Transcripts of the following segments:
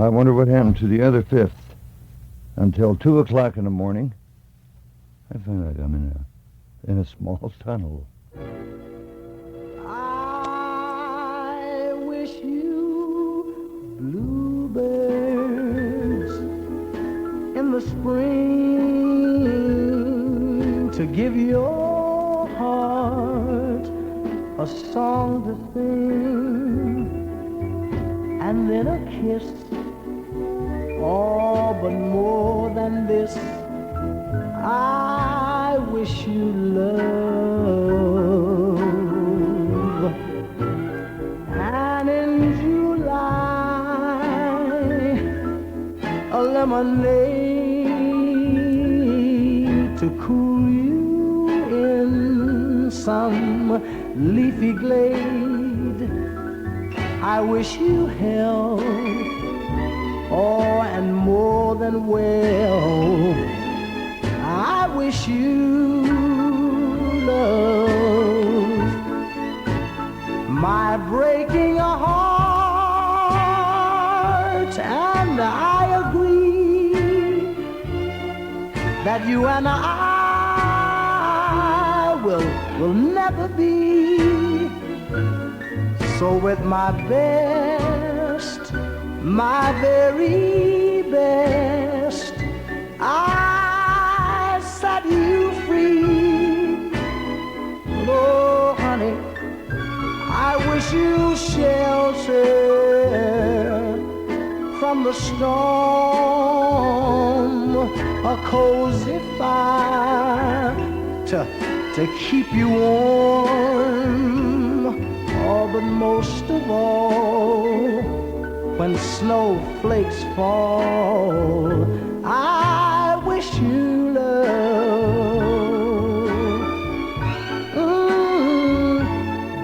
I wonder what happened to the other fifth. Until 2 o'clock in the morning, I found out I'm in a small tunnel. I wish you bluebirds in the spring to give your heart a song to sing, and then a kiss. Oh, but more than this, I wish you love. And in July, a lemonade to cool you in some leafy glade. I wish you health, oh, and more than well, I wish you love. My breaking heart, and I agree that you and I will never be. So with my best, my very best, I set you free. Oh, honey, I wish you shelter from the storm, a cozy fire to keep you warm. Oh, but most of all, when snowflakes fall, I wish you love.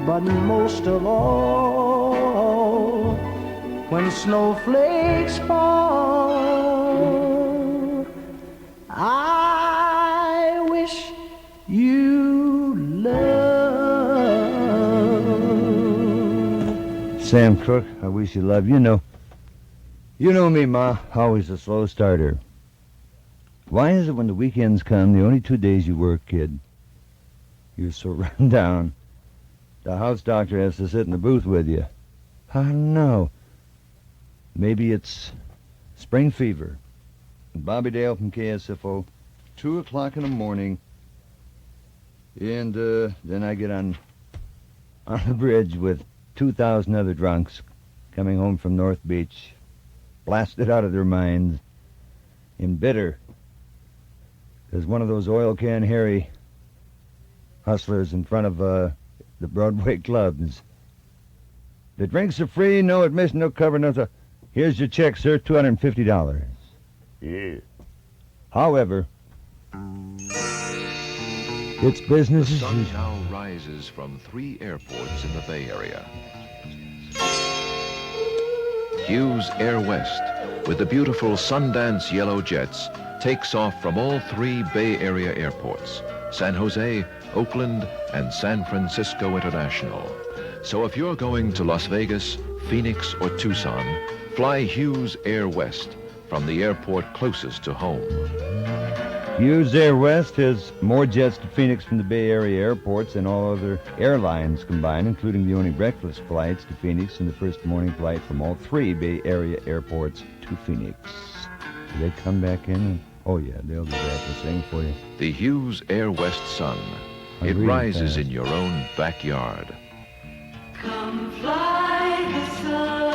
But most of all, when snowflakes fall, I wish you love. Sam Crook, I wish you love. You know me, Ma, always a slow starter. Why is it when the weekends come, the only 2 days you work, kid, you're so run down, the house doctor has to sit in the booth with you? I don't know. Maybe it's spring fever. Bobby Dale from KSFO, 2 o'clock in the morning, and then I get on the bridge with 2,000 other drunks coming home from North Beach, blasted out of their minds, and bitter, because one of those oil can Harry hustlers in front of the Broadway clubs. The drinks are free, no admission, no cover, no... Here's your check, sir, $250. Yeah. However, it's business as The sun usual. now rises from 3 airports in the Bay Area. Hughes Air West, with the beautiful Sundance yellow jets, takes off from all 3 Bay Area airports, San Jose, Oakland, and San Francisco International. So if you're going to Las Vegas, Phoenix, or Tucson, fly Hughes Air West from the airport closest to home. Hughes Air West has more jets to Phoenix from the Bay Area airports than all other airlines combined, including the only breakfast flights to Phoenix and the first morning flight from all 3 Bay Area airports to Phoenix. Do they come back in? Oh, yeah, they'll be back to sing for you. The Hughes Air West sun. It rises in your own backyard. Come fly the sun,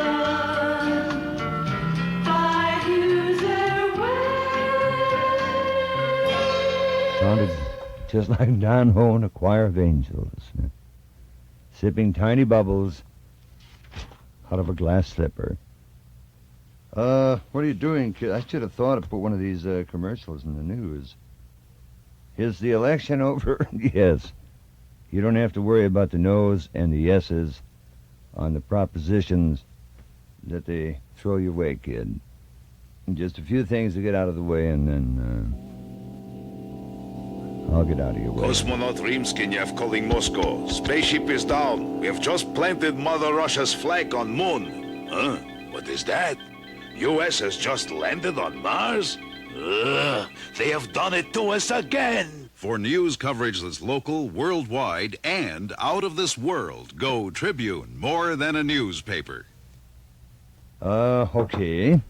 fly Hughes Air West. Sounded just like Don Ho and a choir of angels, sipping tiny bubbles out of a glass slipper. What are you doing, kid? I should have thought to put one of these commercials in the news. Is the election over? Yes. You don't have to worry about the no's and the yeses on the propositions that they throw your way, kid. And just a few things to get out of the way, and then I'll get out of your way. Cosmonaut Rimsky-Nev calling Moscow. Spaceship is down. We have just planted Mother Russia's flag on moon. Huh? What is that? US has just landed on Mars? Ugh, they have done it to us again. For news coverage that's local, worldwide, and out of this world, go Tribune, more than a newspaper. Okay.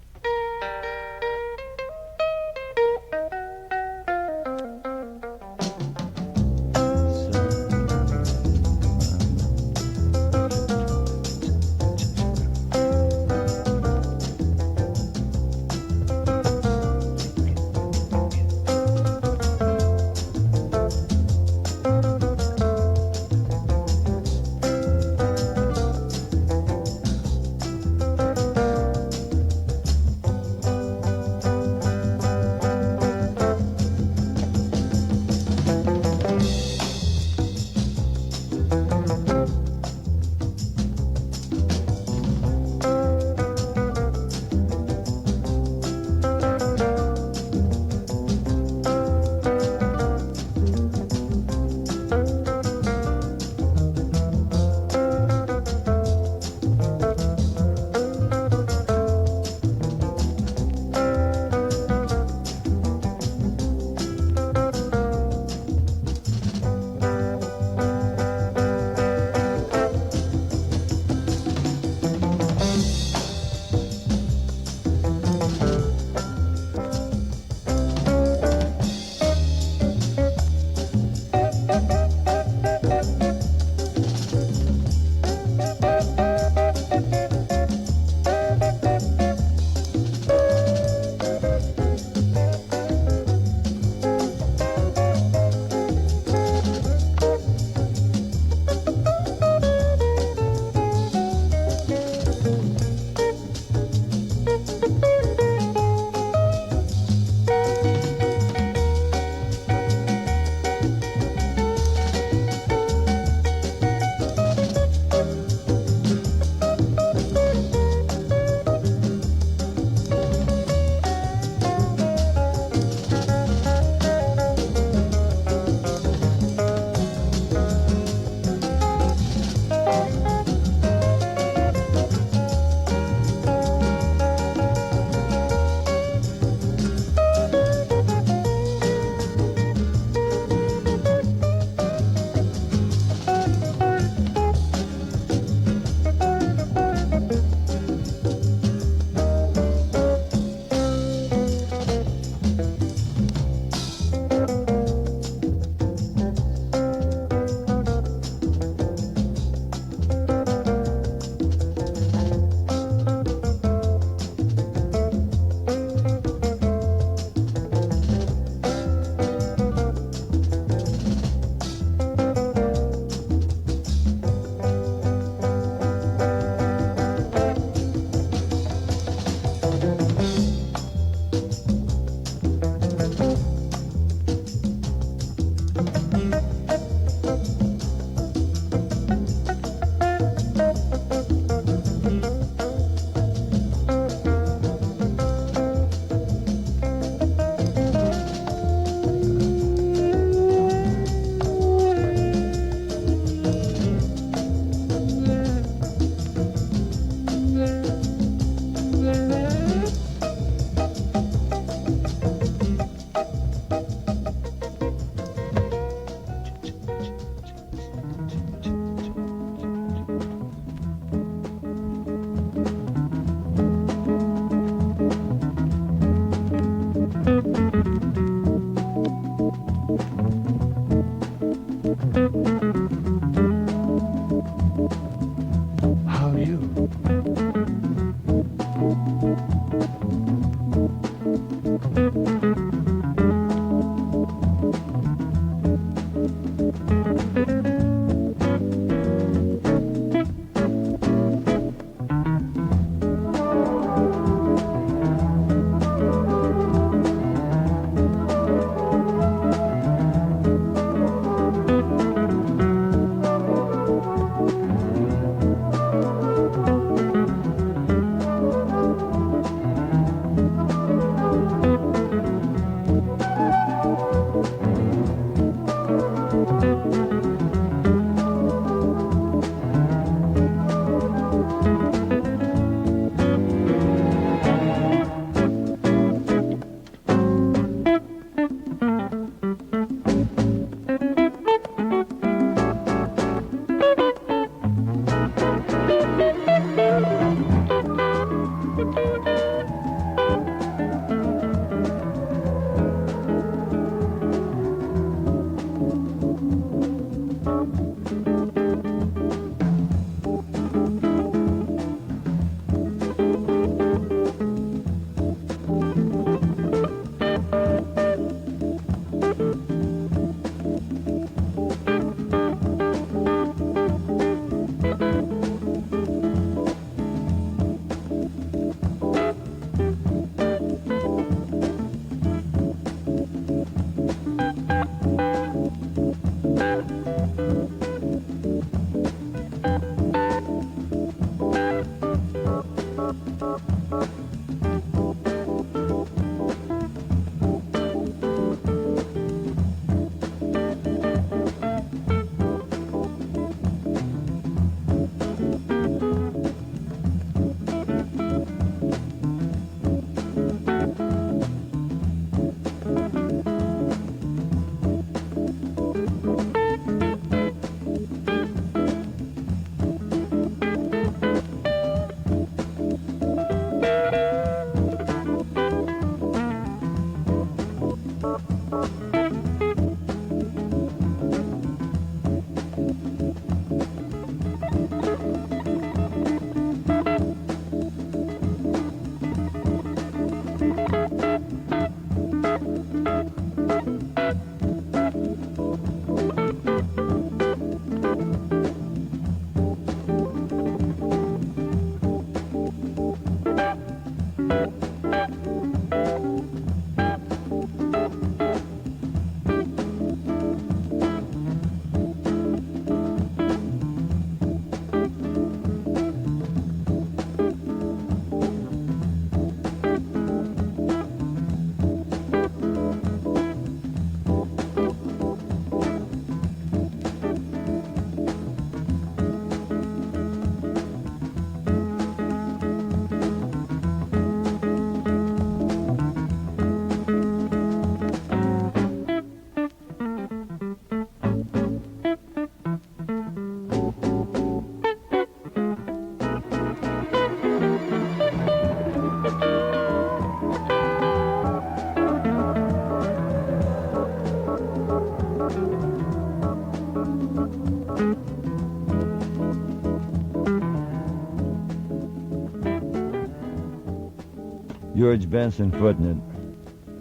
George Benson footing it.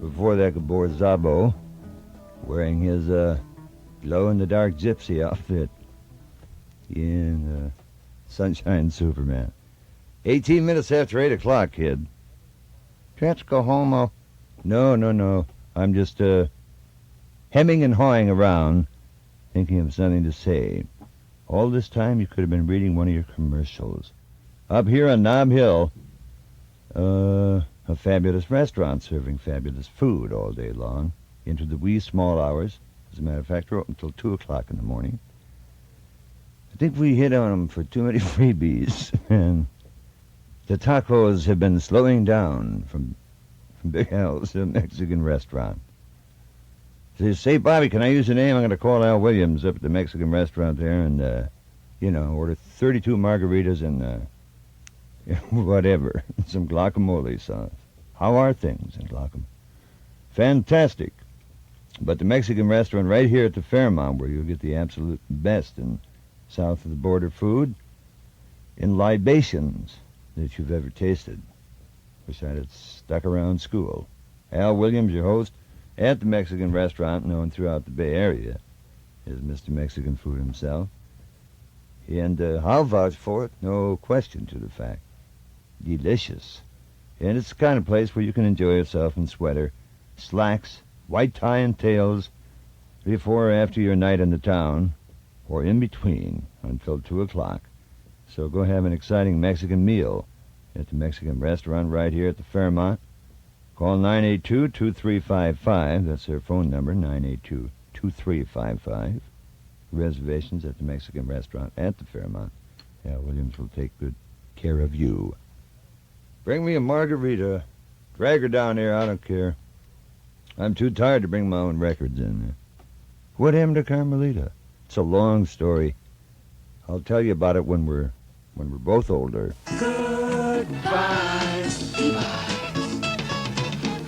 Before that, Gabor Szabo, wearing his glow-in-the-dark gypsy outfit in Sunshine Superman. 18 minutes after 8 o'clock, kid. Can't you go home? No. I'm just hemming and hawing around, thinking of something to say. All this time, you could have been reading one of your commercials. Up here on Nob Hill, a fabulous restaurant serving fabulous food all day long, into the wee small hours. As a matter of fact, we're open until 2 o'clock in the morning. I think we hit on them for too many freebies, and the tacos have been slowing down from Big Al's Mexican restaurant. So say, Bobby, can I use your name? I'm going to call Al Williams up at the Mexican restaurant there and, order 32 margaritas and, whatever, some guacamole sauce. How are things in Guacamole? Fantastic. But the Mexican restaurant right here at the Fairmount, where you'll get the absolute best in south of the border food, in libations that you've ever tasted. Wish I'd have stuck around school. Al Williams, your host, at the Mexican restaurant known throughout the Bay Area as Mr. Mexican Food himself. And I'll vouch for it, no question to the fact. Delicious. And it's the kind of place where you can enjoy yourself in sweater, slacks, white tie and tails, before or after your night in the town, or in between until 2 o'clock. So go have an exciting Mexican meal at the Mexican restaurant right here at the Fairmount. Call 982-2355. That's their phone number, 982-2355. Reservations at the Mexican restaurant at the Fairmount. Al Williams will take good care of you. Bring me a margarita. Drag her down here, I don't care. I'm too tired to bring my own records in. What happened to Carmelita? It's a long story. I'll tell you about it when we're both older. Goodbye,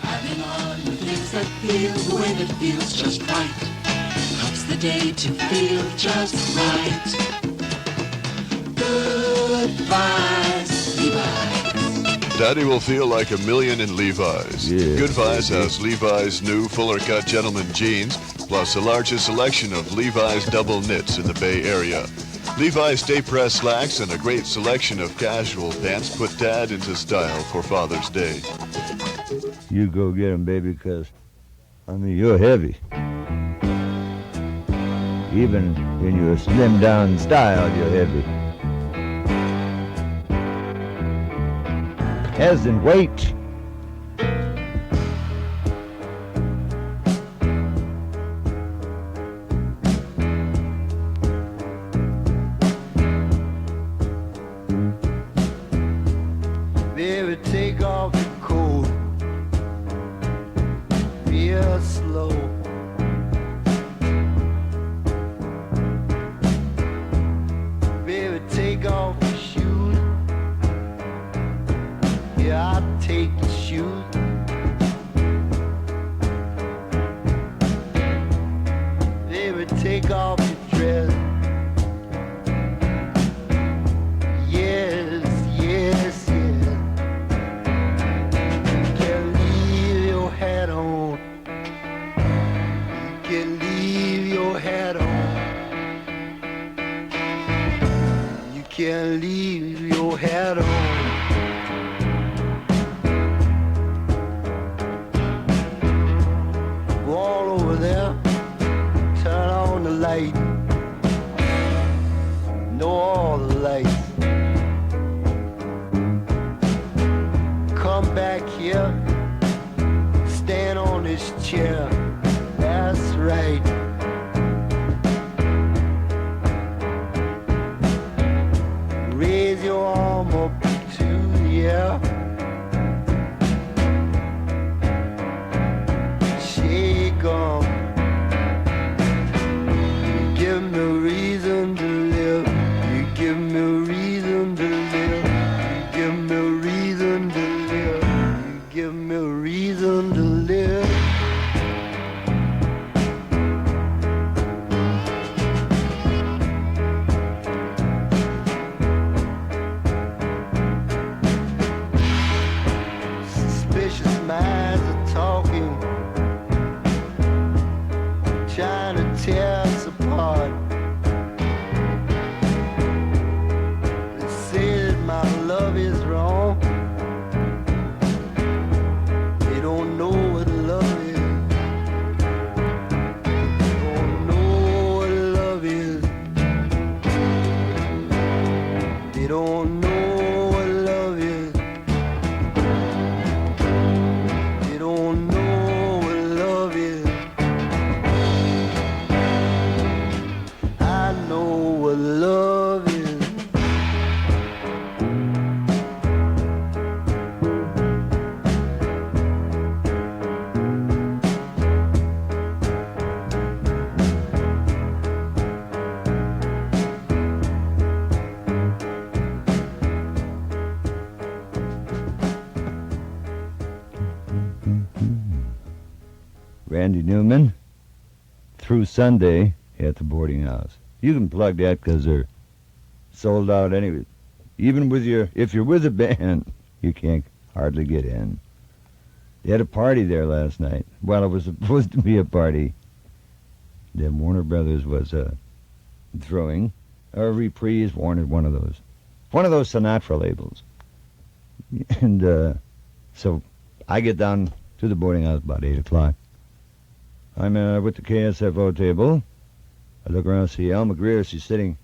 Having all the things that feel when it feels just right. Helps the day to feel just right. Goodbye, Levi's. Daddy will feel like a million in Levi's. Yeah. Goodbyes has Levi's new fuller cut gentleman jeans, plus the largest selection of Levi's double knits in the Bay Area. Levi's Stay Press slacks and a great selection of casual pants put Dad into style for Father's Day. You go get 'em, baby, because, you're heavy. Even in your slim down style, you're heavy. Hasn't wait. Baby, take off your coat real slow. Baby, take off your shoes. Yeah, I'll take your shoes. Baby, take off your dress. Yes, yes, yes. You can leave your hat on. You can leave your hat on. You can leave your hat on. Go all over there, turn on the light. Know all the lights. Come back here, stand on this chair. That's right. Raise your arm up to the air. Shake 'em. You give me a reason to live. You give me a reason to live. You give me a reason to live. You give me a reason to live. Suspicious minds are talking, trying to tear us apart. They say that my love is wrong. They don't know what love is. They don't know what love is. They don't know what love is. They don't know what love is. I know what love is. Randy Newman, through Sunday at the boarding house. You can plug that because they're sold out anyway. Even with if you're with a band, you can't hardly get in. They had a party there last night. Well, it was supposed to be a party. Then Warner Brothers was throwing a reprise, Warner, one of those Sinatra labels. And so I get down to the boarding house about 8 o'clock. I'm with the KSFO table. I look around and see Alma Greer. She's sitting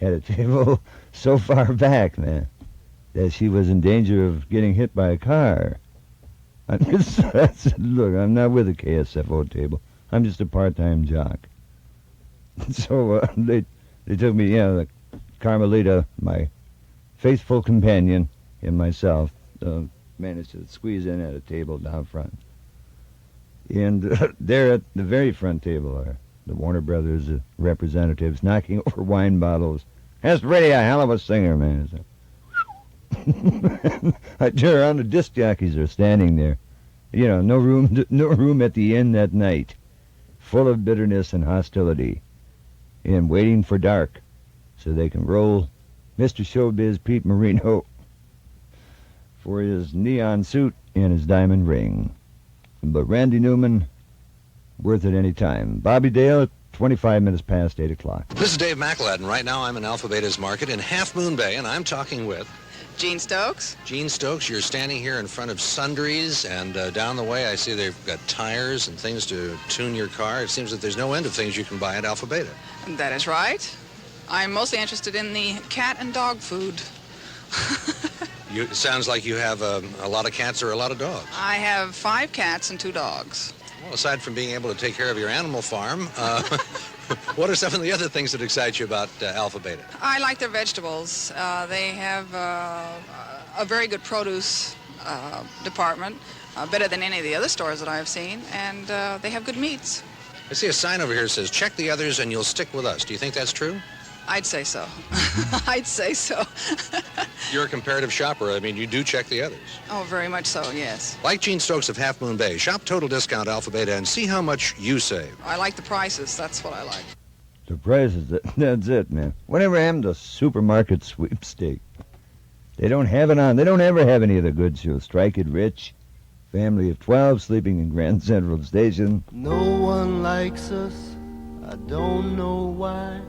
at a table so far back, man, that she was in danger of getting hit by a car. I said, look, I'm not with the KSFO table. I'm just a part-time jock. So they took me, the Carmelita, my faithful companion, and myself, managed to squeeze in at a table down front. And there at the very front table are the Warner Brothers representatives knocking over wine bottles. That's really a hell of a singer, man. I turn around, the disc jockeys are standing there. No room at the inn that night, full of bitterness and hostility, and waiting for dark so they can roll Mr. Showbiz Pete Marino for his neon suit and his diamond ring. But Randy Newman, worth it any time. Bobby Dale, 25 minutes past 8 o'clock. This is Dave McElhatton. Right now I'm in Alpha Beta's market in Half Moon Bay, and I'm talking with Gene Stokes. Gene Stokes. You're standing here in front of sundries, and down the way I see they've got tires and things to tune your car. It seems that there's no end of things you can buy at Alpha Beta. That is right. I'm mostly interested in the cat and dog food. It sounds like you have a lot of cats or a lot of dogs. I have 5 cats and 2 dogs. Well, aside from being able to take care of your animal farm, what are some of the other things that excite you about Alpha Beta? I like their vegetables. They have a very good produce department, better than any of the other stores that I've seen, and they have good meats. I see a sign over here that says, check the others and you'll stick with us. Do you think that's true? I'd say so. I'd say so. You're a comparative shopper. I mean, you do check the others. Oh, very much so, yes. Like Gene Stokes of Half Moon Bay, shop Total Discount Alpha Beta and see how much you save. I like the prices. That's what I like. The prices, that's it, man. Whatever happened to supermarket sweepstake? They don't have it on. They don't ever have any of the good shows. Strike It Rich, Family of 12 sleeping in Grand Central Station. No one likes us, I don't know why.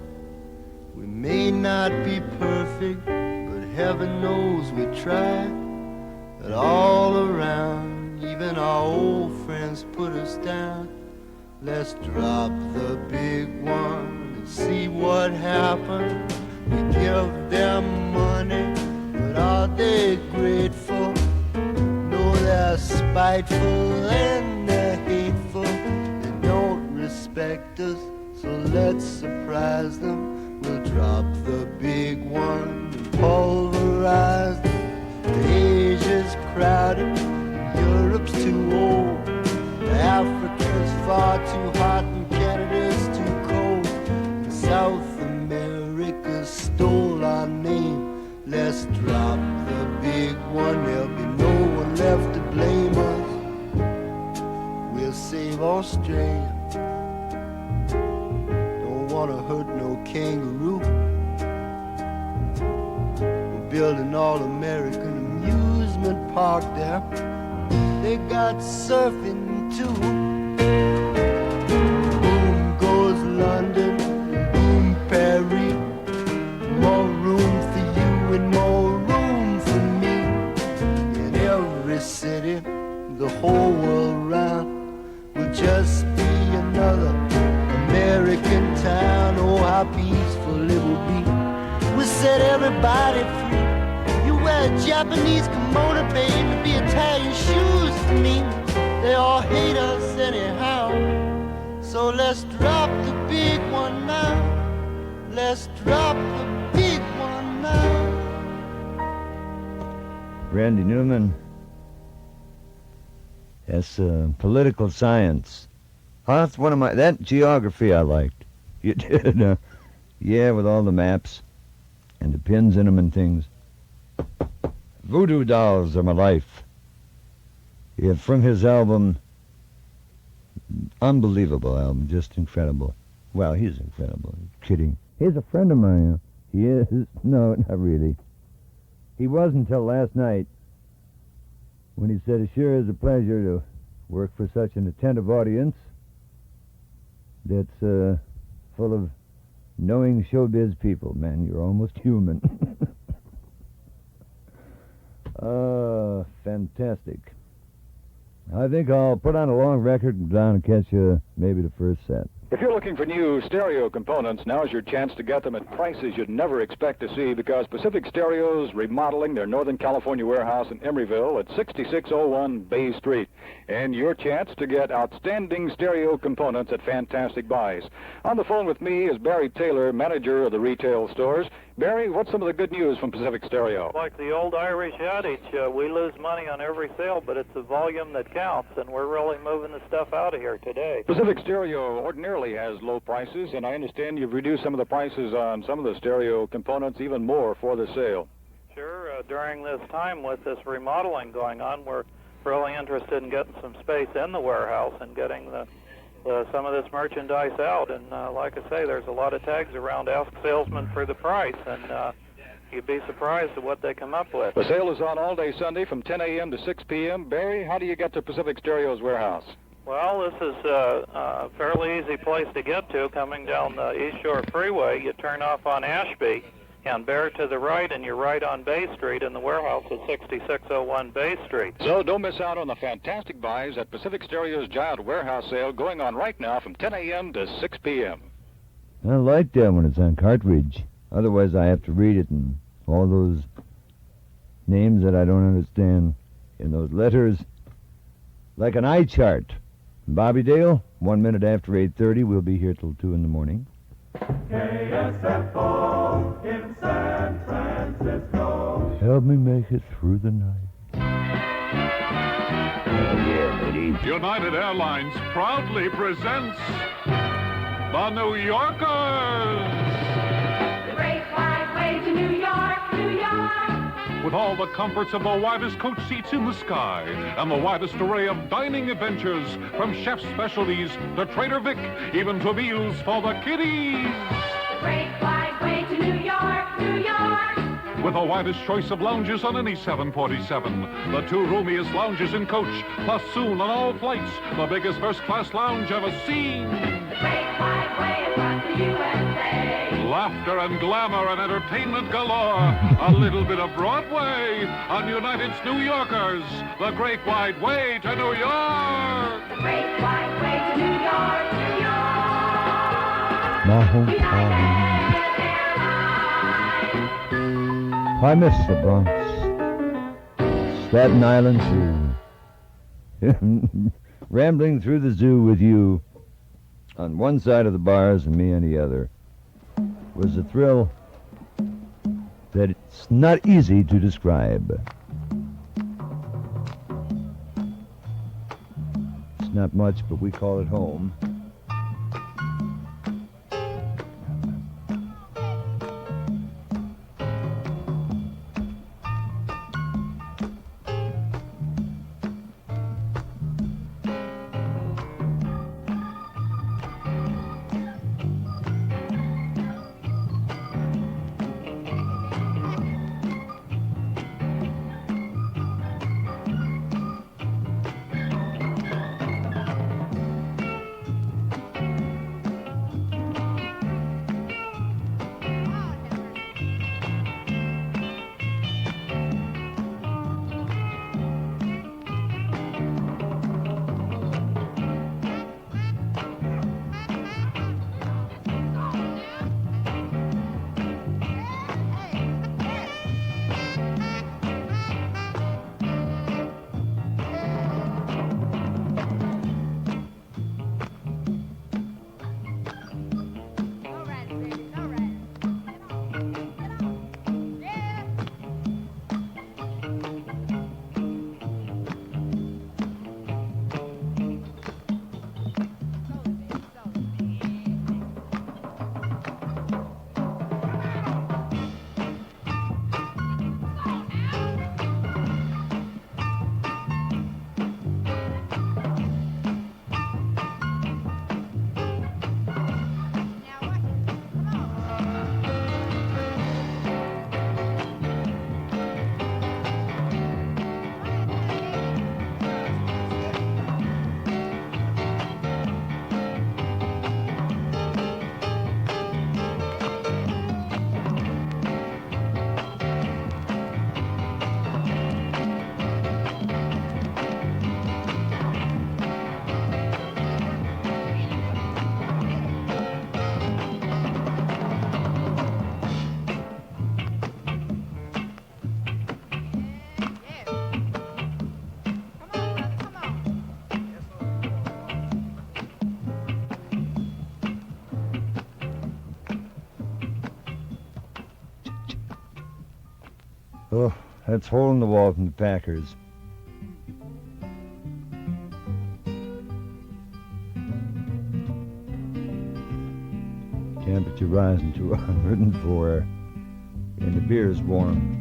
We may not be perfect, but heaven knows we try. But all around, even our old friends put us down. Let's drop the big one and see what happens. We give them money, but are they grateful? No, they're spiteful and they're hateful. They don't respect us, so let's surprise them. We'll drop the big one and pulverize them. Asia's crowded, Europe's too old. Africa's far too hot and Canada's too cold. And South America stole our name. Let's drop the big one, there'll be no one left to blame us. We'll save Australia. Don't wanna hurt no kangaroo. We're building all-American amusement park there. They got surfing too. Boom goes London, boom Paris. More room for you and more room for me. In every city, the whole world round will just be another American town. Oh, how peaceful it will be. We'll set everybody free. You wear a Japanese kimono, baby, be Italian shoes to me. They all hate us anyhow. So let's drop the big one now. Let's drop the big one now. Randy Newman. That's political science. Oh, that's one of my... That geography I liked. You did, yeah, with all the maps and the pins in them and things. Voodoo Dolls Are My Life. Yeah, from his album, unbelievable album, just incredible. Well, he's incredible. Kidding. He's a friend of mine. He is. No, not really. He was until last night when he said, it sure is a pleasure to work for such an attentive audience that's full of knowing showbiz people. Man, you're almost human. Fantastic. I think I'll put on a long record and go down and catch maybe the first set. If you're looking for new stereo components, now's your chance to get them at prices you'd never expect to see, because Pacific Stereo's remodeling their Northern California warehouse in Emeryville at 6601 Bay Street. And your chance to get outstanding stereo components at fantastic buys. On the phone with me is Barry Taylor, manager of the retail stores. Barry, what's some of the good news from Pacific Stereo? Like the old Irish adage, we lose money on every sale, but it's the volume that counts, and we're really moving the stuff out of here today. Pacific Stereo ordinarily has low prices, and I understand you've reduced some of the prices on some of the stereo components even more for the sale. Sure, during this time with this remodeling going on, we're really interested in getting some space in the warehouse and getting some of this merchandise out. And like I say, there's a lot of tags around. Ask salesmen for the price, and you'd be surprised at what they come up with. The sale is on all day Sunday from 10 a.m. to 6 p.m. Barry, how do you get to Pacific Stereo's warehouse? Well, this is a fairly easy place to get to. Coming down the East Shore Freeway, you turn off on Ashby and bear to the right, and you're right on Bay Street, and the warehouse is 6601 Bay Street. So don't miss out on the fantastic buys at Pacific Stereo's Giant Warehouse Sale going on right now from 10 a.m. to 6 p.m. I like that when it's on cartridge. Otherwise, I have to read it in all those Names that I don't understand. In those letters, like an eye chart. Bobby Dale, 1 minute after 8:30. We'll be here till 2 in the morning. KSFO in San Francisco. Help me make it through the night. Yeah, lady. United Airlines proudly presents the New Yorkers. The great wide way to New York, New York. With all the comforts of the widest coach seats in the sky and the widest array of dining adventures, from chef's specialties to Trader Vic, even to meals for the kiddies. The great wide way to New York, New York. With the widest choice of lounges on any 747, the 2 roomiest lounges in coach, plus soon on all flights, the biggest first-class lounge ever seen. The great wide way across the USA. Laughter and glamour and entertainment galore. A little bit of Broadway on United's New Yorkers. The great wide way to New York. The great wide way to New York, New York. My hometown. I miss the Bronx. Staten Island, too. Rambling through the zoo with you on one side of the bars and me on the other was a thrill that it's not easy to describe. It's not much, but we call it home. Oh, that's hole in the wall from the Packers. Temperature rising to 104, and the beer's warm.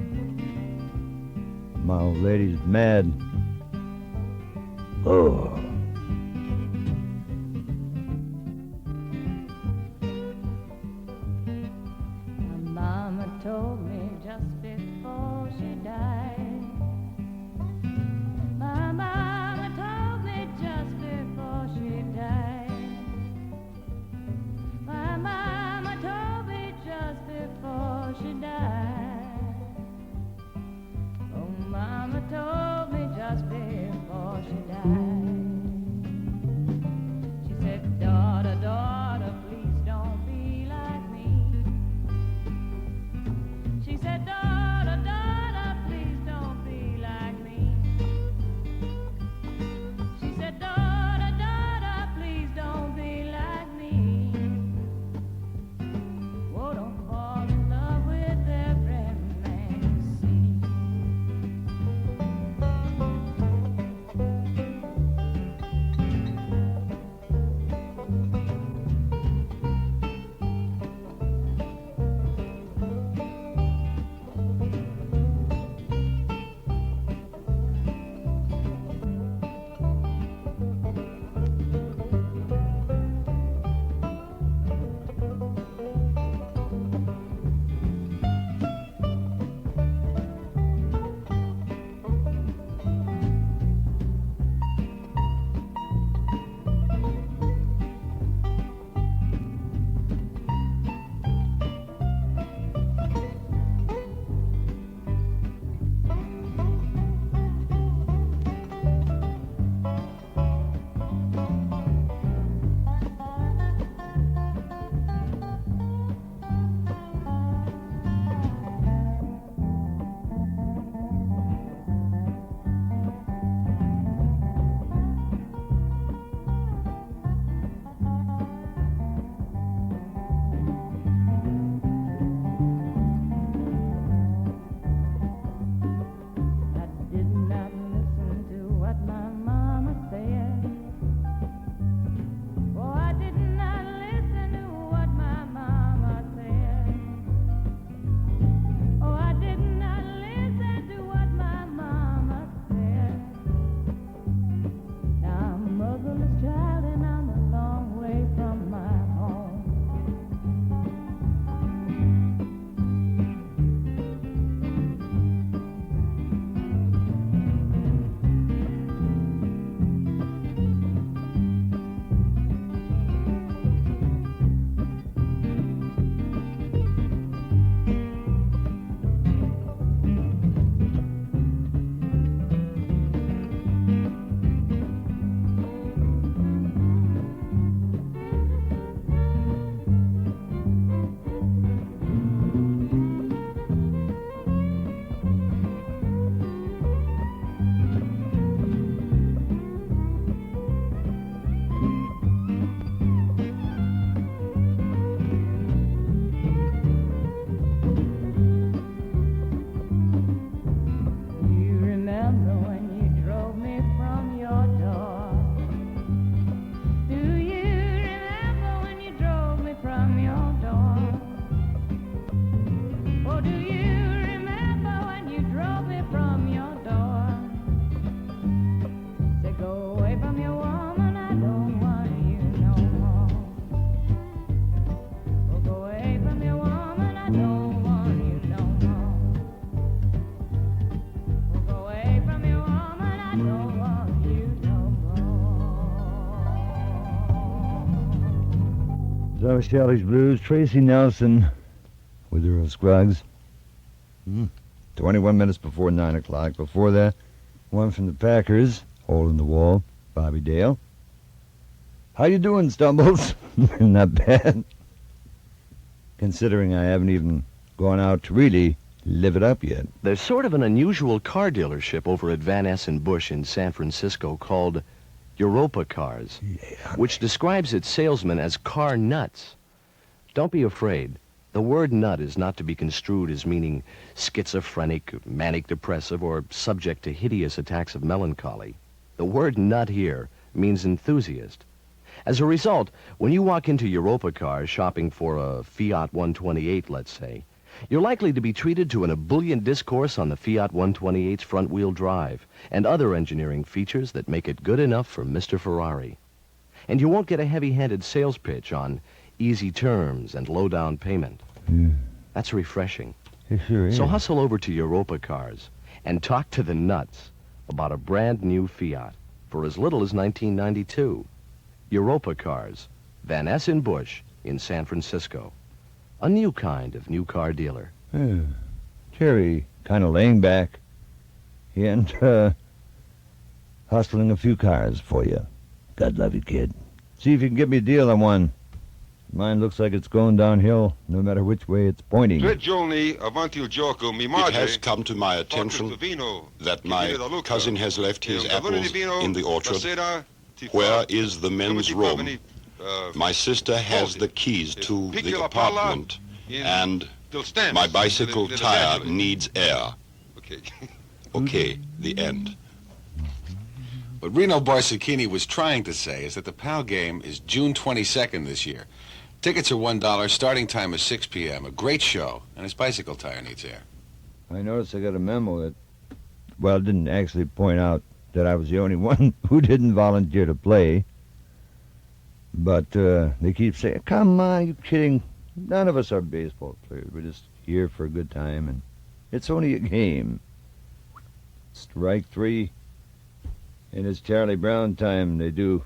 My old lady's mad. Oh. Mama told me just before she died. My mama told me just before she died. My mama told me just before she died. Oh, mama told me just before she died. So Shelley's Blues, Tracy Nelson with Earl Scruggs. 21 minutes before 9 o'clock. Before that, one from the Packers, Hole in the Wall, Bobby Dale. How you doing, Stumbles? Not bad. Considering I haven't even gone out to really live it up yet. There's sort of an unusual car dealership over at Van Ness and Bush in San Francisco called Europa Cars, which describes its salesmen as car nuts. Don't be afraid. The word nut is not to be construed as meaning schizophrenic, manic depressive, or subject to hideous attacks of melancholy. The word nut here means enthusiast. As a result, when you walk into Europa Cars shopping for a Fiat 128, let's say, you're likely to be treated to an ebullient discourse on the Fiat 128's front-wheel drive and other engineering features that make it good enough for Mr. Ferrari. And you won't get a heavy-handed sales pitch on easy terms and low down payment. That's refreshing. It sure is. So hustle over to Europa Cars and talk to the nuts about a brand new Fiat for as little as $19.92. Europa Cars, Van Ness and Bush in San Francisco. A new kind of new car dealer. Terry kind of laying back and hustling a few cars for you. God love you, kid. See if you can get me a deal on one. Mine looks like it's going downhill, no matter which way it's pointing. It has come to my attention that my cousin has left his apples in the orchard. Where is the men's room? My sister has the keys to the apartment, and my bicycle tire needs air. Okay, the end. What Reno Barsicchini was trying to say is that the PAL game is June 22nd this year. Tickets are $1, starting time is 6 p.m. A great show, and his bicycle tire needs air. I noticed I got a memo that, well, it didn't actually point out that I was the only one who didn't volunteer to play. But they keep saying, come on, you kidding? None of us are baseball players. We're just here for a good time, and it's only a game. Strike three, and it's Charlie Brown time. They do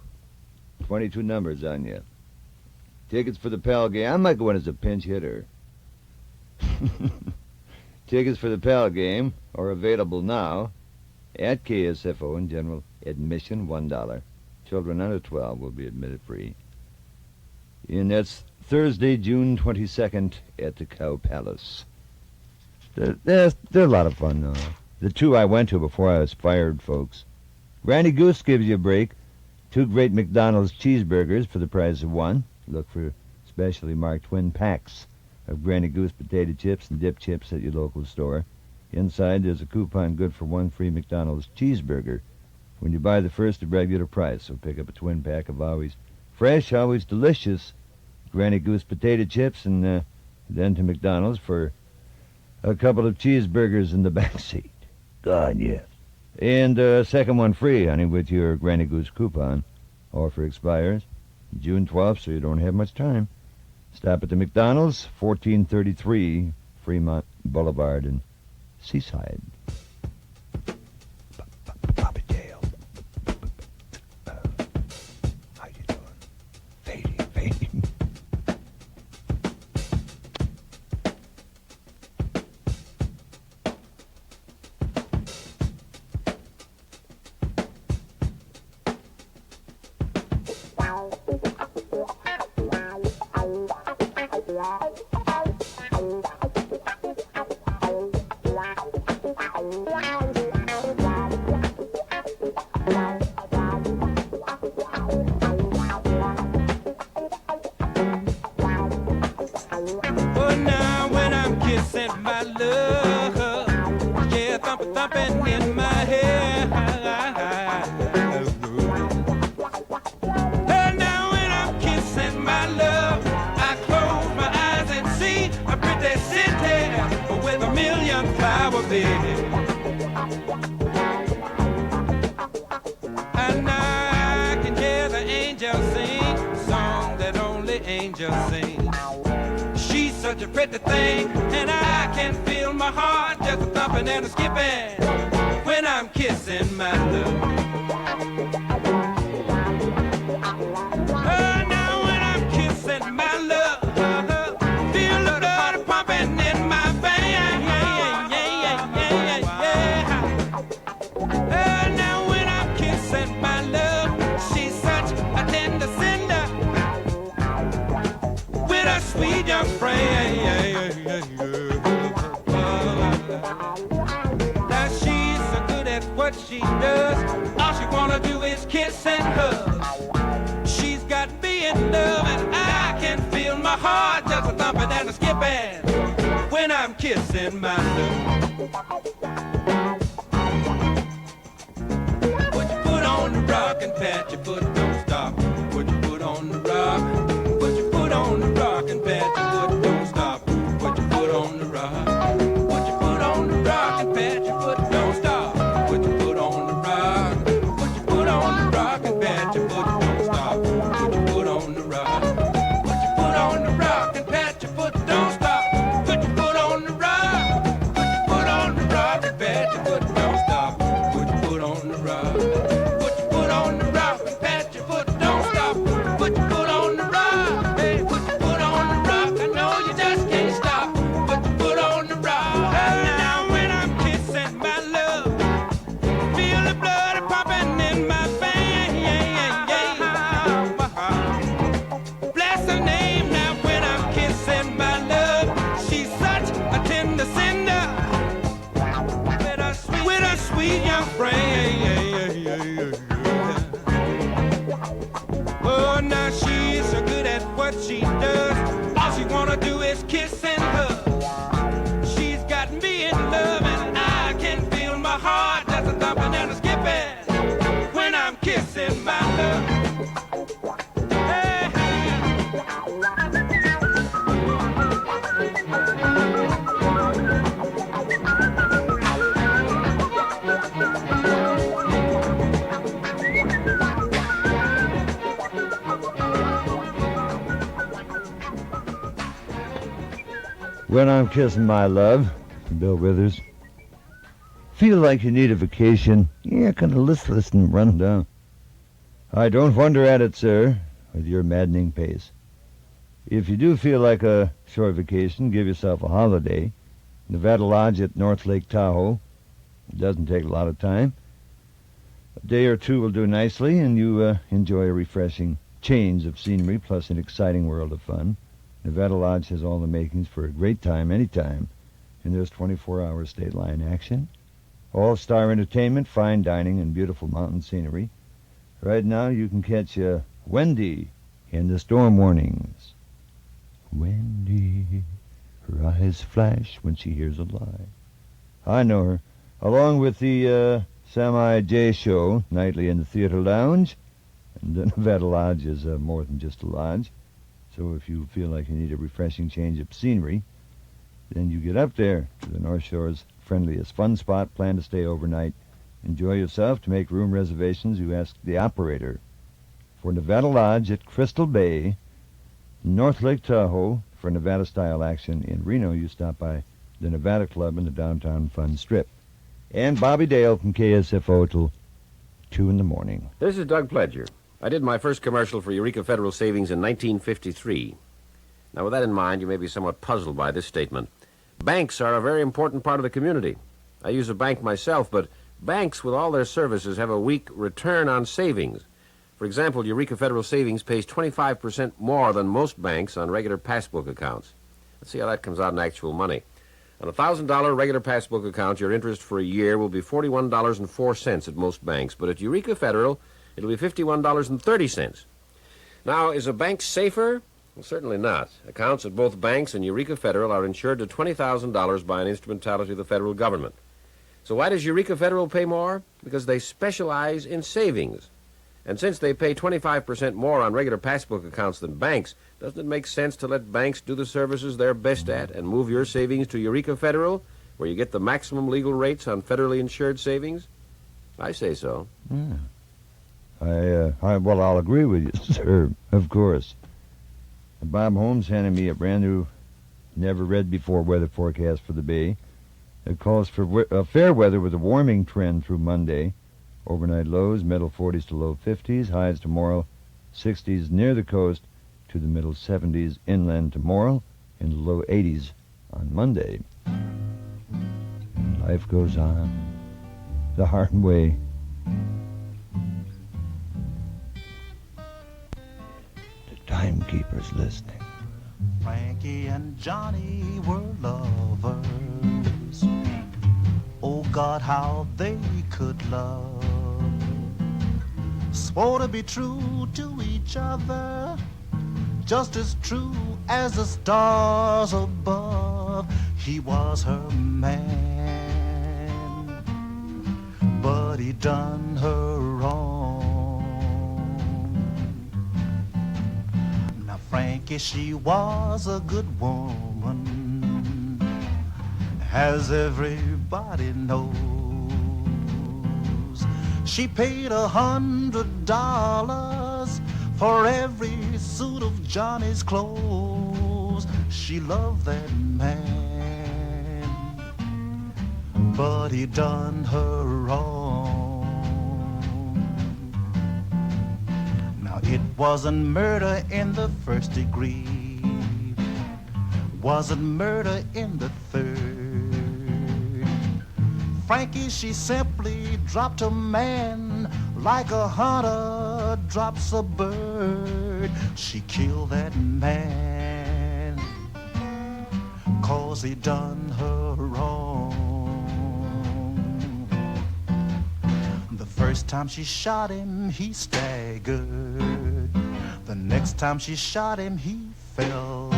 22 numbers on you. Tickets for the PAL game. I might go in as a pinch hitter. Tickets for the PAL game are available now at KSFO in general admission, $1. Children under 12 will be admitted free. And that's Thursday, June 22nd at the Cow Palace. They're a lot of fun, though. The two I went to before I was fired, folks. Granny Goose gives you a break. 2 great McDonald's cheeseburgers for the price of 1. Look for specially marked twin packs of Granny Goose potato chips and dip chips at your local store. Inside, there's a coupon good for 1 free McDonald's cheeseburger when you buy the first at regular price. So pick up a twin pack of always fresh, always delicious Granny Goose potato chips, and then to McDonald's for a couple of cheeseburgers in the back seat. God, yes. And second one free, honey, with your Granny Goose coupon. Offer expires June 12th, so you don't have much time. Stop at the McDonald's, 1433 Fremont Boulevard in Seaside. Bobby Dale. How you doing? Fading. Thumping in my head. And now when I'm kissing my love, I close my eyes and see a pretty city with a million flower beds. And I can hear the angels sing a song that only angels sing. She's such a pretty thing, and I can feel my heart just a thumping and a skipping when I'm kissing my love. Now when I'm kissing my love, kissing my love. Put your foot on the rock and pat your foot, don't stop. Put your foot on the rock. Put your foot on the rock and pat your foot, don't stop. Put your foot on the rock. Put your foot on the rock and pat your foot, don't stop. Put your foot on the rock. Put your foot on the rock and pat your foot, don't stop. Put your foot on the rock. Put your foot on the rock and pat your foot, don't stop. Put your foot on the rock. Put your foot on the rock and pat your foot, don't stop. Put your foot on the rock. Put your foot on the rock and pat your foot, don't stop. Put your foot on the rock. Hey, put your foot on the rock. I know you just can't stop. Put your foot on the rock. Now when I'm kissing my love, feel the blood pumping in my veins. Bless her name now when I'm kissing my love. She's such a tender cinder with a sweet young frame. Oh, now she's so good at what she does. All she wanna do is kiss and hug. She's got me in love and I can feel my heart just a thumping and a skipping when I'm kissing my love. Hey, When I'm kissing my love, from Bill Withers. Feel like you need a vacation? Yeah, kind of listless and run down. I don't wonder at it, sir, with your maddening pace. If you do feel like a short vacation, give yourself a holiday. Nevada Lodge at North Lake Tahoe. It doesn't take a lot of time. A day or two will do nicely, and you enjoy a refreshing change of scenery plus an exciting world of fun. Nevada Lodge has all the makings for a great time anytime, and there's 24-hour state line action. All-star entertainment, fine dining, and beautiful mountain scenery. Right now you can catch Wendy in the storm warnings. Wendy, her eyes flash when she hears a lie. I know her. Along with the Sammy J Show, nightly in the Theater Lounge. And the Nevada Lodge is more than just a lodge. So if you feel like you need a refreshing change of scenery, then you get up there to the North Shore's friendliest fun spot. Plan to stay overnight. Enjoy yourself. To make room reservations, you ask the operator. For Nevada Lodge at Crystal Bay, North Lake Tahoe. For Nevada-style action in Reno, you stop by the Nevada Club in the downtown Fun Strip. And Bobby Dale from KSFO till 2 in the morning. This is Doug Pledger. I did my first commercial for Eureka Federal Savings in 1953. Now, with that in mind, you may be somewhat puzzled by this statement. Banks are a very important part of the community. I use a bank myself, but banks, with all their services, have a weak return on savings. For example, Eureka Federal Savings pays 25% more than most banks on regular passbook accounts. Let's see how that comes out in actual money. On a $1,000 regular passbook account, your interest for a year will be $41.04 at most banks, but at Eureka Federal, it'll be $51.30. Now, is a bank safer? Well, certainly not. Accounts at both banks and Eureka Federal are insured to $20,000 by an instrumentality of the federal government. So why does Eureka Federal pay more? Because they specialize in savings. And since they pay 25% more on regular passbook accounts than banks, doesn't it make sense to let banks do the services they're best at and move your savings to Eureka Federal, where you get the maximum legal rates on federally insured savings? I say so. Yeah. Well, I'll agree with you, sir, of course. Bob Holmes handed me a brand new, never-read-before weather forecast for the Bay. It calls for fair weather with a warming trend through Monday. Overnight lows, middle 40s to low 50s. Highs tomorrow, 60s near the coast to the middle 70s inland tomorrow, and the low 80s on Monday. And life goes on the hard way. The timekeeper's listening. Frankie and Johnny were lovers. Oh God, how they could love. Swore to be true to each other, just as true as the stars above. he was her man, but he done her wrong. Now Frankie, she was a good woman, as everybody knows. She paid $100 for every suit of Johnny's clothes. She loved that man, but he done her wrong. Now it wasn't murder in the first degree, wasn't murder in the third. Frankie, she simply dropped a man like a hunter drops a bird. She killed that man 'cause he done her wrong. The first time she shot him, he staggered. The next time she shot him, he fell.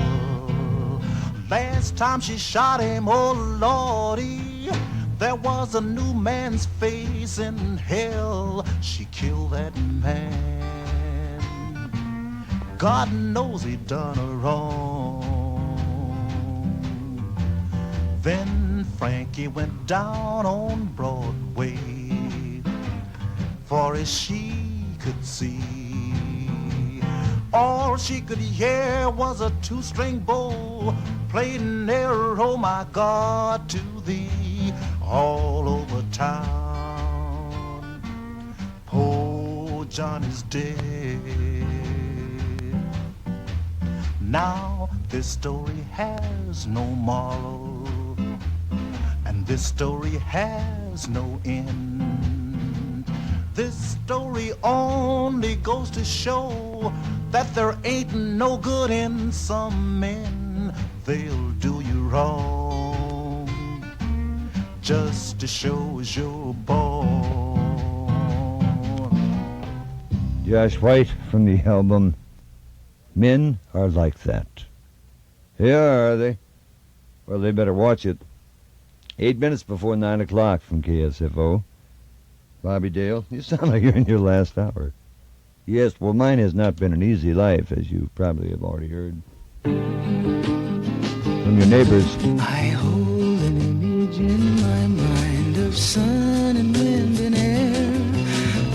Last time she shot him, oh Lordy, there was a new man's face in hell. She killed that man. God knows he done her wrong. Then Frankie went down on Broadway, for as she could see, all she could hear was a two-string bow playing near, oh my God, to thee, all over town. Poor Johnny's dead. Now this story has no moral, and this story has no end. This story only goes to show that there ain't no good in some men. They'll do you wrong just to show as you're born. Josh White from the album Men Are Like That. Yeah, are they? Well, they better watch it. 8 minutes before 9 o'clock from KSFO. Bobby Dale, you sound like you're in your last hour. Yes, well, mine has not been an easy life, as you probably have already heard from your neighbors. I hold an image in my mind of sun and wind and air,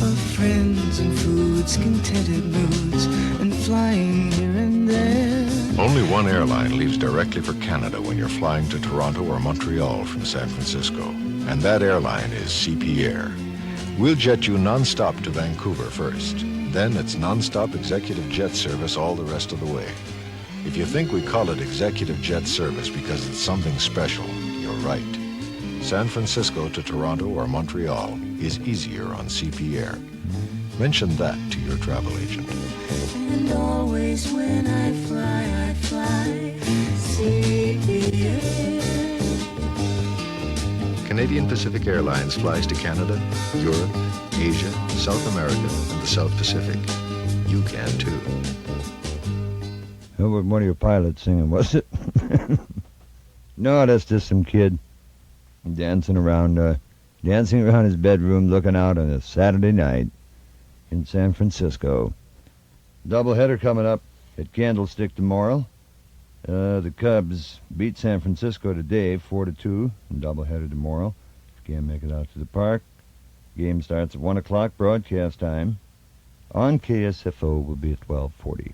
of friends and foods, contented moods, and flying here and there. Only one airline leaves directly for Canada when you're flying to Toronto or Montreal from San Francisco, and that airline is CP Air. We'll jet you non-stop to Vancouver first. Then it's non-stop executive jet service all the rest of the way. If you think we call it executive jet service because it's something special, you're right. San Francisco to Toronto or Montreal is easier on CP Air. Mention that to your travel agent. And always when I fly, CP Air. Canadian Pacific Airlines flies to Canada, Europe, Asia, South America, and the South Pacific. You can too. That was one of your pilots singing, was it? No, that's just some kid dancing around his bedroom, looking out on a Saturday night in San Francisco. Doubleheader coming up at Candlestick tomorrow. The Cubs beat San Francisco today, 4-2, and doubleheader tomorrow. If you can't make it out to the park, game starts at 1 o'clock broadcast time. On KSFO will be at 12:40.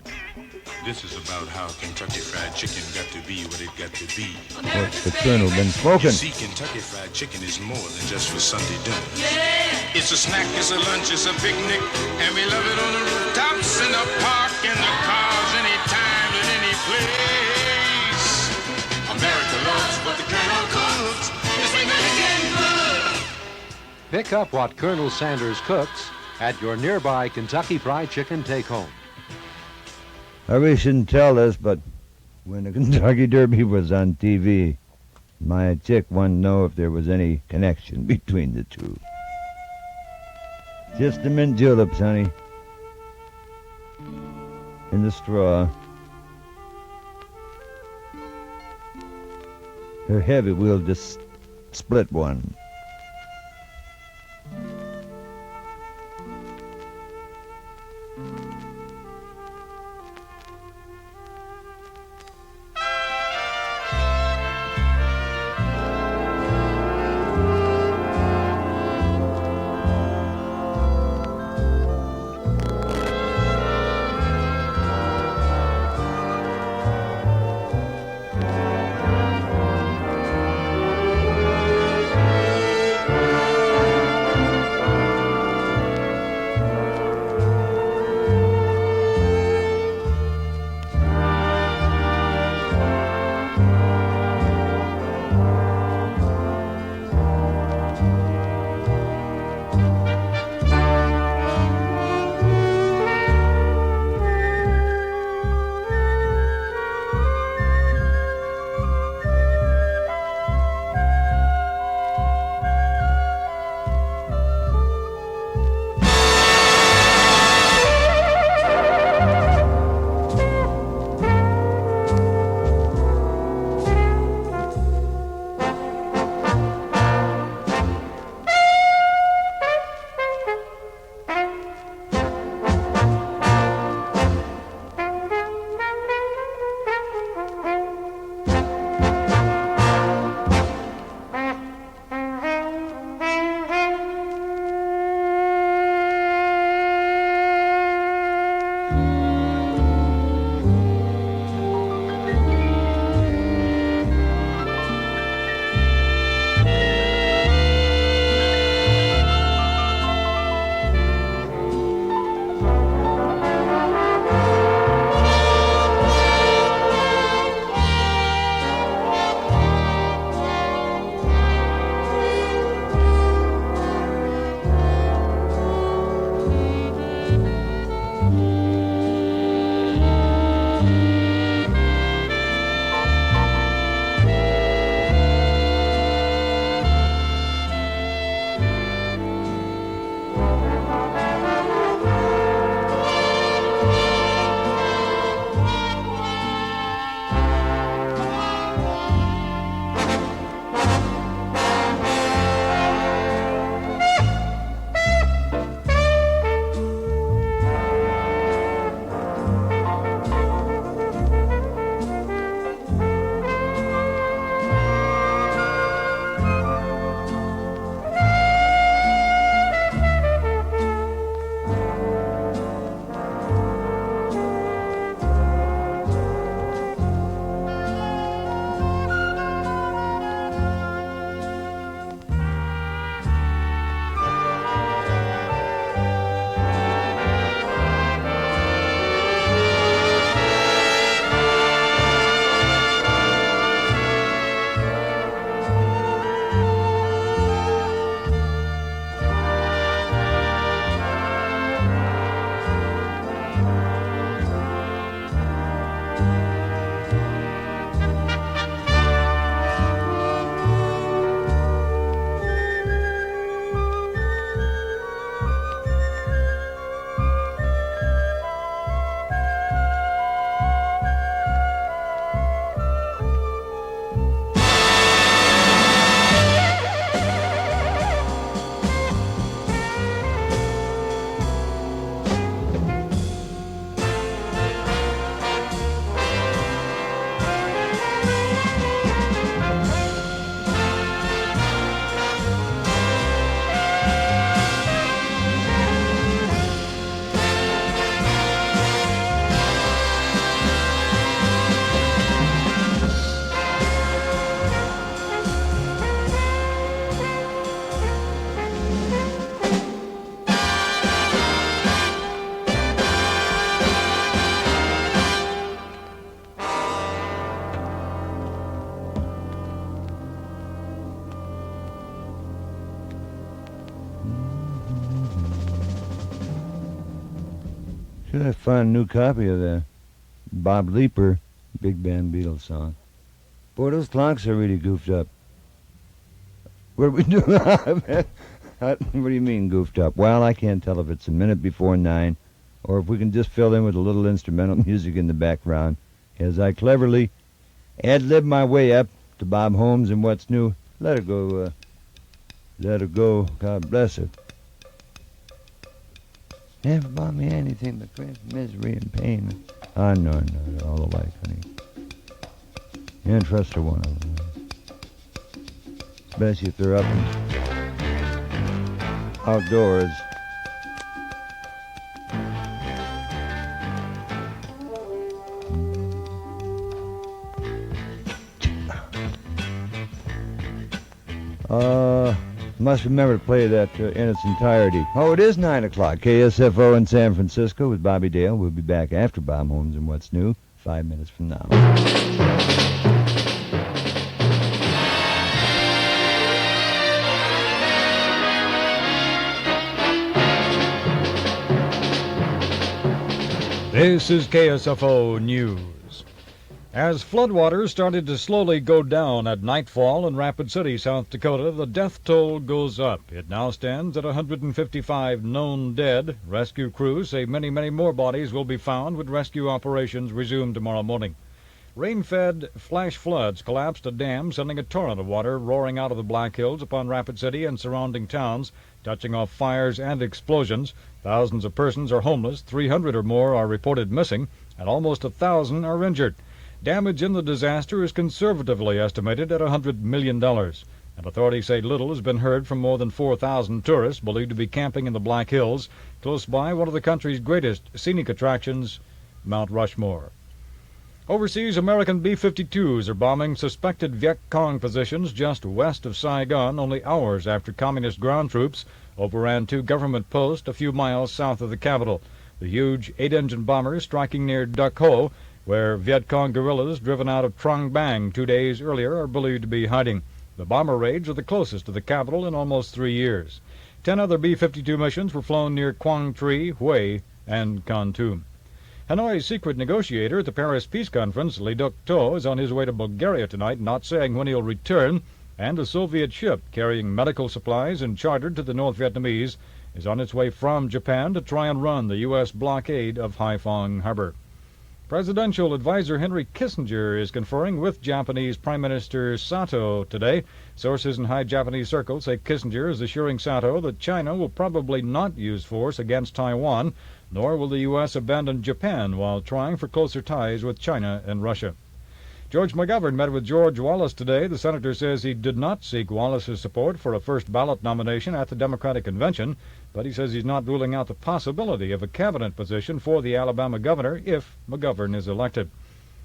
This is about how Kentucky Fried Chicken got to be what it got to be. What's the Colonel been smoking? You see, Kentucky Fried Chicken is more than just for Sunday dinner. Yeah! It's a snack, it's a lunch, it's a picnic, and we love it on the rooftops, in the park, in the cars, anytime, at any place. America loves what the Colonel cooks. It's American good. Pick up what Colonel Sanders cooks at your nearby Kentucky Fried Chicken take-home. I really shouldn't tell this, but when the Kentucky Derby was on TV, my chick wanted to know if there was any connection between the two. Just the mint juleps, honey. In the straw. Her heavy will just split one. Should I find a new copy of the Bob Leeper Big Band Beatles song? Boy, those clocks are really goofed up. What do we do? What do you mean goofed up? Well, I can't tell if it's a minute before 9 or if we can just fill in with a little instrumental music in the background as I cleverly ad-lib my way up to Bob Holmes and What's New. Let her go. Let her go. God bless her. Never bought me anything but grief, misery, and pain. Oh, no, all the life, honey. You can't trust her one of them. Especially if they're up and outdoors. Must remember to play that in its entirety. Oh, it is 9 o'clock. KSFO in San Francisco with Bobby Dale. We'll be back after Bob Holmes and What's New 5 minutes from now. This is KSFO News. As floodwaters started to slowly go down at nightfall in Rapid City, South Dakota, the death toll goes up. It now stands at 155 known dead. Rescue crews say many, many more bodies will be found when rescue operations resume tomorrow morning. Rain-fed flash floods collapsed a dam, sending a torrent of water roaring out of the Black Hills upon Rapid City and surrounding towns, touching off fires and explosions. Thousands of persons are homeless, 300 or more are reported missing, and almost 1,000 are injured. Damage in the disaster is conservatively estimated at $100 million, and authorities say little has been heard from more than 4,000 tourists believed to be camping in the Black Hills, close by one of the country's greatest scenic attractions, Mount Rushmore. Overseas, American B-52s are bombing suspected Viet Cong positions just west of Saigon only hours after communist ground troops overran 2 government posts a few miles south of the capital. The huge 8-engine bombers striking near Duck Ho, where Viet Cong guerrillas driven out of Trong Bang 2 days earlier are believed to be hiding. The bomber raids are the closest to the capital in almost 3 years. 10 other B-52 missions were flown near Quang Tri, Hue, and Kontum. Hanoi's secret negotiator at the Paris Peace Conference, Lee Duk-to, is on his way to Bulgaria tonight, not saying when he'll return, and a Soviet ship carrying medical supplies and chartered to the North Vietnamese is on its way from Japan to try and run the U.S. blockade of Haiphong Harbor. Presidential advisor Henry Kissinger is conferring with Japanese Prime Minister Sato today. Sources in high Japanese circles say Kissinger is assuring Sato that China will probably not use force against Taiwan, nor will the U.S. abandon Japan while trying for closer ties with China and Russia. George McGovern met with George Wallace today. The senator says he did not seek Wallace's support for a first ballot nomination at the Democratic convention, but he says he's not ruling out the possibility of a cabinet position for the Alabama governor if McGovern is elected.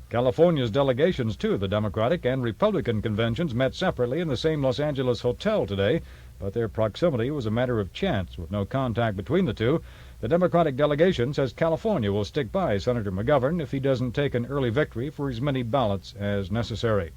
California's delegations to the Democratic and Republican conventions met separately in the same Los Angeles hotel today, but their proximity was a matter of chance with no contact between the two. The Democratic delegation says California will stick by Senator McGovern if he doesn't take an early victory for as many ballots as necessary.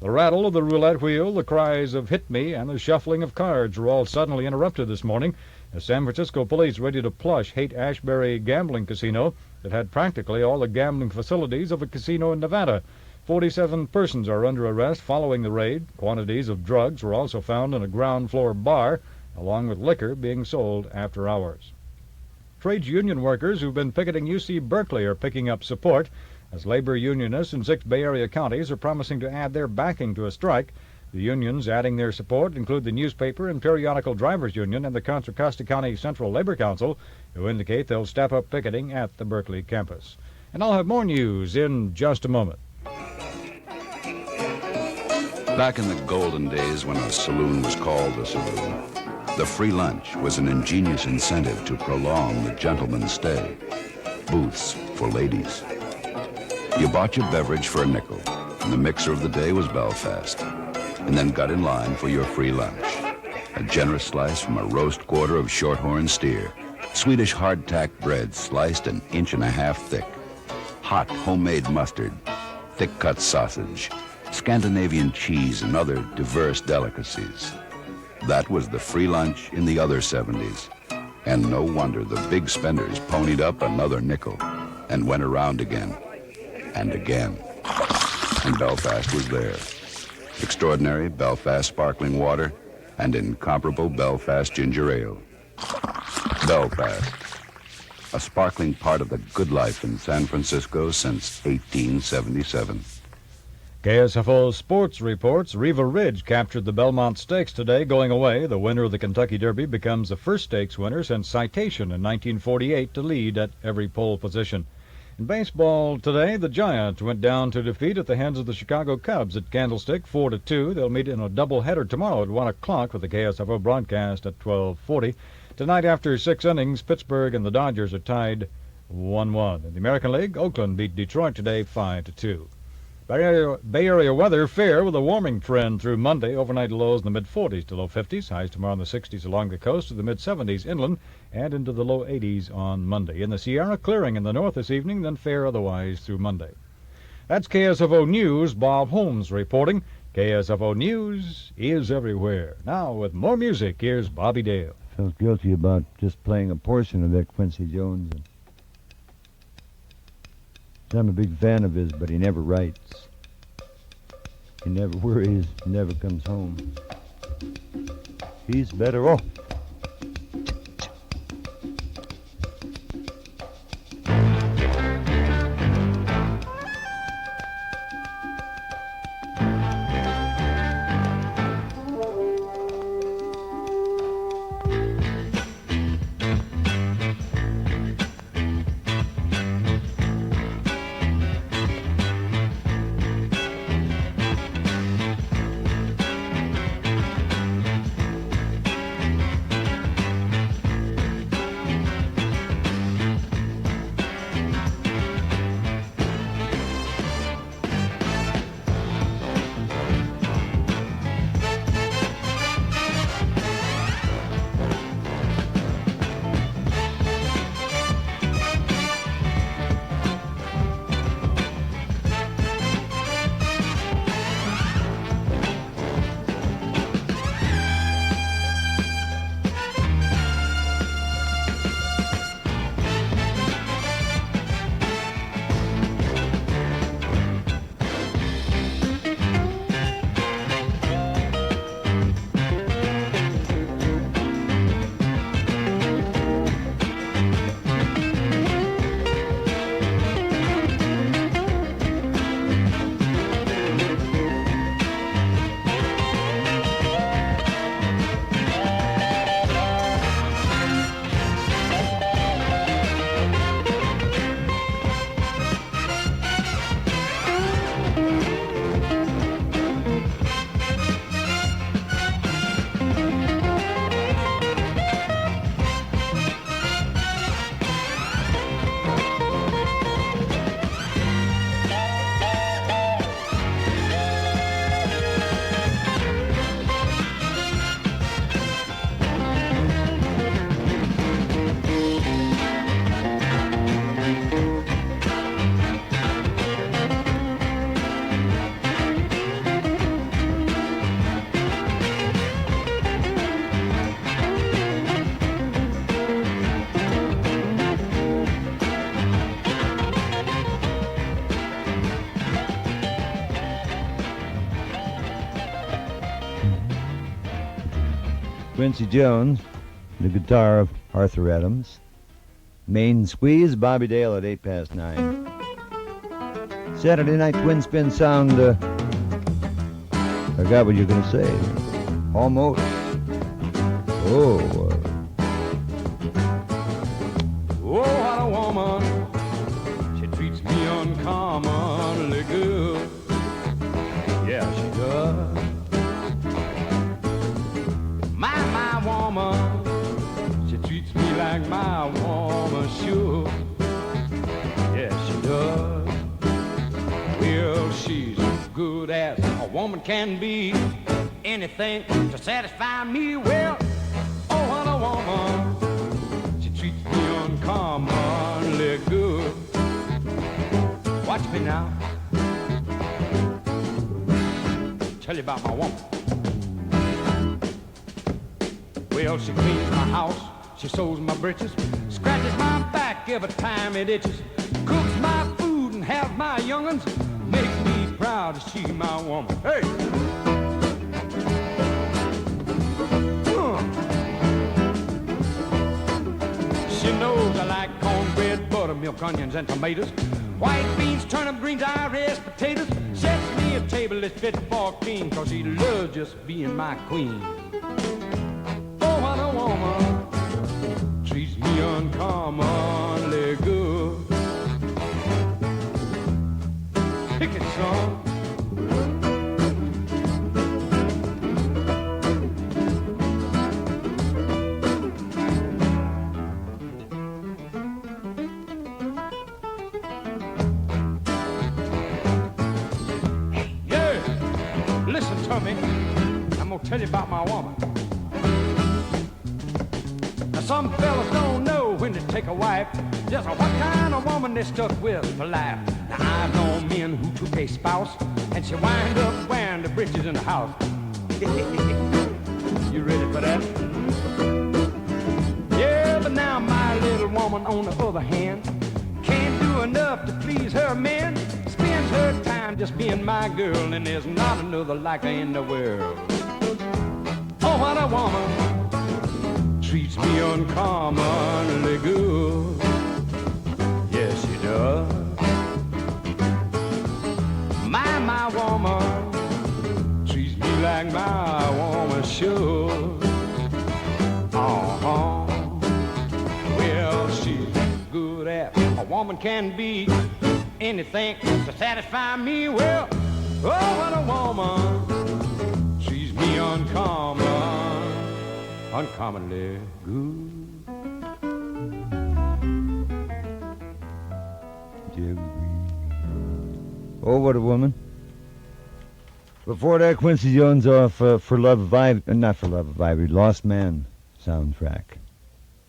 The rattle of the roulette wheel, the cries of "hit me," and the shuffling of cards were all suddenly interrupted this morning as San Francisco police raided a plush Haight-Ashbury gambling casino that had practically all the gambling facilities of a casino in Nevada. 47 persons are under arrest following the raid. Quantities of drugs were also found in a ground-floor bar, along with liquor being sold after hours. Trades union workers who've been picketing UC Berkeley are picking up support as labor unionists in 6 Bay Area counties are promising to add their backing to a strike. The unions adding their support include the Newspaper and Periodical Drivers Union and the Contra Costa County Central Labor Council, who indicate they'll step up picketing at the Berkeley campus. And I'll have more news in just a moment. Back in the golden days when a saloon was called a saloon, the free lunch was an ingenious incentive to prolong the gentleman's stay. Booths for ladies. You bought your beverage for a nickel, and the mixer of the day was Belfast, and then got in line for your free lunch. A generous slice from a roast quarter of shorthorn steer, Swedish hardtack bread sliced 1.5 inches thick, hot homemade mustard, thick-cut sausage, Scandinavian cheese, and other diverse delicacies. That was the free lunch in the other 70s. And no wonder the big spenders ponied up another nickel and went around again and again. And Belfast was there. Extraordinary Belfast sparkling water and incomparable Belfast ginger ale. Belfast, a sparkling part of the good life in San Francisco since 1877. KSFO Sports reports Riva Ridge captured the Belmont Stakes today, going away. The winner of the Kentucky Derby becomes the first stakes winner since Citation in 1948 to lead at every pole position. In baseball today, the Giants went down to defeat at the hands of the Chicago Cubs at Candlestick 4-2. They'll meet in a doubleheader tomorrow at 1 o'clock with the KSFO broadcast at 12:40. Tonight, after 6 innings, Pittsburgh and the Dodgers are tied 1-1. In the American League, Oakland beat Detroit today 5-2. Bay Area weather fair with a warming trend through Monday. Overnight lows in the mid-40s to low 50s. Highs tomorrow in the 60s along the coast to the mid-70s inland and into the low 80s on Monday. In the Sierra, clearing in the north this evening, then fair otherwise through Monday. That's KSFO News. Bob Holmes reporting. KSFO News is everywhere. Now, with more music, here's Bobby Dale. I felt guilty about just playing a portion of that Quincy Jones. I'm a big fan of his, but he never writes. He never worries, never comes home. He's better off. Quincy Jones, the guitar of Arthur Adams. Main squeeze, Bobby Dale at 9:08. Saturday night twin spin sound. I got what you're going to say. Almost. Oh, what a woman. She treats me uncommonly good. Yeah, she does. My woman. She treats me like my woman should. Yeah, she does. Well, she's as good as a woman can be. Anything to satisfy me. Well, oh, what a woman. She treats me uncommonly good. Watch me now. Tell you about my woman. Well, she cleans my house, she sews my breeches, scratches my back every time it itches, cooks my food and has my young'uns, makes me proud to see my woman. Hey! She knows I like cornbread, buttermilk, onions, and tomatoes. White beans, turnip greens, Irish potatoes. Sets me a table that's fit for a king, 'cause she loves just being my queen. Oh, what a woman treats me uncommonly good. Pick it, son. Listen to me, I'm gonna tell you about my woman. Now some fellas don't know when to take a wife, just what kind of woman they stuck with for life. Now I've known men who took a spouse and she wind up wearing the breeches in the house. You ready for that? Yeah, but now my little woman on the other hand can't do enough to please her men. Spends her time just being my girl, and there's not another like her in the world. Oh, what a woman treats me uncommonly good. Yes, she does. My woman treats me like my woman should. Well, she's good at a woman can be anything to satisfy me. Well, oh, what a woman treats me uncommonly good. Oh, what a woman. Before that, Quincy Jones off For Love of Ivy, not For Love of Ivy, Lost Man soundtrack.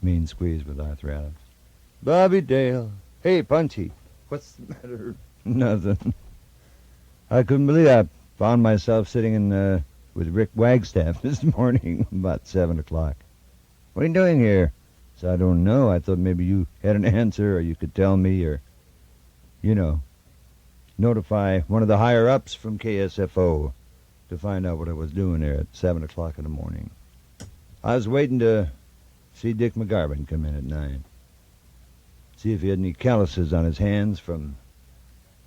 Mean Squeeze with Arthur Adams. Bobby Dale. Hey, Punchy. What's the matter? Nothing. I couldn't believe I found myself sitting in with Rick Wagstaff this morning about 7 o'clock. What are you doing here? So I don't know. I thought maybe you had an answer, or you could tell me, or, you know, notify one of the higher-ups from KSFO to find out what I was doing there at 7 o'clock in the morning. I was waiting to see Dick McGarvin come in at 9. See if he had any calluses on his hands from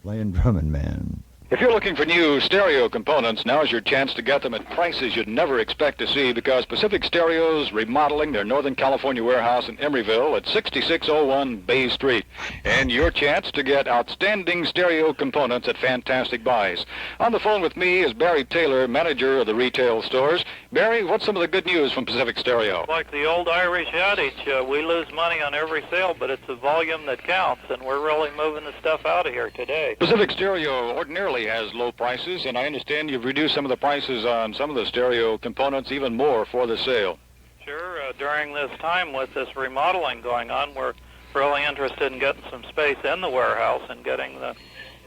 playing drumming man. If you're looking for new stereo components, now's your chance to get them at prices you'd never expect to see, because Pacific Stereo's remodeling their Northern California warehouse in Emeryville at 6601 Bay Street. And your chance to get outstanding stereo components at fantastic buys. On the phone with me is Barry Taylor, manager of the retail stores. Barry, what's some of the good news from Pacific Stereo? Like the old Irish adage, we lose money on every sale, but it's the volume that counts, and we're really moving the stuff out of here today. Pacific Stereo ordinarily has low prices, and I understand you've reduced some of the prices on some of the stereo components even more for the sale. Sure. During this time with this remodeling going on, we're really interested in getting some space in the warehouse and getting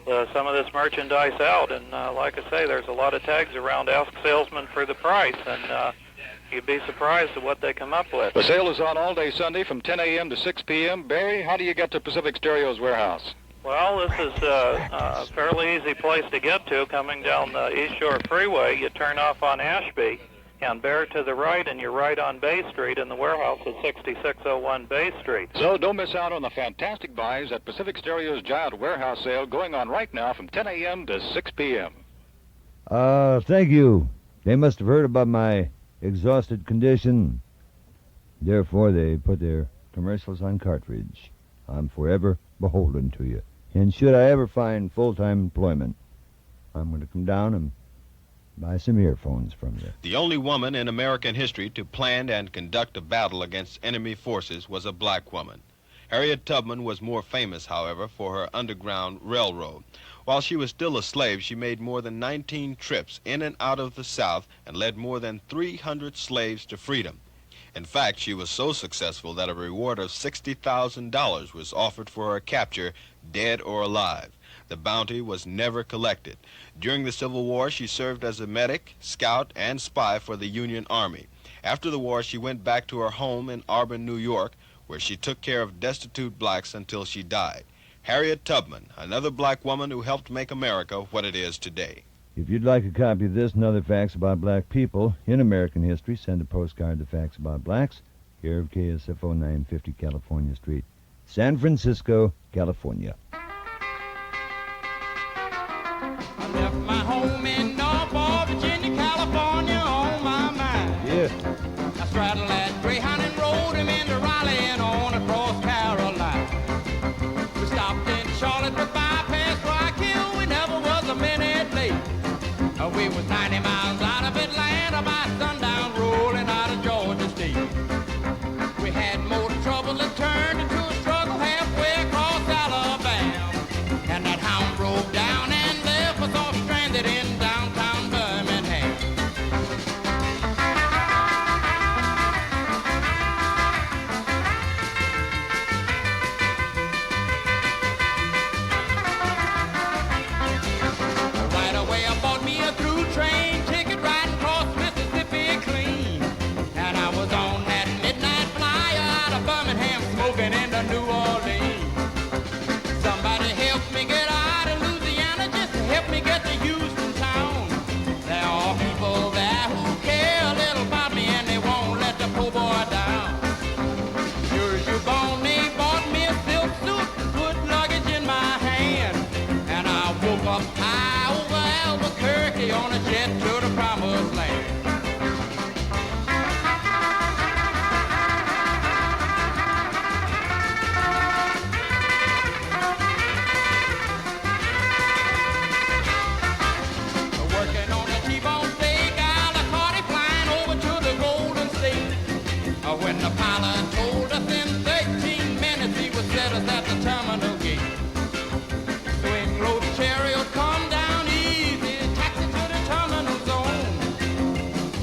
some of this merchandise out. And like I say, there's a lot of tags around. Ask salesmen for the price, and you'd be surprised at what they come up with. The sale is on all day Sunday from 10 a.m. to 6 p.m. Barry, how do you get to Pacific Stereo's warehouse? Well, this is a fairly easy place to get to. Coming down the East Shore Freeway, you turn off on Ashby and bear to the right, and you're right on Bay Street, and the warehouse is 6601 Bay Street. So don't miss out on the fantastic buys at Pacific Stereo's giant warehouse sale going on right now from 10 a.m. to 6 p.m. Thank you. They must have heard about my exhausted condition. Therefore, they put their commercials on cartridge. I'm forever beholden to you. And should I ever find full-time employment, I'm going to come down and buy some earphones from you. The only woman in American history to plan and conduct a battle against enemy forces was a black woman. Harriet Tubman was more famous, however, for her Underground Railroad. While she was still a slave, she made more than 19 trips in and out of the South and led more than 300 slaves to freedom. In fact, she was so successful that a reward of $60,000 was offered for her capture, dead or alive. The bounty was never collected. During the Civil War, she served as a medic, scout, and spy for the Union Army. After the war, she went back to her home in Auburn, New York, where she took care of destitute blacks until she died. Harriet Tubman, another black woman who helped make America what it is today. If you'd like a copy of this and other facts about black people in American history, send a postcard to Facts About Blacks, care of KSFO 950 California Street, San Francisco, California. I left my home in Norfolk, Virginia, California on my mind. Yeah. I straddled that Greyhound and rode him into Raleigh and on across Carolina. We stopped in Charlotte to bypass Rock Hill. We never was a minute late. We was 90 miles out of Atlanta by sundown, rolling out of Georgia State. We had more trouble that turned into a struggle halfway across Alabama. And that hound broke down and left us all stranded in downtown Birmingham. Right away I bought me a through train ticket riding across Mississippi clean. And I was on that midnight flyer out of Birmingham smoking into New Orleans. Somebody help me get out of Louisiana just to help me get to Houston town. There are people there who care a little about me and they won't let the poor boy down. Sure as you born, they bought me a silk suit and put luggage in my hand. And I woke up high over Albuquerque on a jet to the promised land. Working on a T-bone steak, Alicante flying over to the Golden State. When the pilot told us in 13 minutes he would set us at the terminal gate. Swing low chariot, come down easy, taxi to the terminal zone.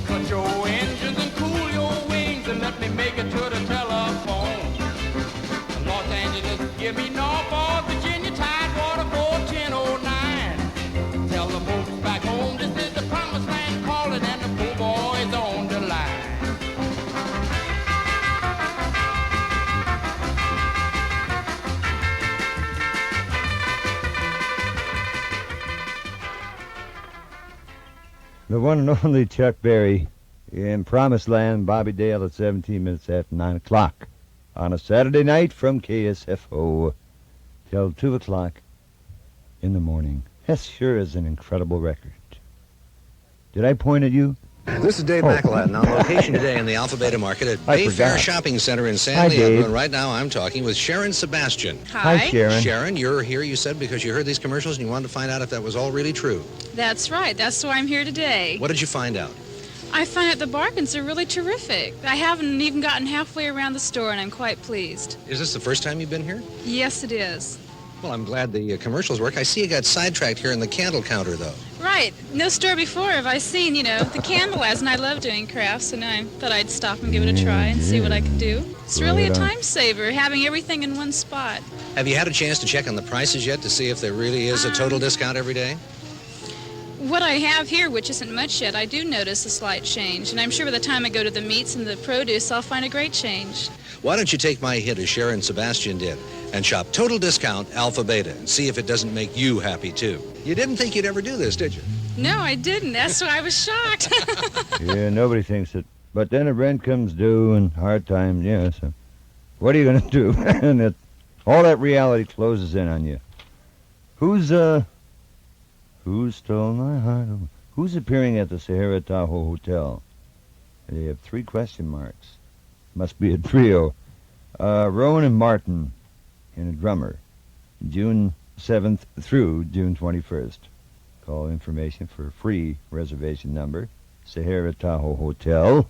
Cut your engines and cool your wings and let me make it to the telephone. Los Angeles, give me Norfolk, Virginia, Tidewater, 41009. Tell the folks back home this is the promised land calling and the poor boy's on the line. The one and only Chuck Berry in Promised Land, Bobby Dale at 17 minutes after 9 o'clock on a Saturday night from KSFO till 2 o'clock in the morning. That sure is an incredible record. Did I point at you? This is Dave Oh. McElhatton on location today in the Alpha Beta Market at I Bayfair forgot. Shopping Center in Hi, San Diego. Dave. And right now I'm talking with Sharon Sebastian. Hi, Sharon. Sharon, you're here, you said, because you heard these commercials and you wanted to find out if that was all really true. That's right. That's why I'm here today. What did you find out? I find out the bargains are really terrific. I haven't even gotten halfway around the store, and I'm quite pleased. Is this the first time you've been here? Yes, it is. Well, I'm glad the commercials work. I see you got sidetracked here in the candle counter, though. Right. No store before have I seen, the candle ads, and I love doing crafts, and I thought I'd stop and give it a try and see what I could do. It's really a Right on. time saver, having everything in one spot. Have you had a chance to check on the prices yet to see if there really is a total discount every day? What I have here, which isn't much yet, I do notice a slight change, and I'm sure by the time I go to the meats and the produce, I'll find a great change. Why don't you take my hint, as Sharon Sebastian did, and shop total discount Alpha Beta and see if it doesn't make you happy, too. You didn't think you'd ever do this, did you? No, I didn't. That's why I was shocked. Yeah, nobody thinks it. But then if rent comes due and hard times, yeah, so what are you going to do? And all that reality closes in on you. Who stole my heart? Who's appearing at the Sahara Tahoe Hotel? They have 3 question marks. Must be a trio. Rowan and Martin and a drummer. June 7th through June 21st. Call information for a free reservation number. Sahara Tahoe Hotel.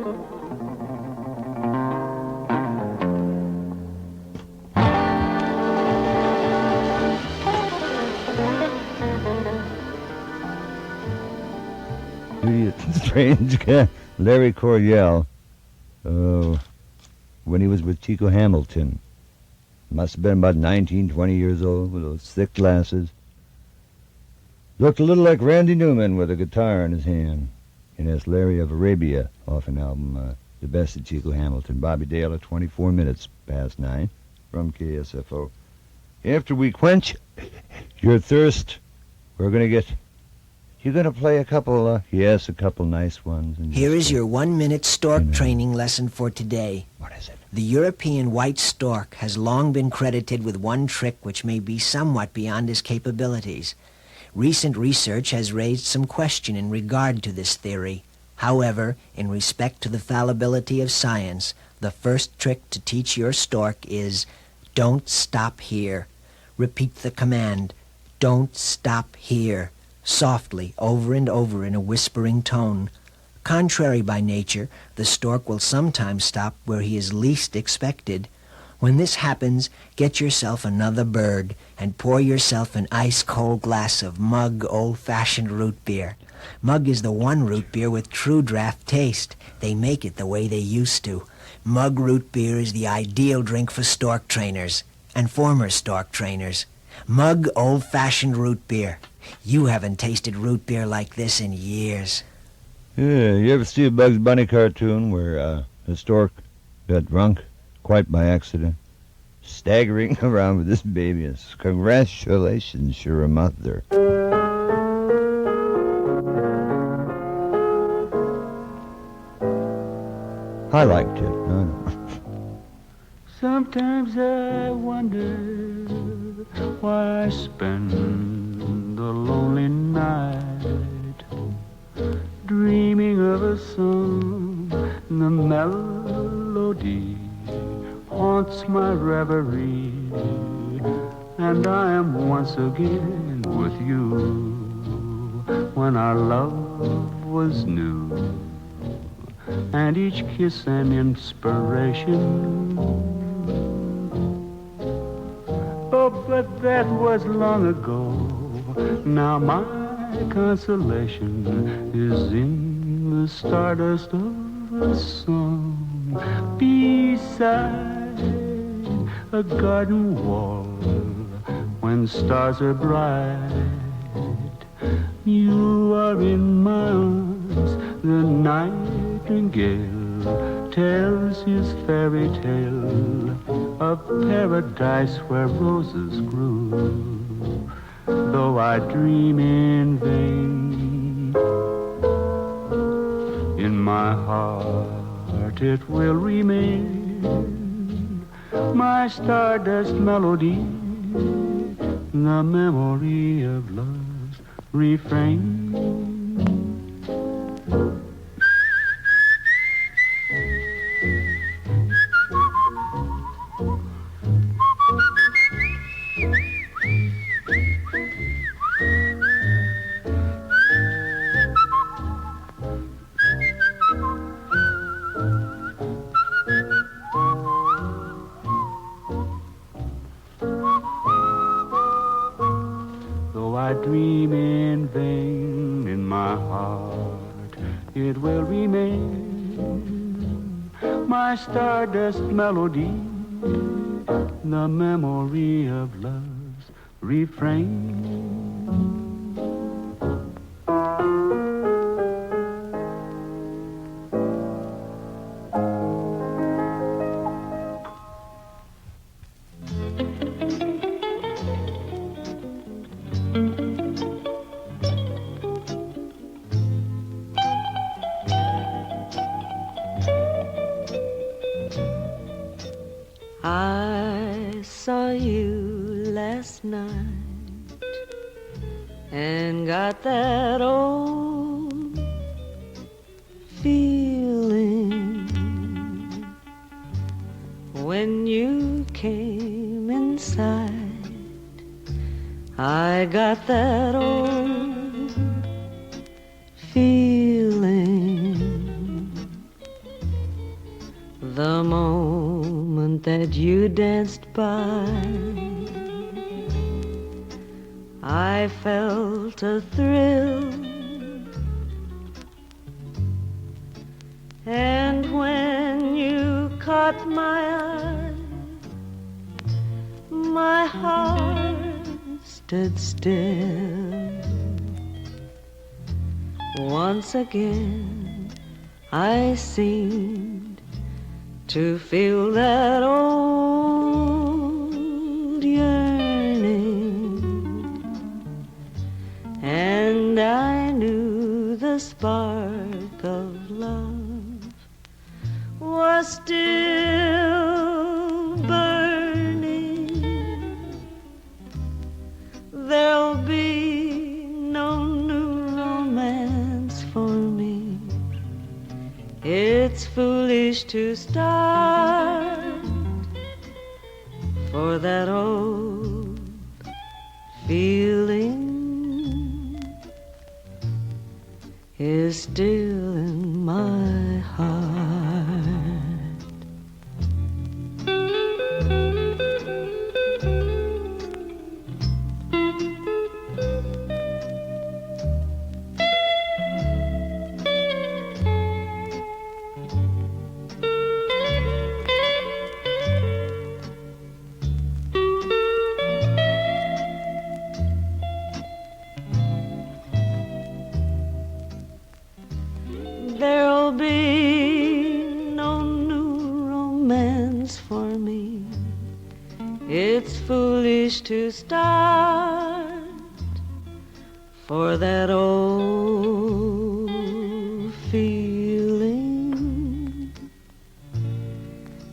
Strange guy, Larry Coryell. Oh, when he was with Chico Hamilton. Must have been about 19, 20 years old with those thick glasses. Looked a little like Randy Newman with a guitar in his hand. And that's Larry of Arabia off an album, The Best of Chico Hamilton. Bobby Dale at 24 minutes past 9 from KSFO. After we quench your thirst, we're going to get... You're going to play a couple, yes, a couple nice ones. And Here is your 1-minute stork training lesson for today. What is it? The European white stork has long been credited with one trick which may be somewhat beyond his capabilities. Recent research has raised some question in regard to this theory. However, in respect to the fallibility of science, the first trick to teach your stork is, don't stop here. Repeat the command, don't stop here, softly, over and over in a whispering tone. Contrary by nature, the stork will sometimes stop where he is least expected. When this happens, get yourself another bird and pour yourself an ice-cold glass of Mug old-fashioned root beer. Mug is the one root beer with true draft taste. They make it the way they used to. Mug root beer is the ideal drink for stork trainers and former stork trainers. Mug old-fashioned root beer. You haven't tasted root beer like this in years. Yeah, you ever see a Bugs Bunny cartoon where a stork got drunk quite by accident, staggering around with this baby? And says, congratulations, you're a mother. I liked it. Sometimes I wonder why I spend the lonely night dreaming of a song. The melody haunts my reverie, and I am once again with you when our love was new, and each kiss an inspiration. Oh, but that was long ago. Now my consolation is in the stardust of a song beside a garden wall when stars are bright. You are in my arms, the nightingale tells his fairy tale of paradise where roses grew. Though I dream in vain, in my heart it will remain my stardust melody, the memory of love's refrain. I dream in vain, in my heart it will remain my stardust melody, the memory of love's refrain. I saw you last night and got that old feeling when you came inside. I got that old feeling that you danced by, I felt a thrill. And when you caught my eye, my heart stood still. Once again, I seemed to feel that old yearning, and I knew the spark of love was still burning. There'll be no new romance for me. It's foolish to start, for that old feeling is still in my heart. There'll be no new romance for me. It's foolish to start, for that old feeling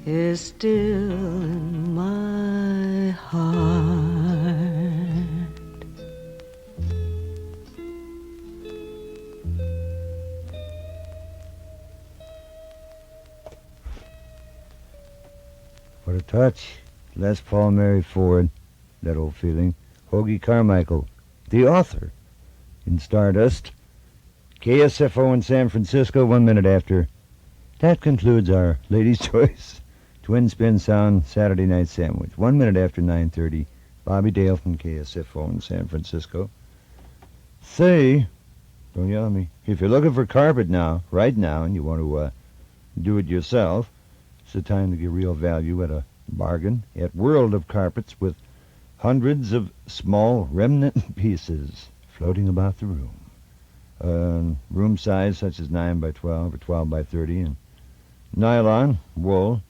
is still in my heart. What a touch. Les Paul, Mary Ford, that old feeling. Hoagie Carmichael, the author, in Stardust. KSFO in San Francisco, 1 minute after. That concludes our Ladies' Choice Twin Spin Sound Saturday Night Sandwich. 1 minute after 9:30. Bobby Dale from KSFO in San Francisco. Say, don't yell at me, if you're looking for carpet now, right now, and you want to do it yourself, it's the time to get real value at a bargain at World of Carpets, with hundreds of small remnant pieces floating about the room. Room size such as 9 by 12 or 12 by 30, and nylon, wool,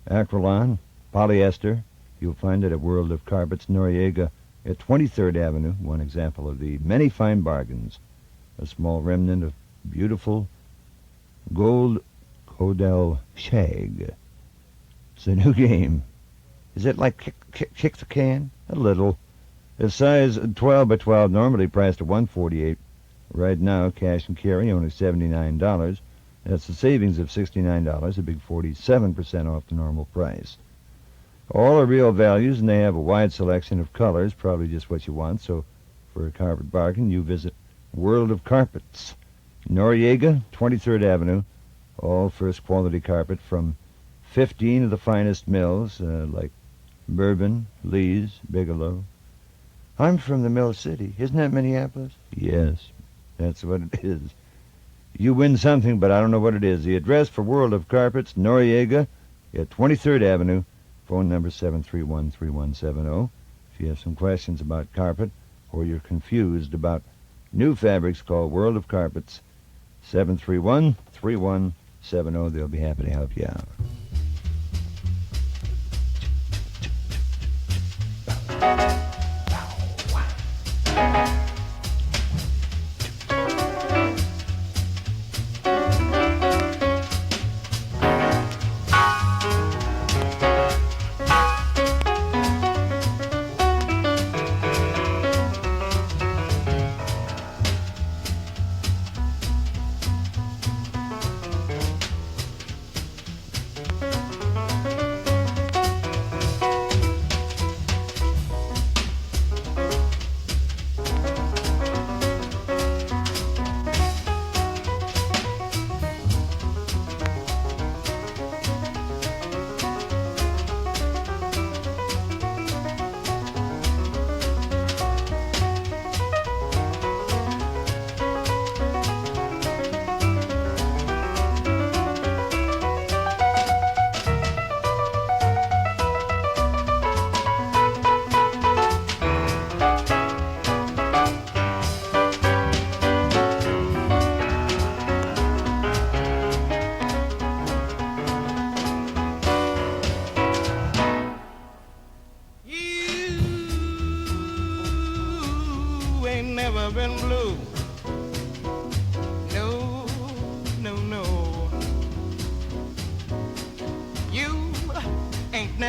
acrylon, polyester. You'll find it at World of Carpets, Noriega at 23rd Avenue. One example of the many fine bargains. A small remnant of beautiful gold Codell shag. It's a new game. Is it like kick the can? A little. A size 12 by 12, normally priced at $148. Right now, cash and carry, only $79. That's a savings of $69, a big 47% off the normal price. All are real values, and they have a wide selection of colors, probably just what you want. So for a carpet bargain, you visit World of Carpets, Noriega, 23rd Avenue. All first-quality carpet from 15 of the finest mills, like Bourbon, Lee's, Bigelow. I'm from the Mill City. Isn't that Minneapolis? Yes, that's what it is. You win something, but I don't know what it is. The address for World of Carpets, Noriega, at 23rd Avenue. Phone number 731-3170. If you have some questions about carpet, or you're confused about new fabrics, call World of Carpets, 731-3170. They'll be happy to help you out.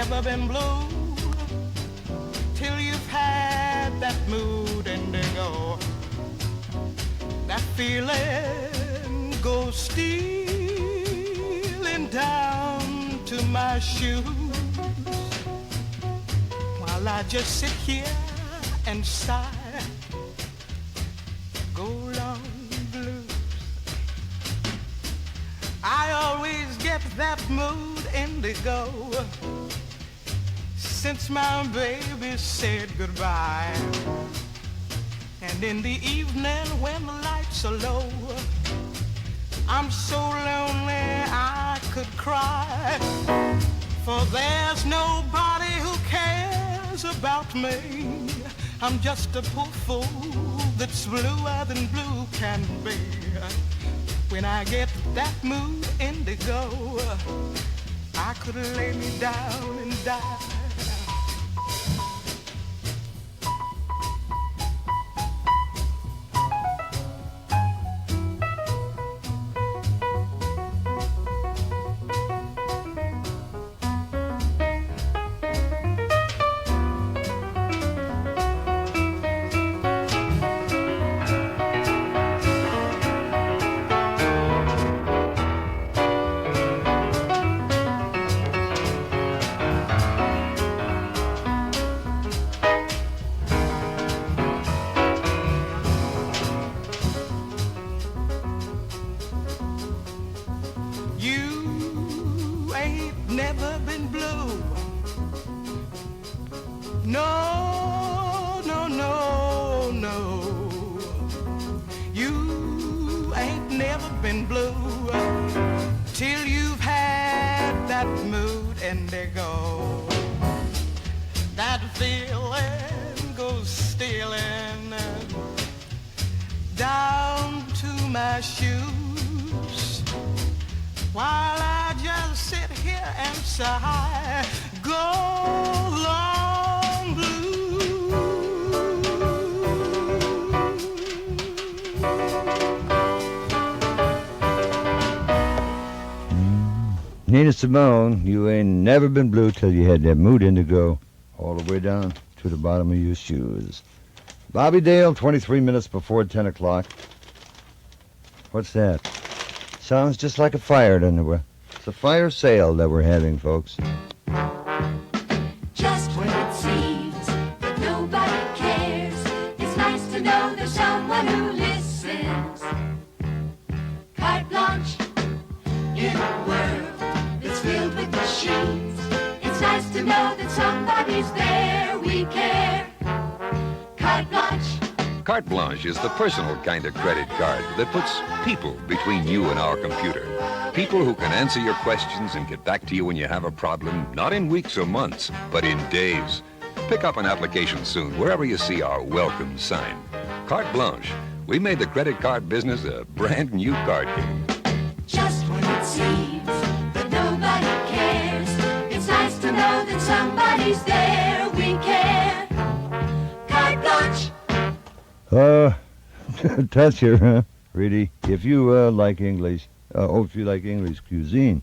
never been blue till you've had that mood indigo. That feeling goes stealing down to my shoes while I just sit here and sigh. Go long blues. I always get that mood indigo since my baby said goodbye. And in the evening when the lights are low, I'm so lonely I could cry. For there's nobody who cares about me. I'm just a poor fool that's bluer than blue can be. When I get that mood indigo, I could lay me down and die. Never been blue. No, no, no, no. You ain't never been blue till you've had that mood indigo. That feeling goes stealing down to my shoes while I just sit here and sigh. Go long blue. Nina Simone, you ain't never been blue till you had that mood indigo all the way down to the bottom of your shoes. Bobby Dale, 23 minutes before 10 o'clock. What's that? Sounds just like a fire, doesn't it? It's a fire sale that we're having, folks. Just when it seems that nobody cares, it's nice to know there's someone who listens. Carte blanche in a world that's filled with machines. It's nice to know that somebody's there, we care. Carte blanche. Carte Blanche is the personal kind of credit card that puts people between you and our computer. People who can answer your questions and get back to you when you have a problem, not in weeks or months, but in days. Pick up an application soon wherever you see our welcome sign. Carte Blanche. We made the credit card business a brand new card game. Just when it seems that nobody cares, it's nice to know that somebody's there, we care. Carte Blanche. That's here, huh? Really? If you like English, if you like English cuisine,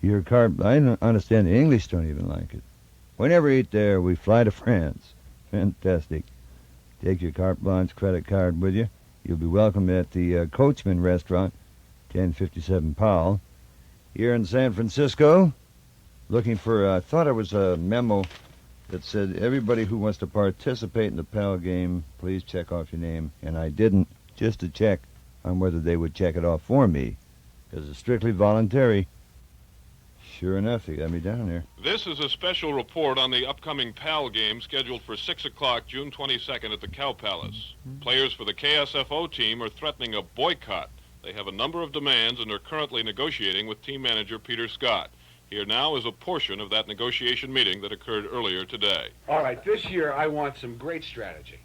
your carte, I don't understand the English don't even like it. We never eat there. We fly to France. Fantastic. Take your Carte Blanche credit card with you. You'll be welcome at the Coachman Restaurant, 1057 Powell, here in San Francisco. Looking for, I thought it was a memo that said, everybody who wants to participate in the PAL game, please check off your name. And I didn't, just to check on whether they would check it off for me, because it's strictly voluntary. Sure enough, they got me down there. This is a special report on the upcoming PAL game scheduled for 6 o'clock, June 22nd at the Cow Palace. Players for the KSFO team are threatening a boycott. They have a number of demands and are currently negotiating with team manager Peter Scott. Here now is a portion of that negotiation meeting that occurred earlier today. All right, this year I want some great strategy.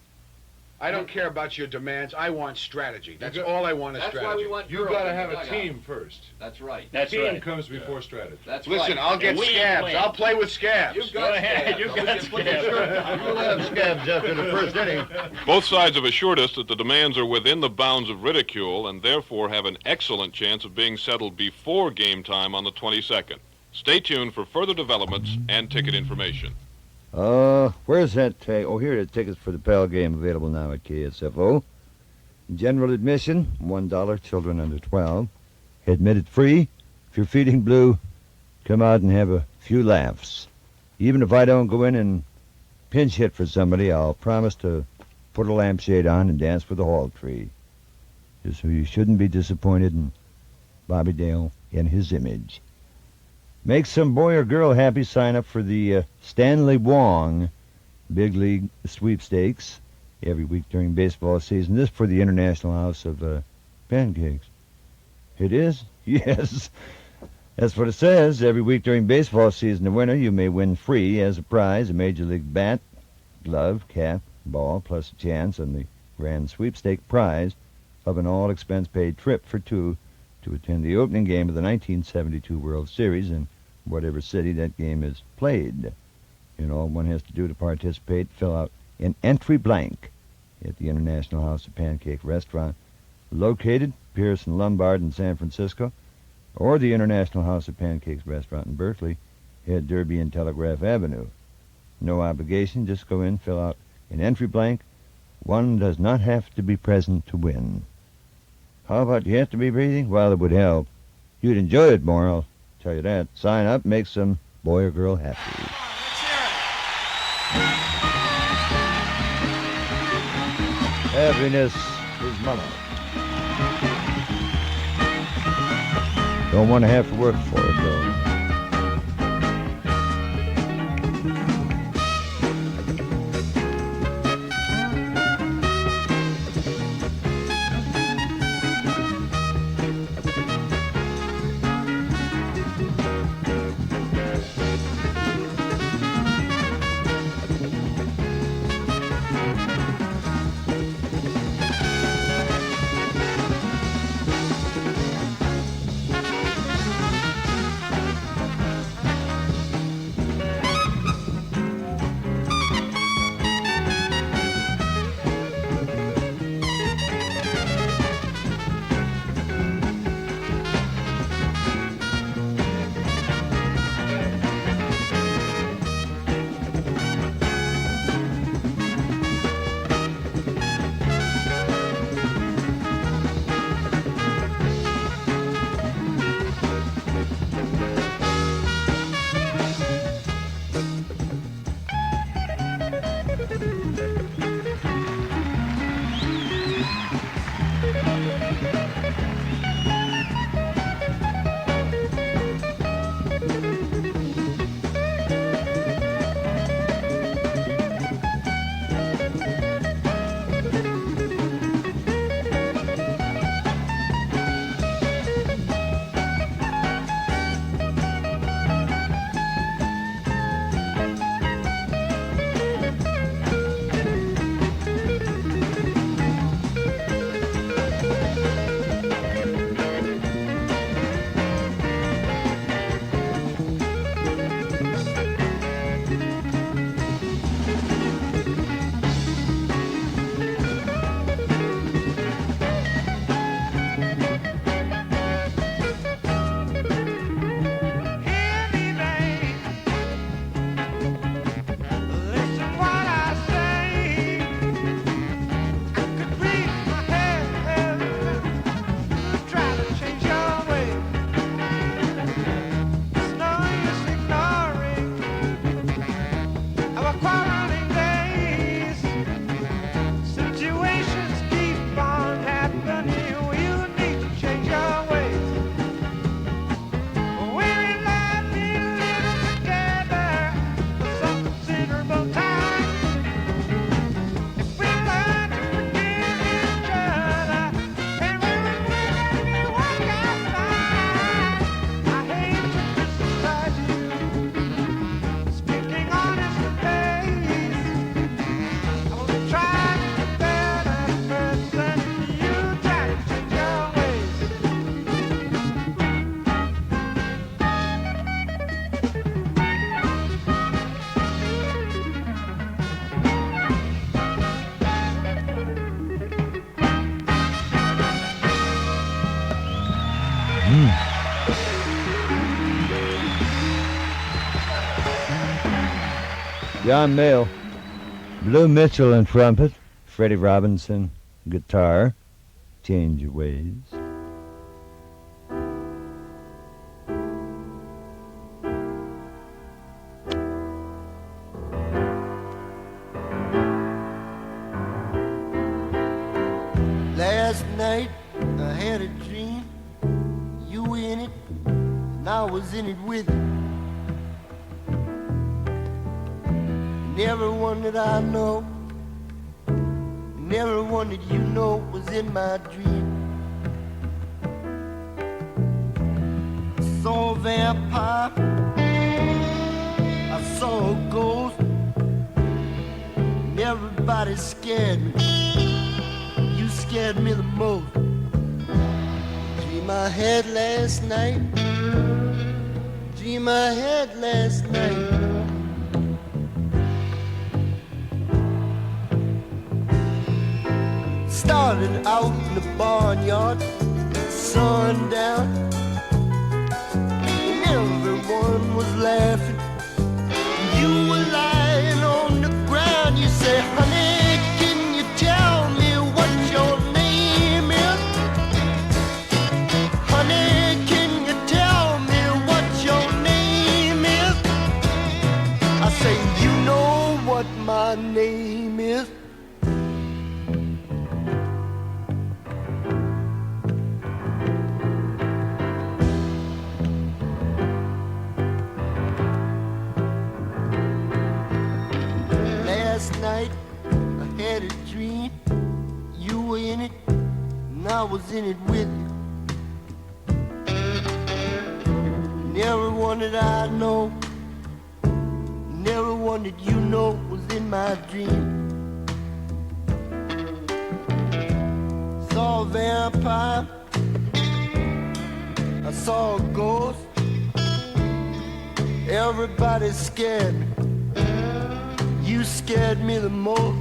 I don't care about your demands. I want strategy. That's all I want is strategy. That's why we want You've got to have a team first. That's right. Team comes before strategy. That's Listen, right. I'll get scabs. I'll play with scabs. You've got scabs. You've got scabs. You'll have scabs after the first inning. Both sides have assured us that the demands are within the bounds of ridicule and therefore have an excellent chance of being settled before game time on the 22nd. Stay tuned for further developments and ticket information. Where's that tag? Oh, here are the tickets for the Pal game available now at KSFO. General admission, $1, children under 12. Admitted free. If you're feeling blue, come out and have a few laughs. Even if I don't go in and pinch hit for somebody, I'll promise to put a lampshade on and dance with the hall tree. Just so you shouldn't be disappointed in Bobby Dale in his image. Make some boy or girl happy. Sign up for the Stanley Wong Big League Sweepstakes every week during baseball season. This for the International House of Pancakes. It is? Yes. That's what it says. Every week during baseball season, the winner, you may win free as a prize a Major League bat, glove, cap, ball, plus a chance on the grand sweepstake prize of an all-expense-paid trip for two to attend the opening game of the 1972 World Series in whatever city that game is played. And all one has to do to participate, fill out an entry blank at the International House of Pancake Restaurant, located Pearson Lombard in San Francisco, or the International House of Pancakes Restaurant in Berkeley at Derby and Telegraph Avenue. No obligation, just go in, fill out an entry blank. One does not have to be present to win. How about you have to be breathing? Well, it would help. You'd enjoy it more, I'll tell you that. Sign up, make some boy or girl happy. Happiness is money. Don't want to have to work for it, though. John Mayall, Lou Mitchell on trumpet, Freddie Robinson, guitar, Change Your Ways. Last night I had a dream, you were in it, and I was in it with you. And everyone that I know, and everyone that you know was in my dream. I saw a vampire, I saw a ghost, and everybody scared me. You scared me the most. Dream I had last night, dream I had last night. Started out in the barnyard, sundown, and everyone was laughing. You were lying on the ground. You say, honey, can you tell me what your name is? Honey, can you tell me what your name is? I say, you know what my name is. Last night I had a dream, you were in it, and I was in it with you. And everyone that I know, and everyone that you know was in my dream. Saw a vampire, I saw a ghost, everybody scared me. You scared me the most.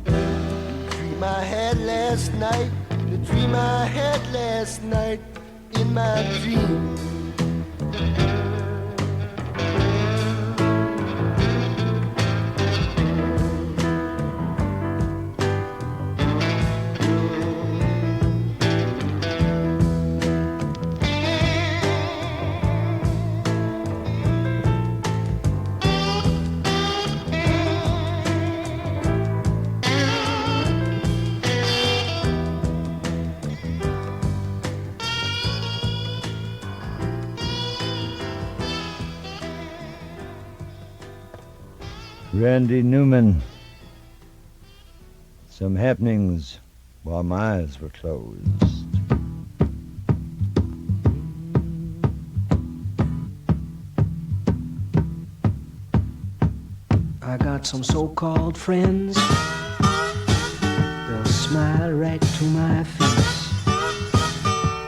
The dream I had last night, the dream I had last night in my dream. Randy Newman. Some happenings while my eyes were closed. I got some so-called friends. They'll smile right to my face.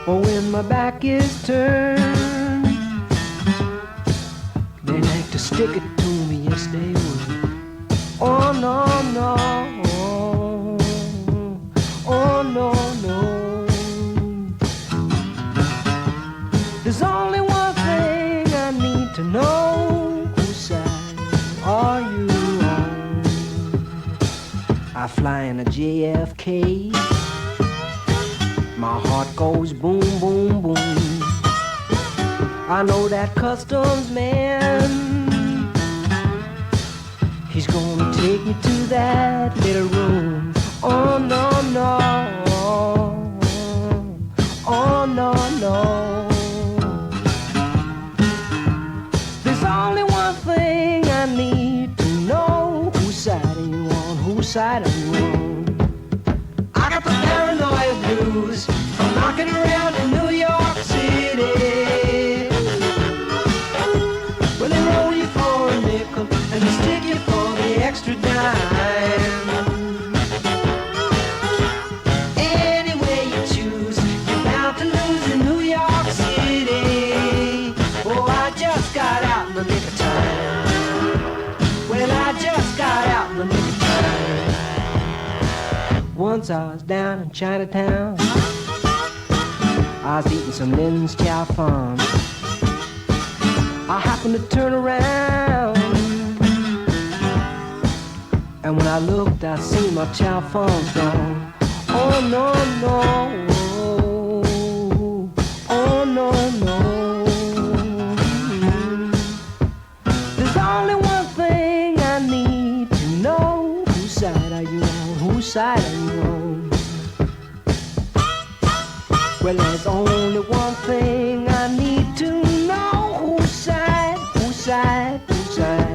Or when my back is turned, they like to stick it to me, yes they will. Oh no, no, oh no, no. There's only one thing I need to know. Whose side are you on? I fly in a JFK. My heart goes boom, boom, boom. I know that customs man, he's gonna take me to that little room. Oh no, no, oh no, no. There's only one thing I need to know. Whose side are you on? Whose side are you on? I got the paranoid blues from knocking around in New York City. Well, they roll you for a nickel and they stick you for the extra dime. Any way you choose, you're bound to lose in New York City. Oh, I just got out in the nick of time. Well, I just got out in the nick of time. Once I was down in Chinatown, I was eating some Lin's Chow Farm. I happened to turn around And when I looked, I seen my child phone's gone. Oh no, no. Oh no, no. There's only one thing I need to know. Whose side are you on? Whose side are you on? Well, there's only one thing I need to know. Whose side, whose side, whose side?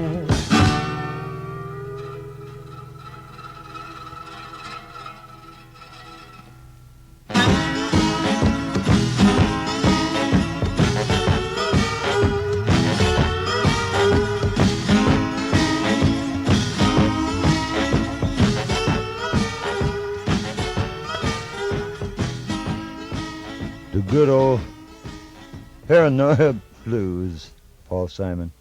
The good old Paranoia Blues, Paul Simon.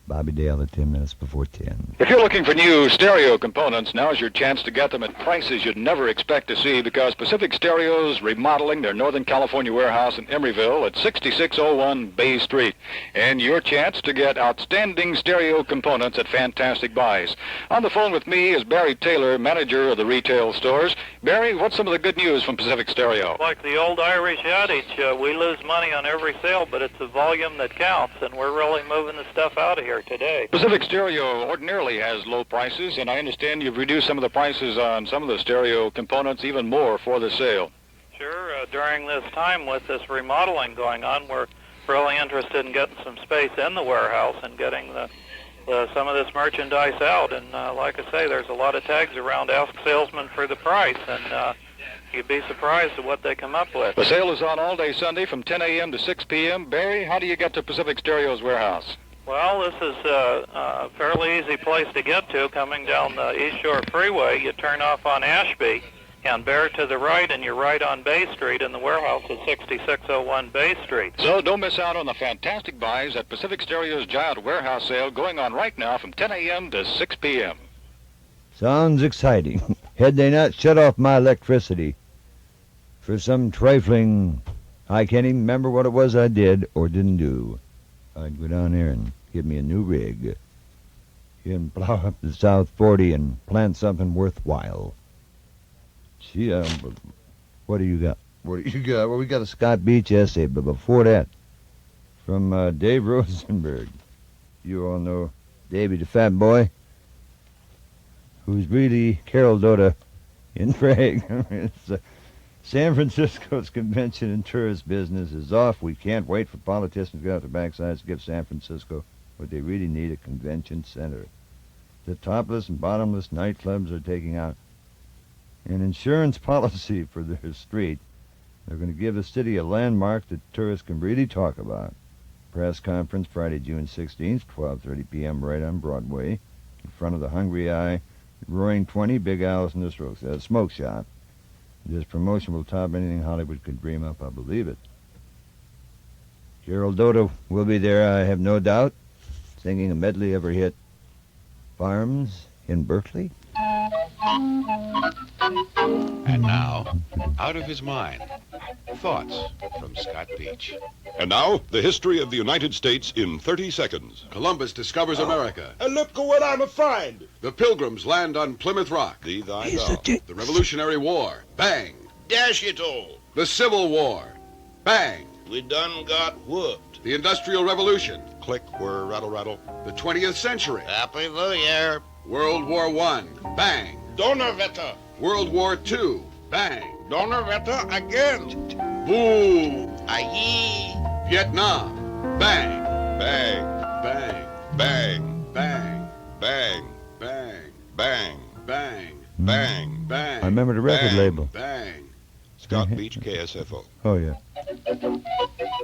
Bobby Dale at 10 minutes before 10. If you're looking for new stereo components, now's your chance to get them at prices you'd never expect to see, because Pacific Stereo's remodeling their Northern California warehouse in Emeryville at 6601 Bay Street. And your chance to get outstanding stereo components at fantastic buys. On the phone with me is Barry Taylor, manager of the retail stores. Barry, what's some of the good news from Pacific Stereo? Like the old Irish adage, we lose money on every sale, but it's the volume that counts, and we're really moving the stuff out of here today. Pacific Stereo ordinarily has low prices, and I understand you've reduced some of the prices on some of the stereo components even more for the sale. Sure, during this time with this remodeling going on, we're really interested in getting some space in the warehouse and getting some of this merchandise out. And like I say, there's a lot of tags around. Ask salesmen for the price, and you'd be surprised at what they come up with. The sale is on all day Sunday from 10 a.m. to 6 p.m. Barry, how do you get to Pacific Stereo's warehouse? Well, this is a fairly easy place to get to. Coming down the East Shore Freeway, you turn off on Ashby and bear to the right, and you're right on Bay Street, and the warehouse is 6601 Bay Street. So don't miss out on the fantastic buys at Pacific Stereo's giant warehouse sale going on right now from 10 a.m. to 6 p.m. Sounds exciting. Had they not shut off my electricity for some trifling, I can't even remember what it was I did or didn't do, I'd go down there and give me a new rig and plow up the South 40 and plant something worthwhile. Gee, what do you got? What do you got? Well, we got a Scott Beach essay, but before that, from Dave Rosenberg. You all know Davy the Fat Boy, who's really Carol Dota in Prague. It's, San Francisco's convention and tourist business is off. We can't wait for politicians to get out their backsides to give San Francisco what they really need, a convention center. The topless and bottomless nightclubs are taking out an insurance policy for their street. They're going to give the city a landmark that tourists can really talk about. Press conference Friday, June 16th, 12:30 p.m. right on Broadway, in front of the Hungry Eye, Roaring 20, Big Al's in the smoke shop. This promotion will top anything Hollywood could dream up, I believe it. Gerald Dodo will be there, I have no doubt, singing a medley of her hit, Farms in Berkeley. And now, Out of His Mind, thoughts from Scott Beach. And now, the history of the United States in 30 seconds. Columbus discovers America. And look at what I'm a find. The Pilgrims land on Plymouth Rock. Thee thy thou. The Revolutionary War. Bang. Dash it all. The Civil War. Bang. We done got whooped. The Industrial Revolution. Click, whir, rattle, rattle. The 20th century. Happy New Year. World War I. Bang. Donnerwetter. World War II. Bang. Donnerwetter again. Boom. Aye. Vietnam. Bang. Bang. Bang. Bang. Bang. Bang. Bang. Bang. Bang. Bang. Bang. I remember the record label. Bang. Scott Beach, KSFO. Oh, yeah.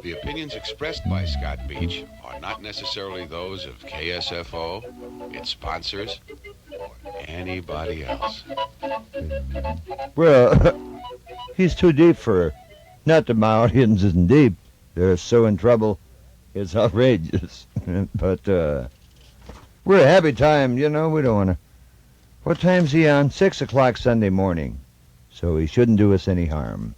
The opinions expressed by Scott Beach are not necessarily those of KSFO, its sponsors, or anybody else. Well, he's too deep for her. Not that my audience isn't deep. They're so in trouble, it's outrageous. But, we're a happy time, you know, we don't want to. What time's he on? 6 o'clock Sunday morning. So he shouldn't do us any harm.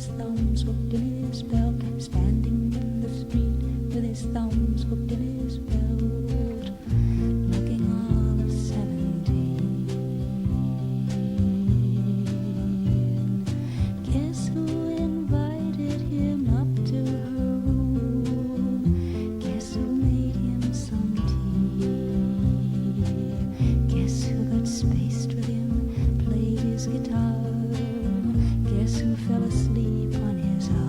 his thumbs hooked in his belt, standing in the street with his thumbs hooked in his belt, looking all of 17. Guess who invited him up to her room? Guess who made him some tea? Guess who got spaced with him, played his guitar? Guess who fell asleep on his arm?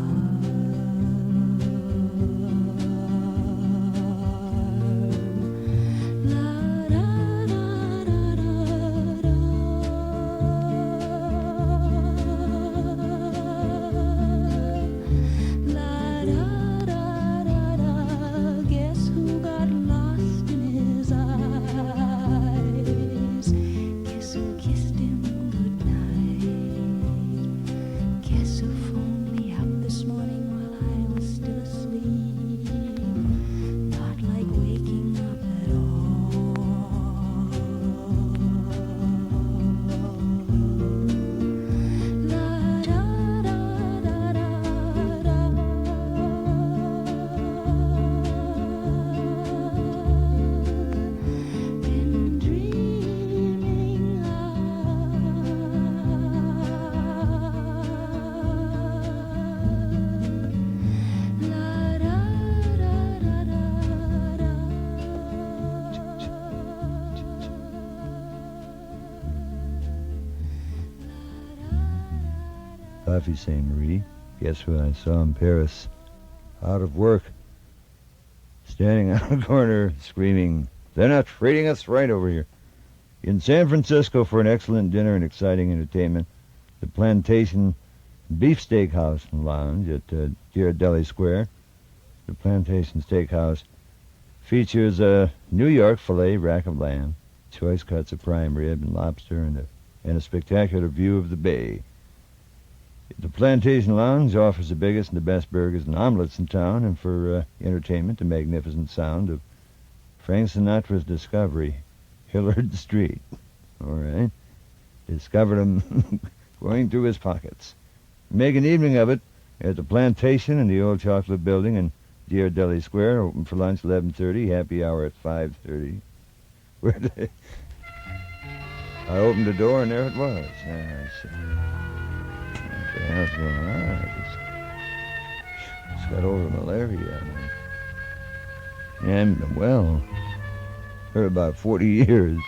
La da da da da da. La da da da da. Guess who got lost in his eyes? Guess who kissed him goodnight? Guess who phoned me up this morning while I was still asleep? Not like waking up at all. La da da da da da. Been dreaming la da da da da Coffee St. Marie. Guess who I saw in Paris? Out of work. Standing on a corner screaming, "They're not treating us right over here." In San Francisco for an excellent dinner and exciting entertainment, the Plantation Beefsteak House and Lounge at Ghirardelli Square. The Plantation Steakhouse features a New York filet rack of lamb, choice cuts of prime rib and lobster, and a spectacular view of the bay. The Plantation Lounge offers the biggest and the best burgers and omelets in town, and for entertainment, the magnificent sound of Frank Sinatra's Discovery, Hillard Street. All right. Discovered him going through his pockets. Make an evening of it at the Plantation in the Old Chocolate Building in Ghirardelli Square. Open for lunch 11:30, happy hour at 5:30. I opened the door and there it was. I said, what the hell's going on? I just got over malaria. And, well, for about 40 years.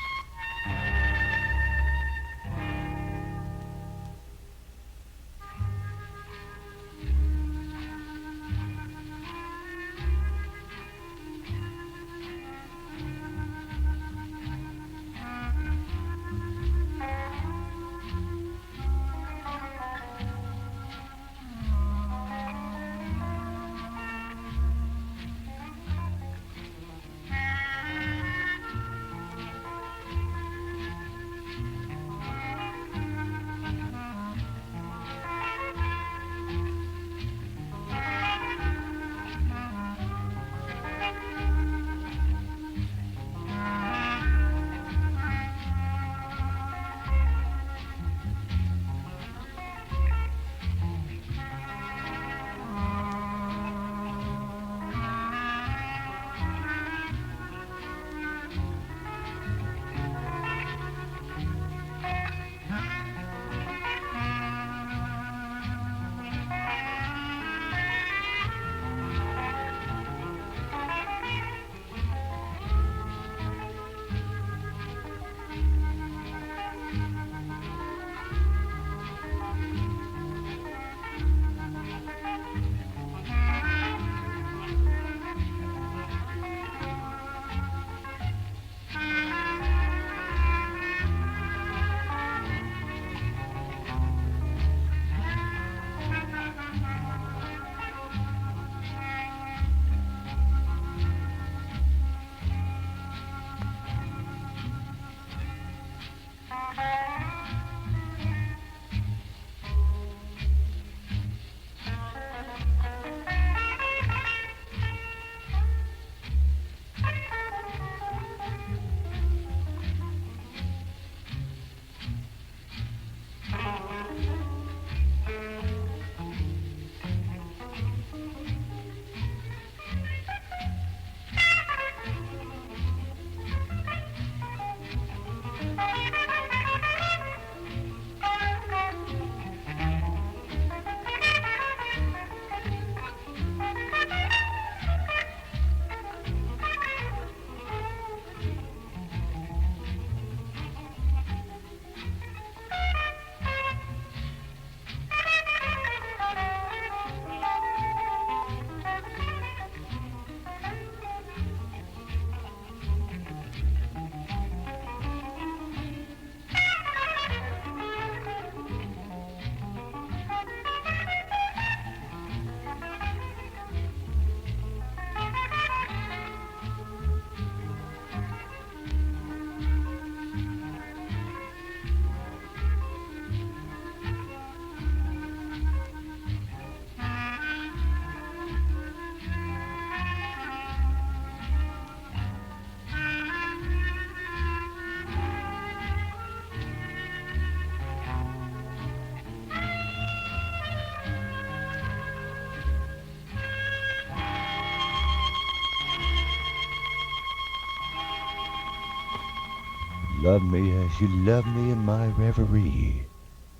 Love me as you love me in my reverie.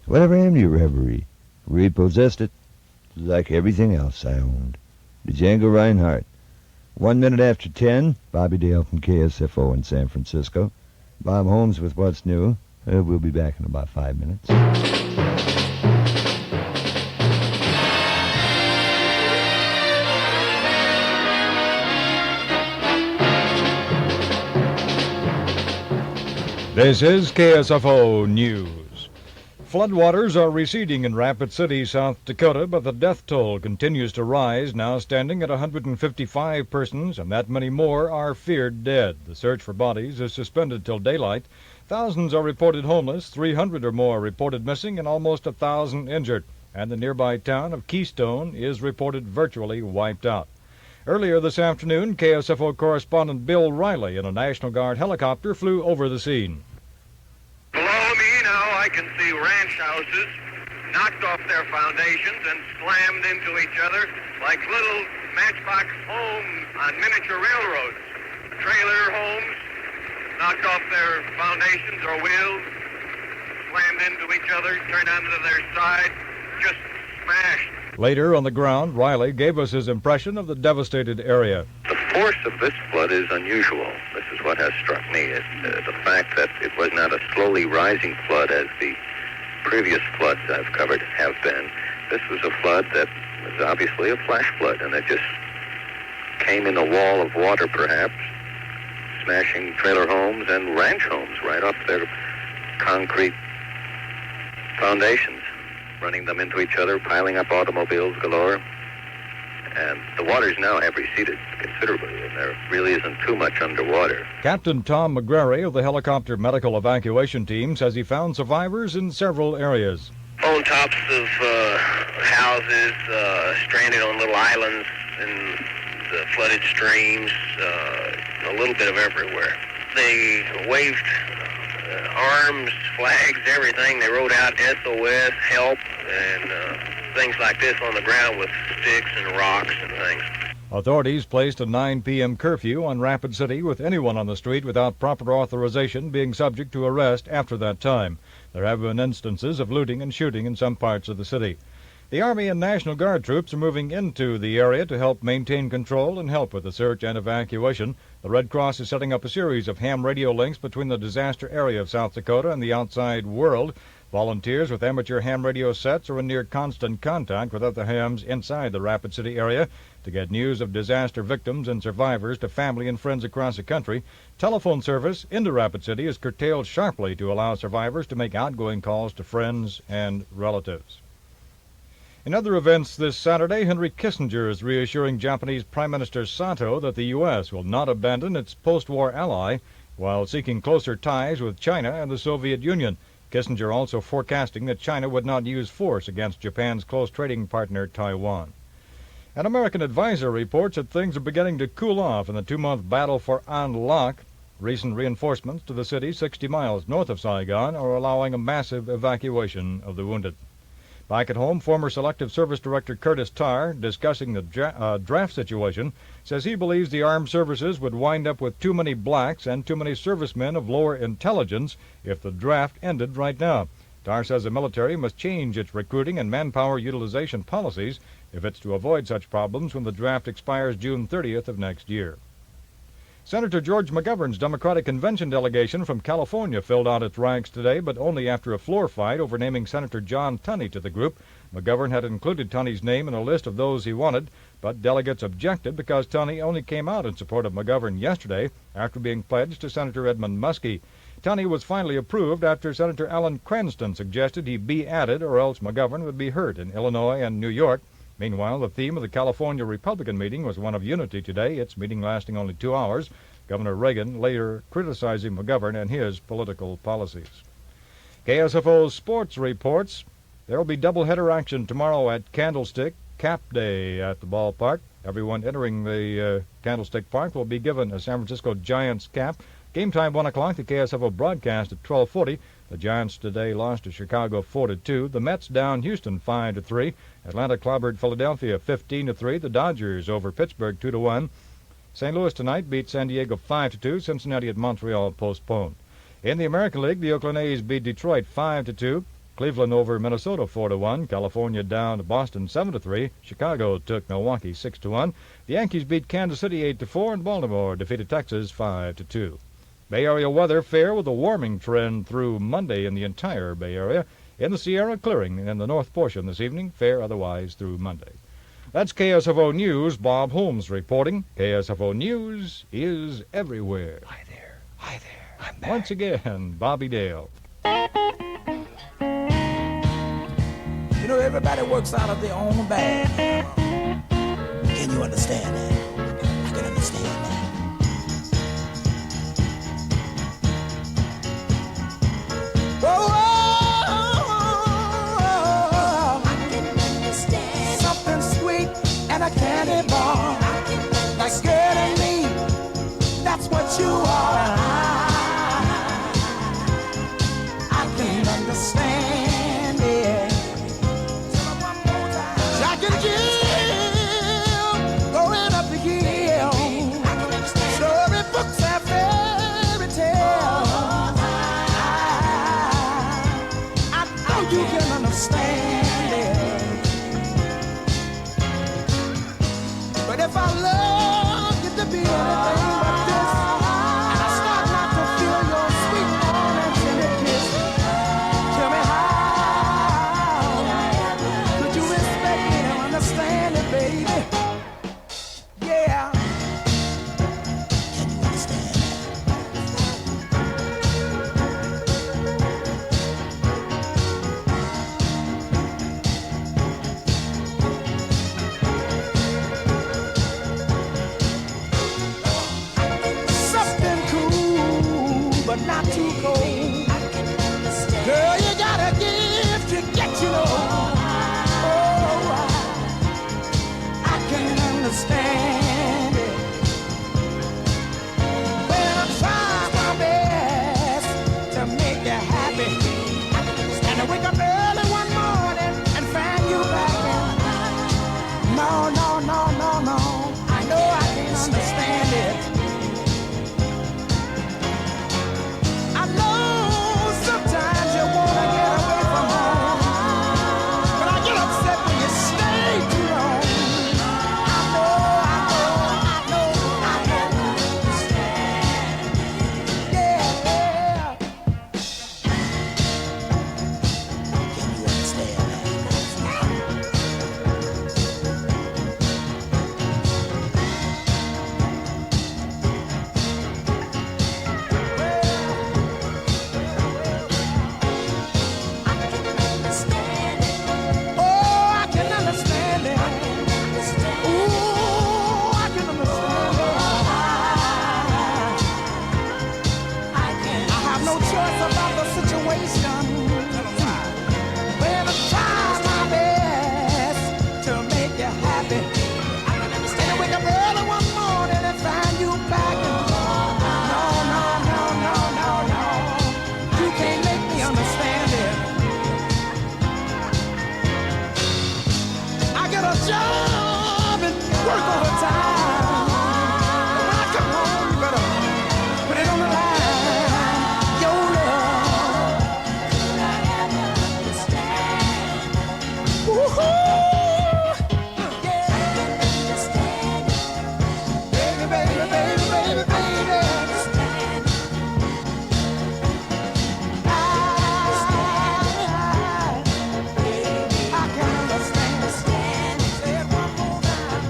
Whatever happened to your reverie? Repossessed it, like everything else I owned. Django Reinhardt. 1 minute after 10, Bobby Dale from KSFO in San Francisco. Bob Holmes with What's New. We'll be back in about 5 minutes. This is KSFO News. Floodwaters are receding in Rapid City, South Dakota, but the death toll continues to rise, now standing at 155 persons, and that many more are feared dead. The search for bodies is suspended till daylight. Thousands are reported homeless, 300 or more reported missing, and almost 1,000 injured. And the nearby town of Keystone is reported virtually wiped out. Earlier this afternoon, KSFO correspondent Bill Riley in a National Guard helicopter flew over the scene. Below me now I can see ranch houses knocked off their foundations and slammed into each other like little matchbox homes on miniature railroads. Trailer homes knocked off their foundations or wheels, slammed into each other, turned onto their side, just smashed. Later on the ground, Riley gave us his impression of the devastated area. The force of this flood is unusual. This is what has struck me, the fact that it was not a slowly rising flood as the previous floods I've covered have been. This was a flood that was obviously a flash flood, and it just came in a wall of water, perhaps, smashing trailer homes and ranch homes right off their concrete foundations, running them into each other, piling up automobiles galore. And the waters now have receded considerably, and there really isn't too much underwater. Captain Tom McGrary of the helicopter medical evacuation team says he found survivors in several areas. On tops of houses, stranded on little islands in the flooded streams, a little bit of everywhere. They waved arms, flags, everything. They wrote out SOS, help, and things like this on the ground with sticks and rocks and things. Authorities placed a 9 p.m. curfew on Rapid City, with anyone on the street without proper authorization being subject to arrest after that time. There have been instances of looting and shooting in some parts of the city. The Army and National Guard troops are moving into the area to help maintain control and help with the search and evacuation. The Red Cross is setting up a series of ham radio links between the disaster area of South Dakota and the outside world. Volunteers with amateur ham radio sets are in near constant contact with other hams inside the Rapid City area to get news of disaster victims and survivors to family and friends across the country. Telephone service into Rapid City is curtailed sharply to allow survivors to make outgoing calls to friends and relatives. In other events this Saturday, Henry Kissinger is reassuring Japanese Prime Minister Sato that the U.S. will not abandon its post-war ally while seeking closer ties with China and the Soviet Union. Kissinger also forecasting that China would not use force against Japan's close trading partner, Taiwan. An American advisor reports that things are beginning to cool off in the 2-month battle for An Loc. Recent reinforcements to the city 60 miles north of Saigon are allowing a massive evacuation of the wounded. Back at home, former Selective Service Director Curtis Tarr, discussing the draft situation, says he believes the armed services would wind up with too many blacks and too many servicemen of lower intelligence if the draft ended right now. Tarr says the military must change its recruiting and manpower utilization policies if it's to avoid such problems when the draft expires June 30th of next year. Senator George McGovern's Democratic Convention delegation from California filled out its ranks today, but only after a floor fight over naming Senator John Tunney to the group. McGovern had included Tunney's name in a list of those he wanted, but delegates objected because Tunney only came out in support of McGovern yesterday after being pledged to Senator Edmund Muskie. Tunney was finally approved after Senator Alan Cranston suggested he be added, or else McGovern would be hurt in Illinois and New York. Meanwhile, the theme of the California Republican meeting was one of unity today, its meeting lasting only 2 hours. Governor Reagan later criticizing McGovern and his political policies. KSFO's sports reports. There will be doubleheader action tomorrow at Candlestick Cap Day at the ballpark. Everyone entering the Candlestick Park will be given a San Francisco Giants cap. Game time 1 o'clock. The KSFO broadcast at 12:40. The Giants today lost to Chicago 4-2. The Mets down Houston 5-3. Atlanta clobbered Philadelphia 15-3. The Dodgers over Pittsburgh 2-1. St. Louis tonight beat San Diego 5-2. Cincinnati at Montreal postponed. In the American League, the Oakland A's beat Detroit 5-2. Cleveland over Minnesota 4-1. California down to Boston 7-3. Chicago took Milwaukee 6-1. The Yankees beat Kansas City 8-4, and Baltimore defeated Texas 5-2. Bay Area weather fair with a warming trend through Monday in the entire Bay Area. In the Sierra, clearing in the north portion this evening. Fair otherwise through Monday. That's KSFO News. Bob Holmes reporting. KSFO News is everywhere. Hi there. Hi there. I'm back. Once again, Bobby Dale. You know, everybody works out of their own bag. Can you understand that? I can understand that. Oh, I can understand something sweet and a candy bar. Like girl and me, that's what you are. I can understand it. I can give going up the hill. Story books and fairy tales. I know you can understand it. But if I love you to be anything but this, and I start not to feel your sweet warm and tender kiss, tell me how could you expect me to understand it, baby? Yeah. Can you understand something cool, but not too cold? Girl, you gotta give to get, you know. Oh, I can understand it. When I try my best to make you happy, and I wake up early one morning and find you back in. No, no, no, no, no. I know I can understand it. I know sometimes you wanna get away from home, but I get upset when you stay too long. I know, I can understand. Yeah. Can you understand that? Oh, I can understand it. Ooh, I can understand it. I have no choice about the situation. When I try my best to make you happy, and I wake up early one morning and find you back. No, no, no, no, no, no. You can't make me understand it. I get a job and work overtime. When I come home, you better put it on the line. Your love. Could I ever understand? Woo-hoo! Yeah. I can understand. Baby, baby, baby, baby, baby. Understand. I can understand. Say it one more time.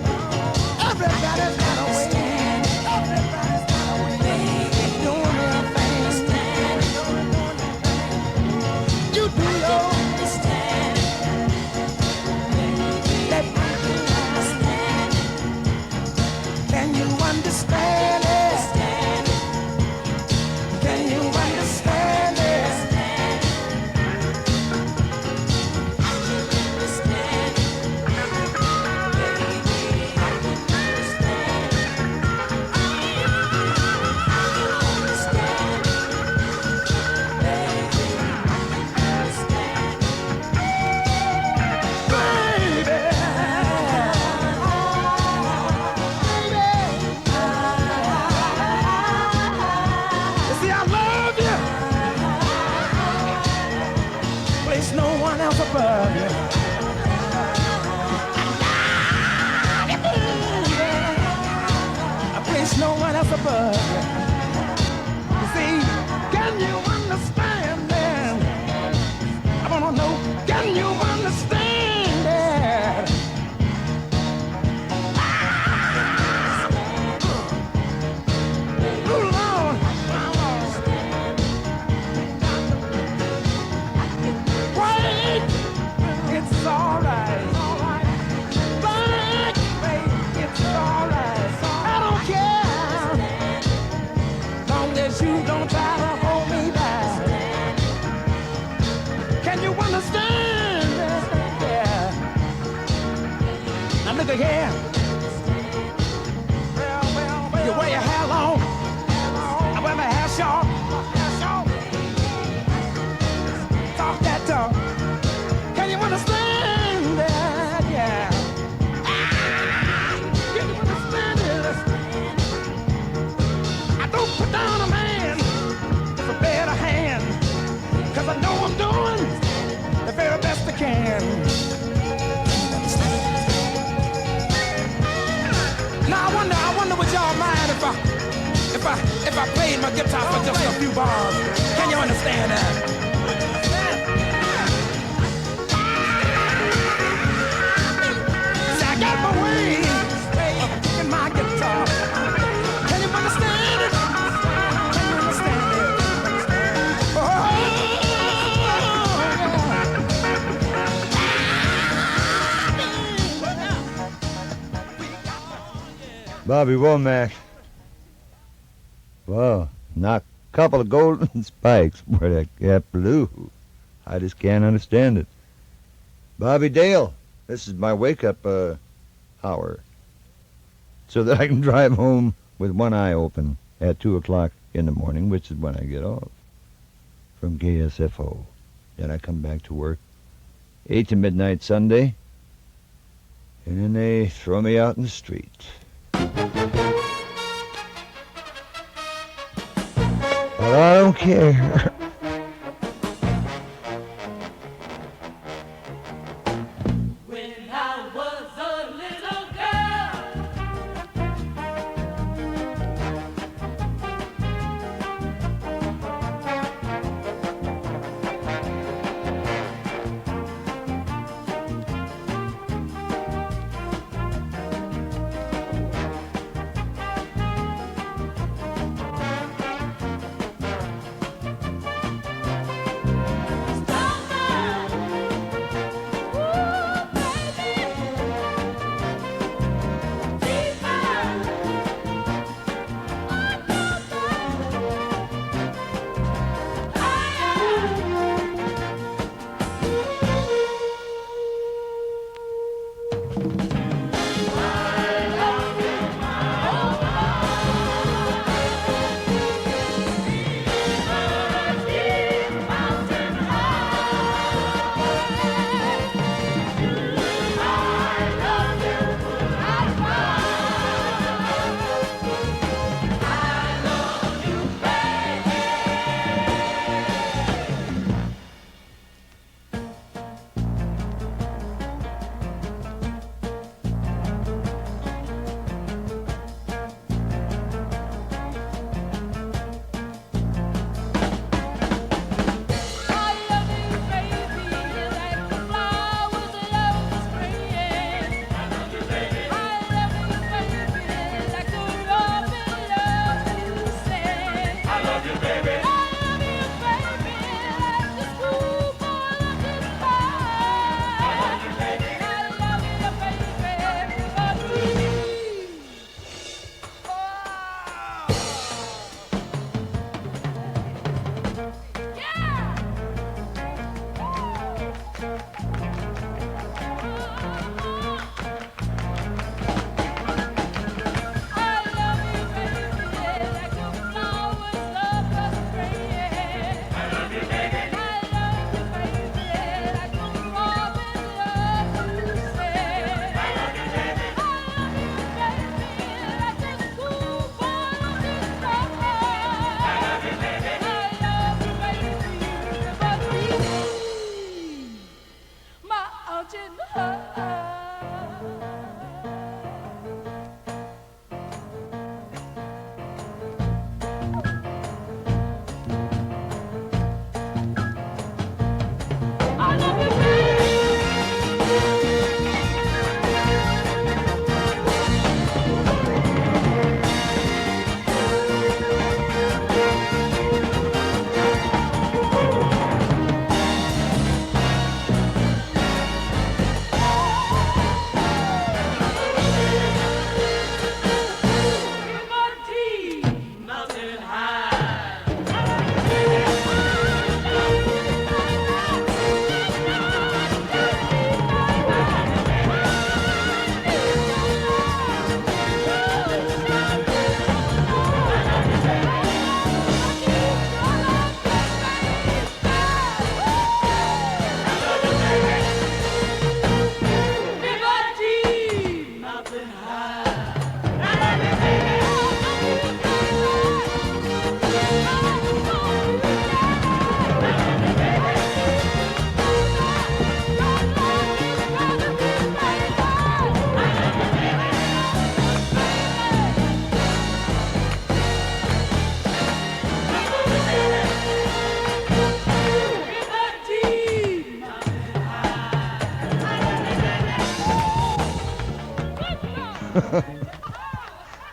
look again. You wear your hair long. I wear my hair short. Talk that talk. Can you understand that? Yeah. Can you understand it? I don't put down a man with a better hand. Cause I know I'm doing the very best I can. Now I wonder would y'all mind if I played my guitar for just a few bars. Can you understand that? See, I got my way of picking my guitar. Can you understand it? Can you understand it? Bobby Womack. Well, knock a couple of golden spikes where that cat blew. I just can't understand it. Bobby Dale, this is my wake-up hour, so that I can drive home with one eye open at 2 o'clock in the morning, which is when I get off from KSFO. Then I come back to work 8 to midnight Sunday, and then they throw me out in the street. But I don't care.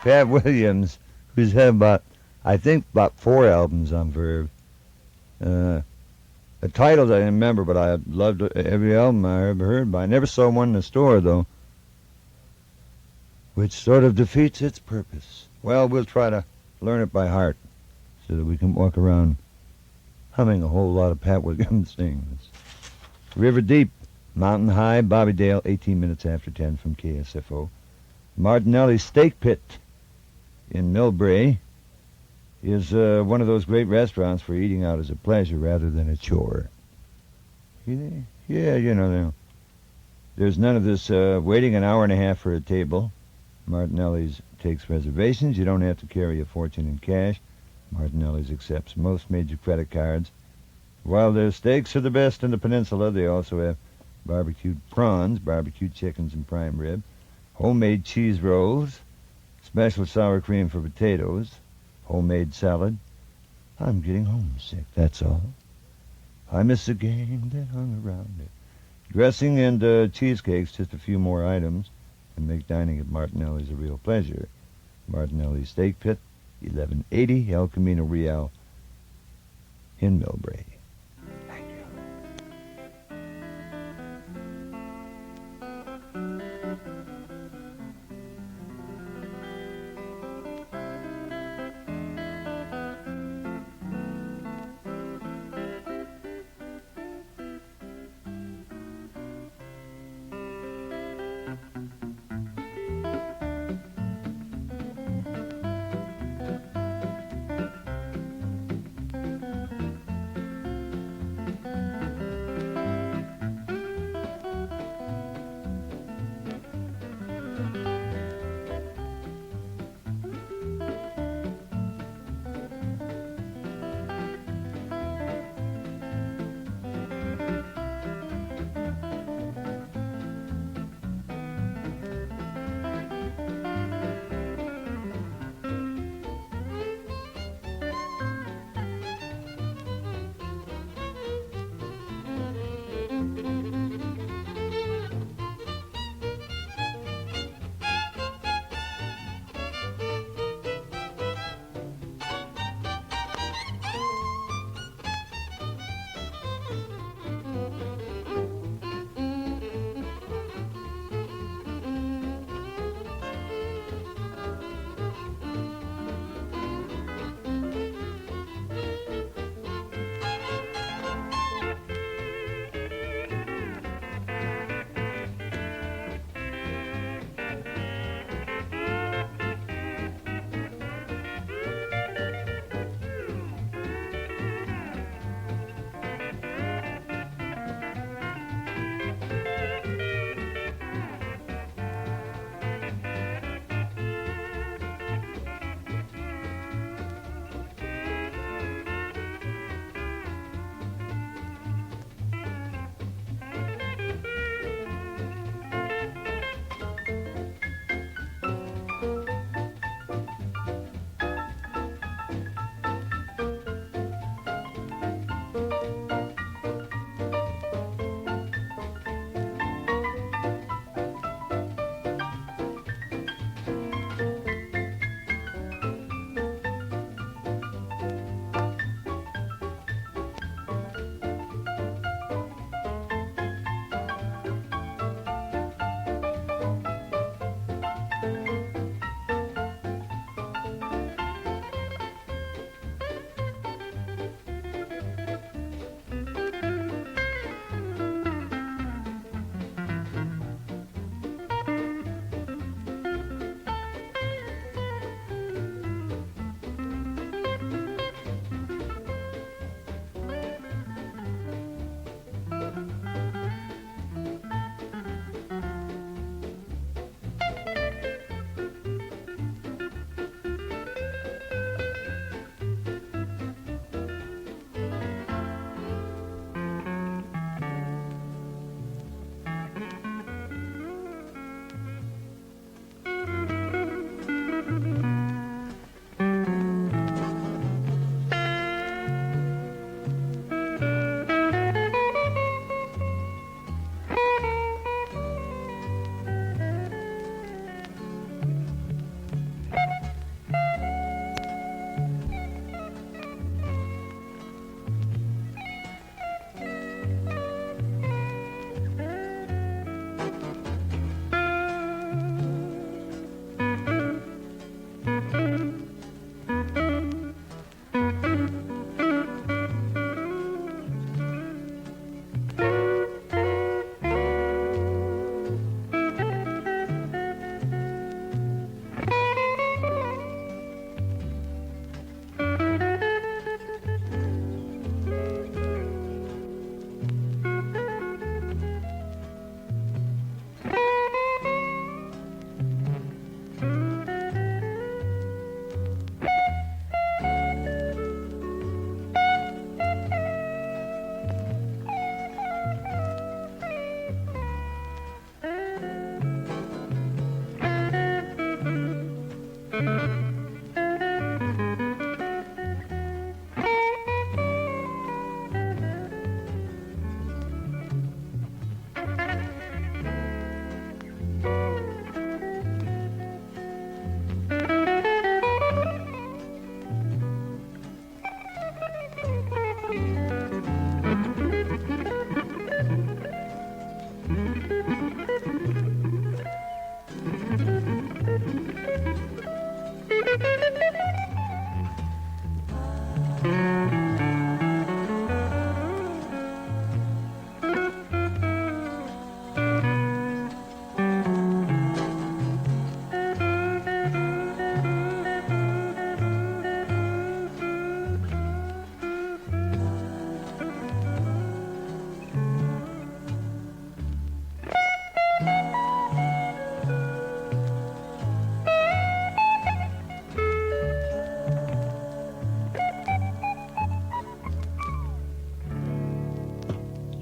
Pat Williams, who's had about 4 albums on Verve. The titles I didn't remember, but I loved every album I ever heard. But I never saw one in the store, though, which sort of defeats its purpose. Well, we'll try to learn it by heart so that we can walk around humming a whole lot of Pat Williams things. River Deep, Mountain High, Bobby Dale, 18 minutes after 10 from KSFO. Martinelli's Steak Pit in Millbrae is one of those great restaurants for eating out as a pleasure rather than a chore. Yeah, you know, there's none of this waiting an hour and a half for a table. Martinelli's takes reservations. You don't have to carry a fortune in cash. Martinelli's accepts most major credit cards. While their steaks are the best in the peninsula, they also have barbecued prawns, barbecued chickens and prime rib, homemade cheese rolls, special sour cream for potatoes, homemade salad. I'm getting homesick, that's all. I miss the gang that hung around it. Dressing and cheesecakes, just a few more items, and make dining at Martinelli's a real pleasure. Martinelli's Steak Pit, 1180 El Camino Real in Millbrae.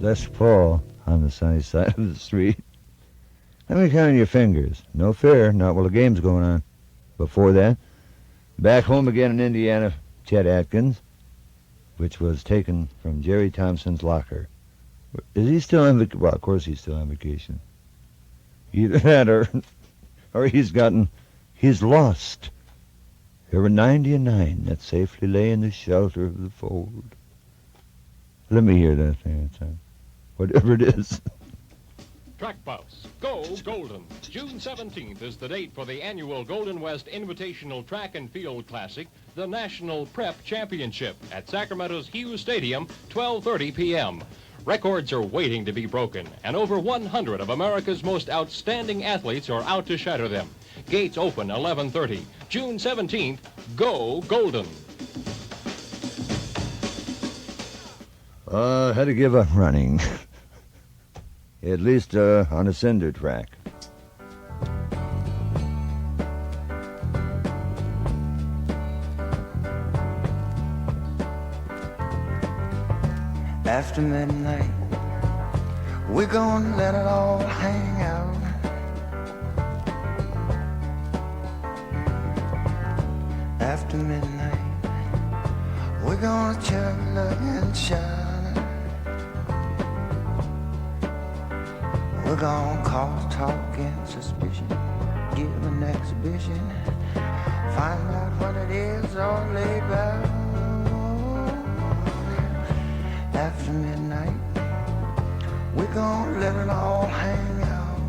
less fall on the sunny side of the street. Let me count your fingers. No fair, not while the game's going on. Before that, back home again in Indiana, Chet Atkins, which was taken from Jerry Thompson's locker. Is he still on vacation? Well, of course he's still on vacation. Either that or he's lost. There were 99 that safely lay in the shelter of the fold. Let me hear that thing, whatever it is. Track Bus, go Golden. June 17th is the date for the annual Golden West Invitational Track and Field Classic, the National Prep Championship at Sacramento's Hughes Stadium, 12:30 p.m. Records are waiting to be broken, and over 100 of America's most outstanding athletes are out to shatter them. Gates open 11:30. June 17th, go Golden. Had to give up running. At least on a cinder track. After midnight, we're gonna let it all hang out. After midnight, we're gonna chug, look, and shine. We're gonna cause talk and suspicion, give an exhibition, find out what it is all about. After midnight, we're gonna let it all hang out.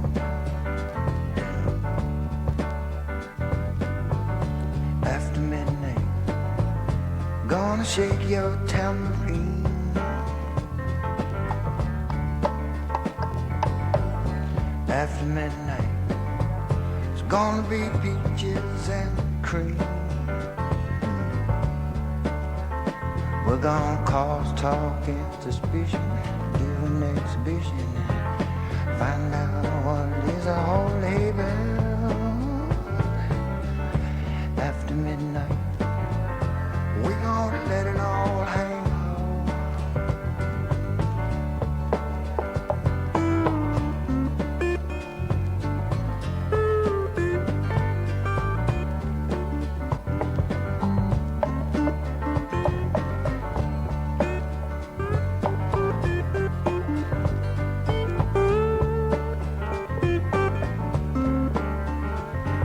After midnight, gonna shake your tambourine. After midnight, it's gonna be peaches and cream. We're gonna cause talk and suspicion, give an exhibition, find out what it is all about. After midnight, we're gonna let it all hang out.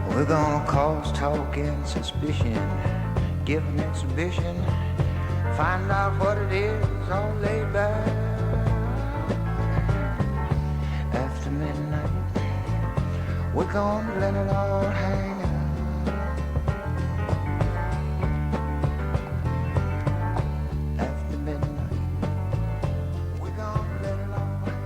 We're gonna cause talk and suspicion, give an exhibition, find out what it is all laid back. After midnight, we're gonna let it all hang out. After midnight, we're gonna let it all hang out.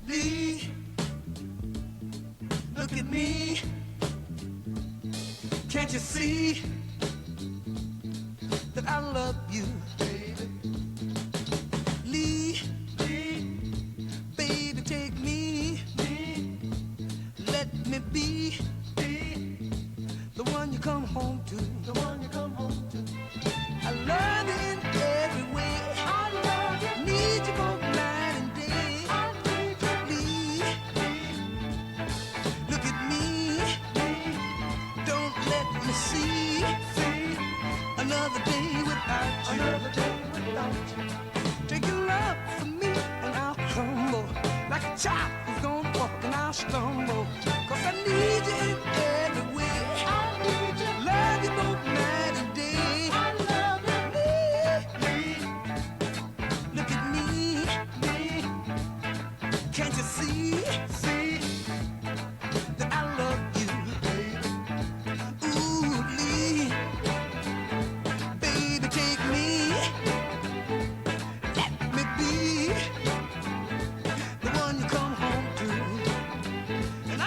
Lee, look at me. Can't you see that I love you, baby? Lee, baby, take me. Let me be the one you come home to. The one you come home to. I love you in every way. I love you. Need you both night and day. Look at me. Don't let me see another day without you. Another day without you. Take your love from me and I'll crumble like a child who's gonna walk and I'll stumble. 'Cause I need you in every way. I need you. Love you both night and day. I love you. Look at me. Can't you see that I love you, baby? Ooh, Lee, baby, take me. Let me be the one you come home to. And I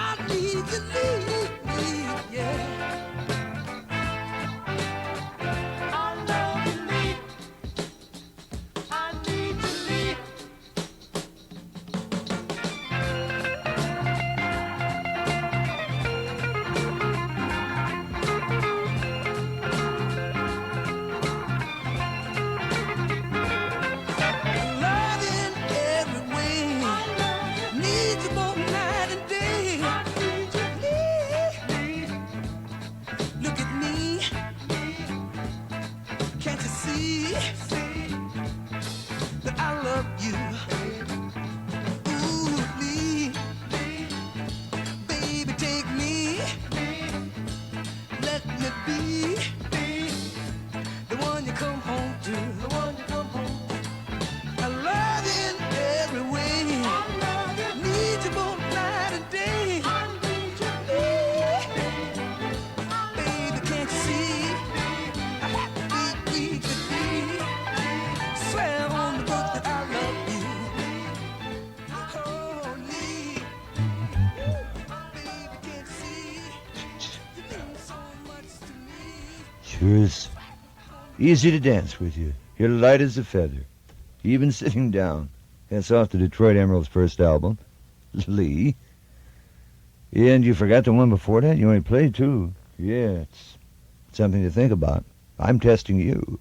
Sure is easy to dance with you. You're light as a feather, even sitting down. That's off the Detroit Emerald's first album, Lee. And you forgot the one before that? You only played two. Yeah, it's something to think about. I'm testing you,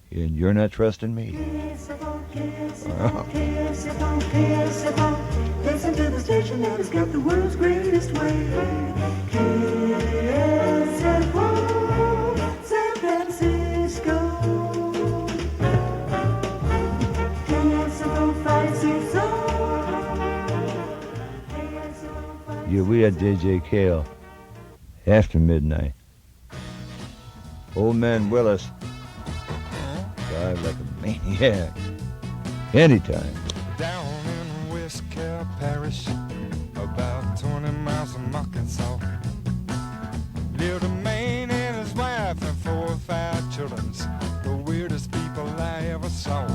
and you're not trusting me. KSFO, KSFO, KSFO. Listen to the station that has got the world's greatest wave. KSFO, San Francisco. KSFO 560. Yeah, we had DJ Kale after midnight. Old man Willis drive like a maniac. Anytime. Down in West Cal Parish, about 20 miles from Arkansas, lived a man and his wife and 4 or 5 children, the weirdest people I ever saw.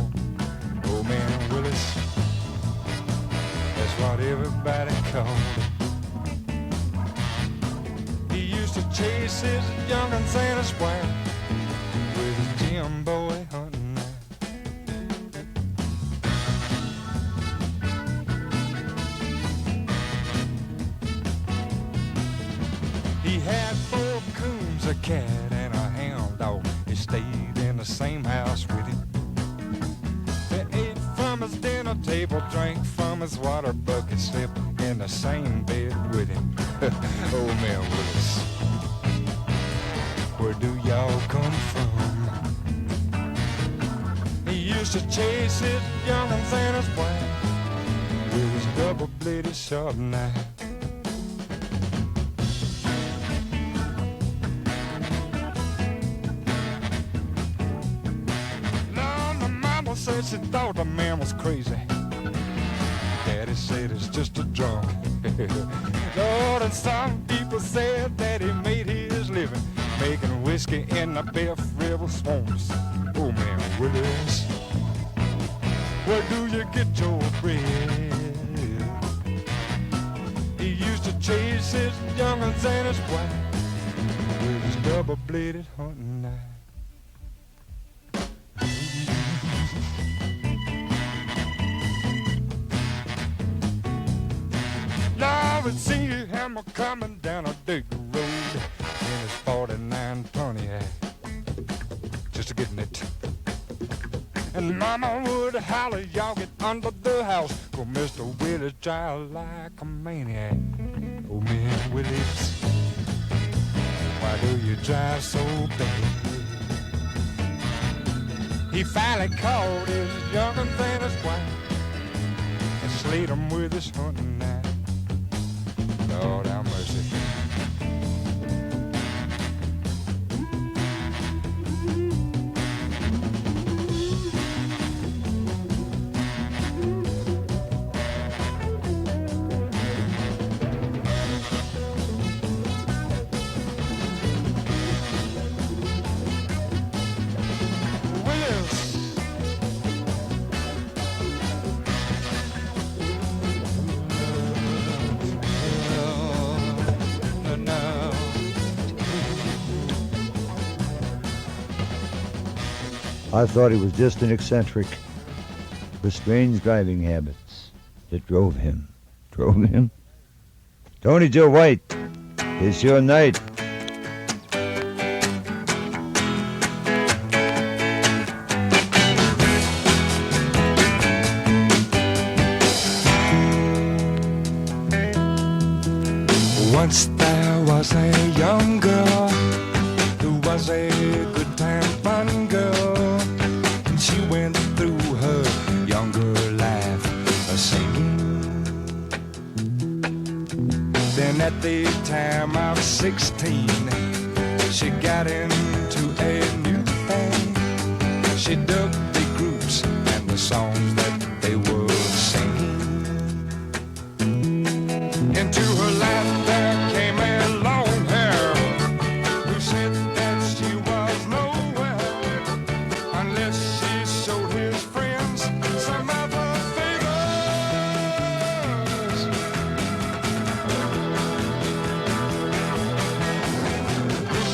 Old man Willis, that's what everybody called him. He used to chase his young'uns and his wife with his Jim boy hunting knife. He had 4 coons, a cat, and a hound dog. He stayed in the same house with him. They ate from his dinner table, drank from his water bucket, slept in the same bed with him. Old man Willis, where do y'all come from? He used to chase his young'uns and his wife with his double-bladed sharp knife. Said she thought the man was crazy. Daddy said it's just a drunk. Lord, and some people said that he made his living making whiskey in the Biff River swamps. Oh man Willis, where do you get your bread? He used to chase his young'uns and his wife with his double-bladed hunting knife. I would see him coming down a dirt road in his 49 Pontiac, just getting it. And Mama would holler, y'all get under the house, 'cause Mr. Willis drive like a maniac. Oh man Willis, why do you drive so bad? He finally called his young'uns and his wife and slayed them with his hunting knife. Lord have mercy. I thought he was just an eccentric with strange driving habits that drove him. Tony Joe White, it's your night. Once there was a young girl who was a good time fun girl, and she went through her younger life a-singing. Then at the time of 16, she got into a new thing. She dug the groups and the songs that they were singing. Into her life there came a long hair who said that she was nowhere unless she showed his friends some other favors.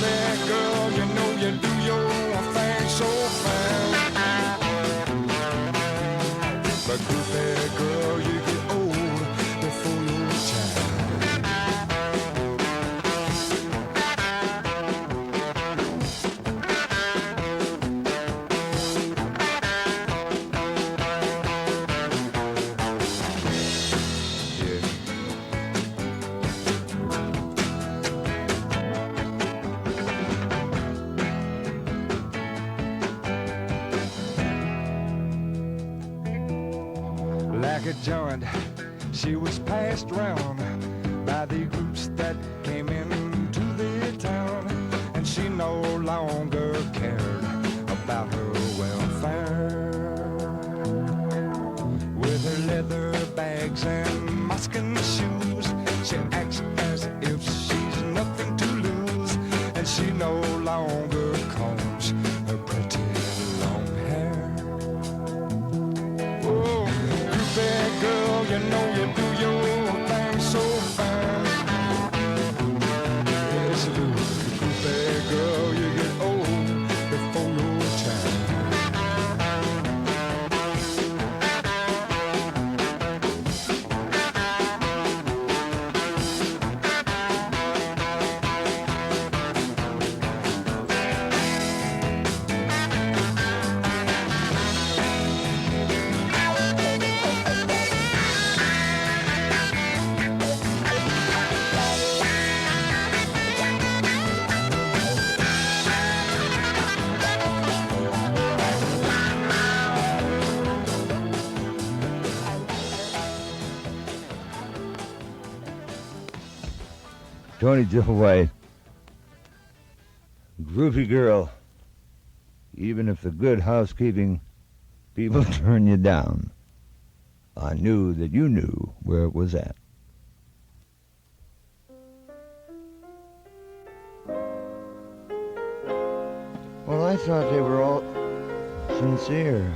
There, girl, you know But groupie girl, you get old before your time. Like a joint, she was passed around by the groups that came into the town, and she no longer cared about her welfare. With her leather bags and moskin shoes, she acts as if she's nothing to lose, and she no longer combs her pretty long hair. Oh, groupie girl, you know you do your thing so fine. Yes, you do. Groupie girl, you get old before your time. Tony Joe White. Groovy girl. Even if the good housekeeping people turn you down, I knew that you knew where it was at. Well, I thought they were all sincere.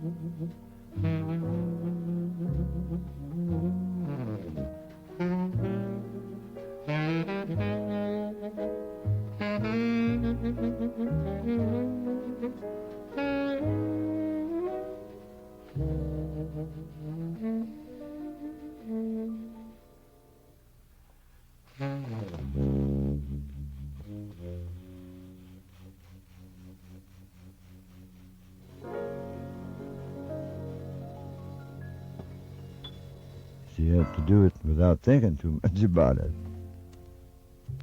So you have to do it without thinking too much about it,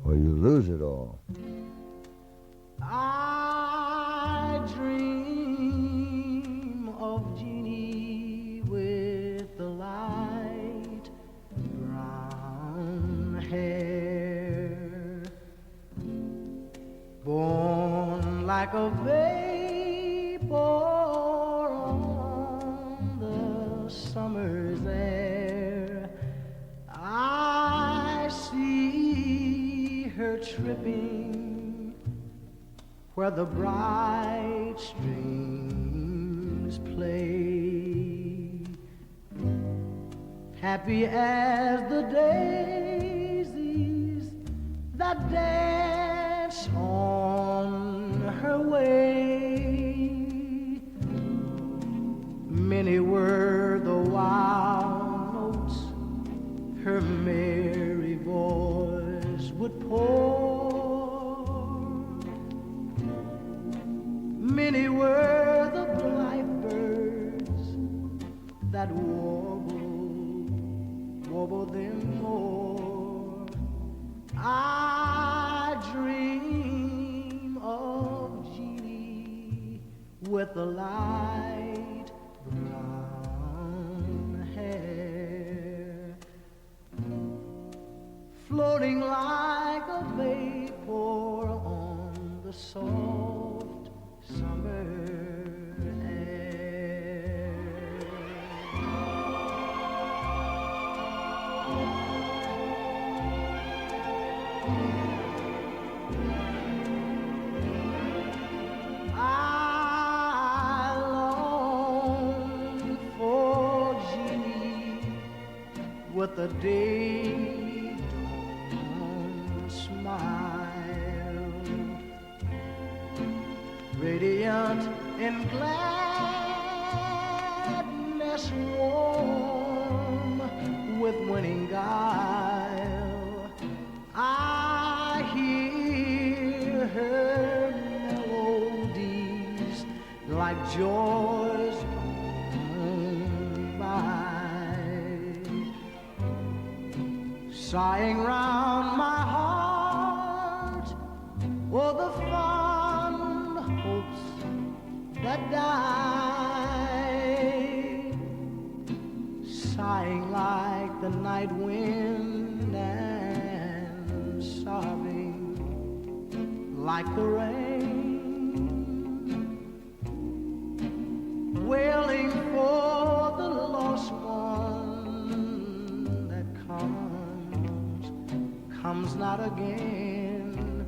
or you lose it all. I dream of Jeannie with the light brown hair, born like a vapor on the summer's air. I see her tripping where the bright strings play, happy as the daisies that dance on her way. Many were the wild notes her merry voice would pour. Many were the blackbirds that warble them more. I dream of Jeannie with the light brown hair, floating like a vapor on the soft summer air. I long for Jeannie with a day dawn smile, radiant in gladness, warm with winning guile. I hear her melodies like joys gone by, sighing round my heart, oh, the fond hopes that die, sighing like the night wind and sobbing like the rain, wailing for the lost one that comes not again.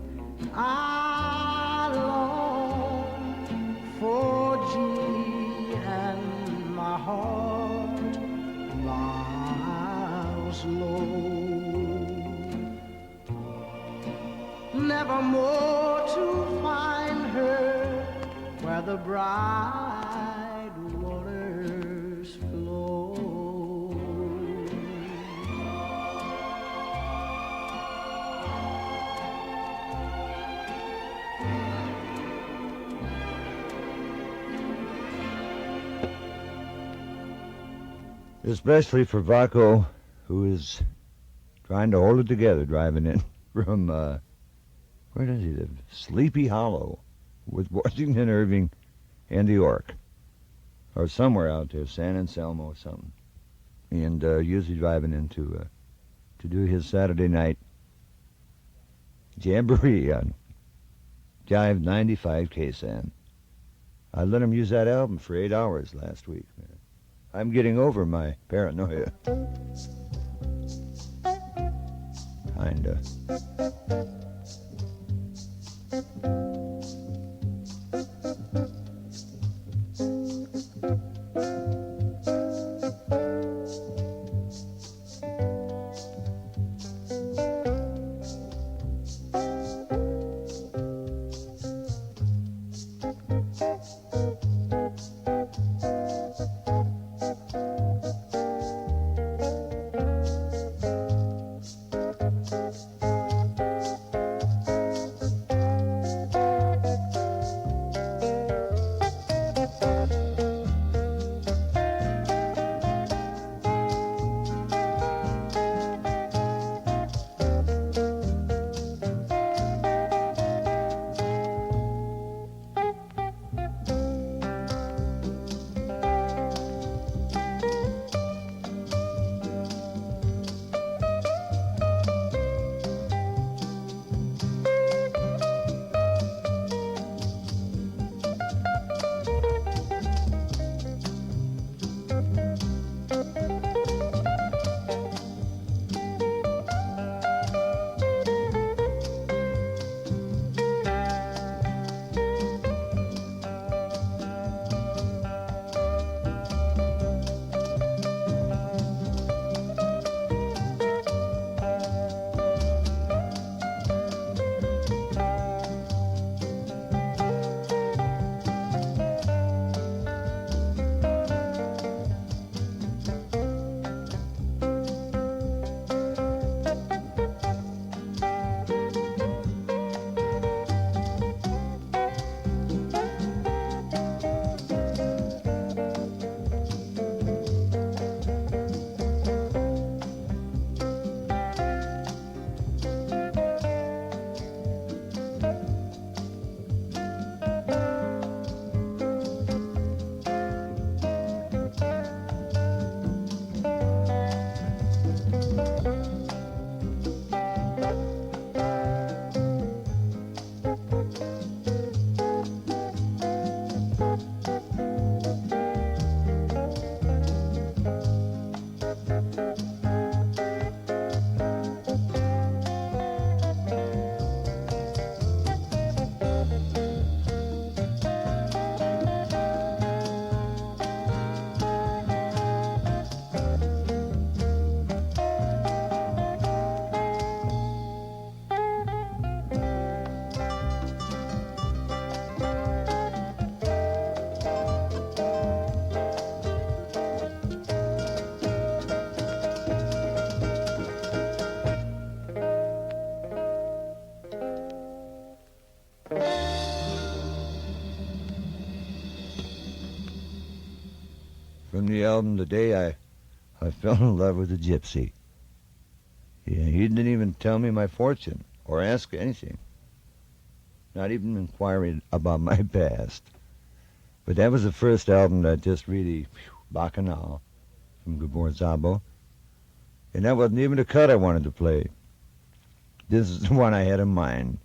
I long for Jeannie and my heart lies low, never more to find her where the bright waters flow. Especially for Vaco, who is trying to hold it together driving in from, where does he live? Sleepy Hollow, with Washington Irving and the York, or somewhere out there, San Anselmo or something. And usually driving in to do his Saturday night jamboree on Jive 95 KSAN. I let him use that album for 8 hours last week. I'm getting over my paranoia. Kinda. from the album the day I fell in love with a gypsy. Yeah, he didn't even tell me my fortune or ask anything. Not even inquiring about my past. But that was the first album that just really, Bacchanal, from Gabor Szabo. And that wasn't even the cut I wanted to play. This is the one I had in mind.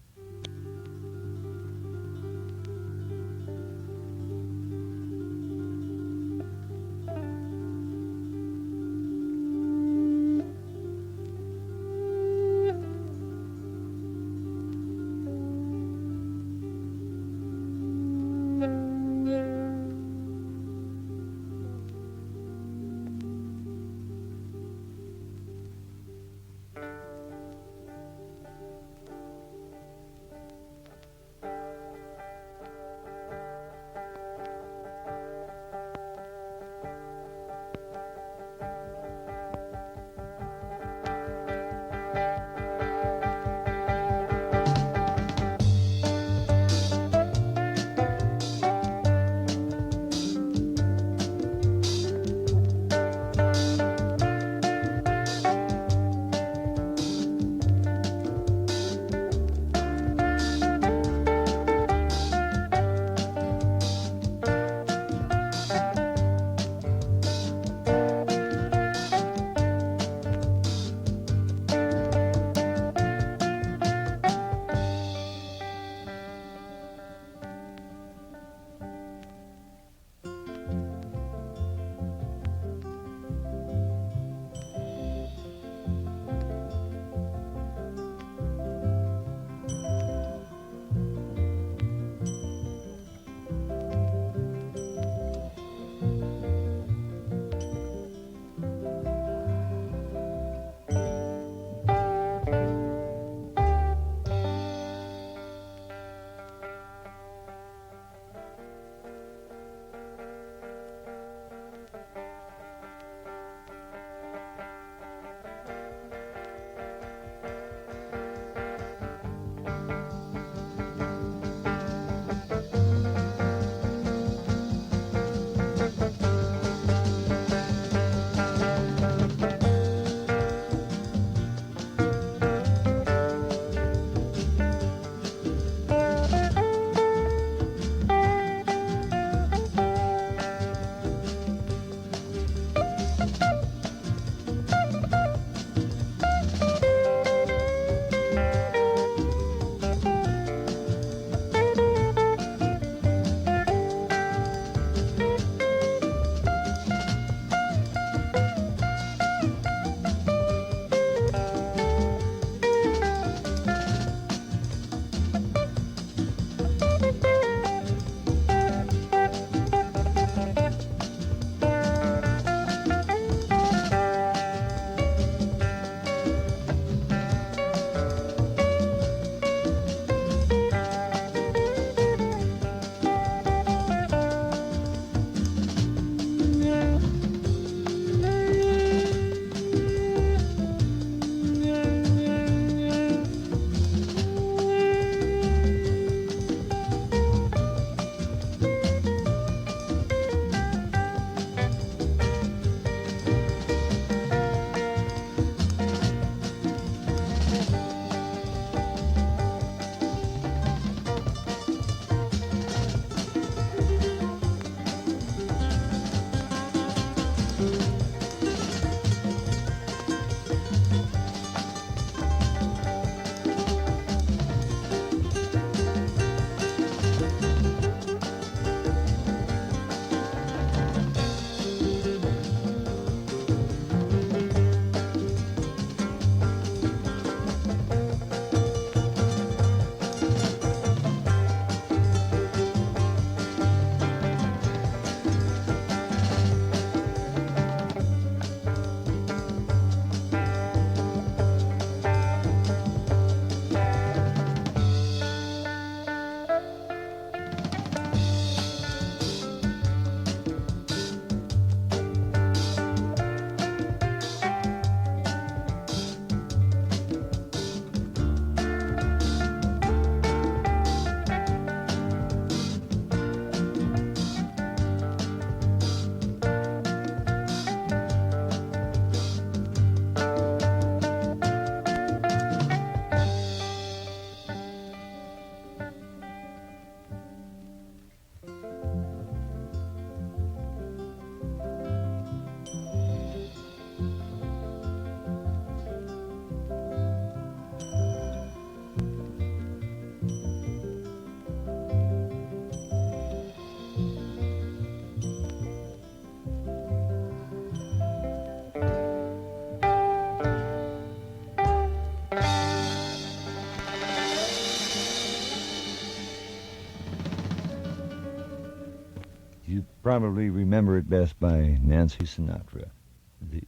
probably remember it best by Nancy Sinatra.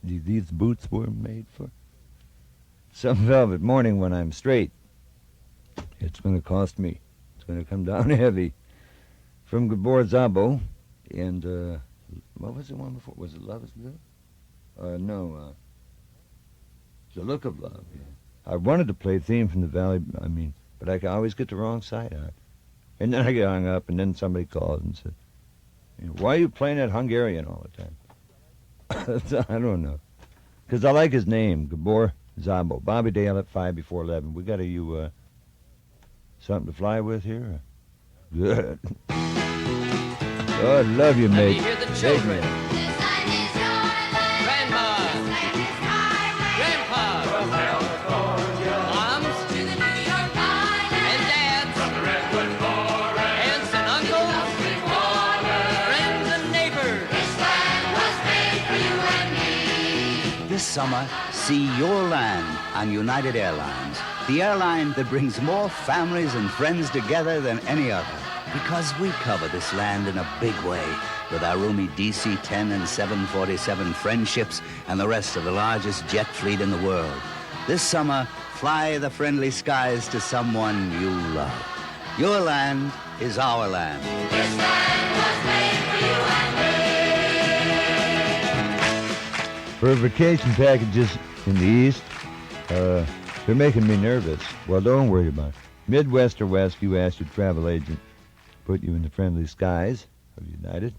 These boots were made for some velvet morning when I'm straight. It's going to cost me. It's going to come down heavy. From Gabor Szabo, and what was the one before? Was it Love is Good? No. The Look of Love. Yeah. I wanted to play theme from the Valley. But I always get the wrong side out. And then I get hung up, and then somebody calls and says, "Why are you playing that Hungarian all the time?" I don't know. Because I like his name, Gabor Szabo. Bobby Dale at 5 before 11. We got you something to fly with here? Good. Oh, I love you, mate. Let me hear the Take children. me. Grandma. Grandpa. Moms. And dads. Aunts and uncles. Friends and neighbors. This summer, see your land on United Airlines, the airline that brings more families and friends together than any other. Because we cover this land in a big way with our roomy DC-10 and 747 friendships and the rest of the largest jet fleet in the world. This summer, fly the friendly skies to someone you love. Your land is our land. This land was made for you and me. For vacation packages in the East, they're making me nervous. Well, don't worry about it. Midwest or West, you ask your travel agent. Put you in the friendly skies of United.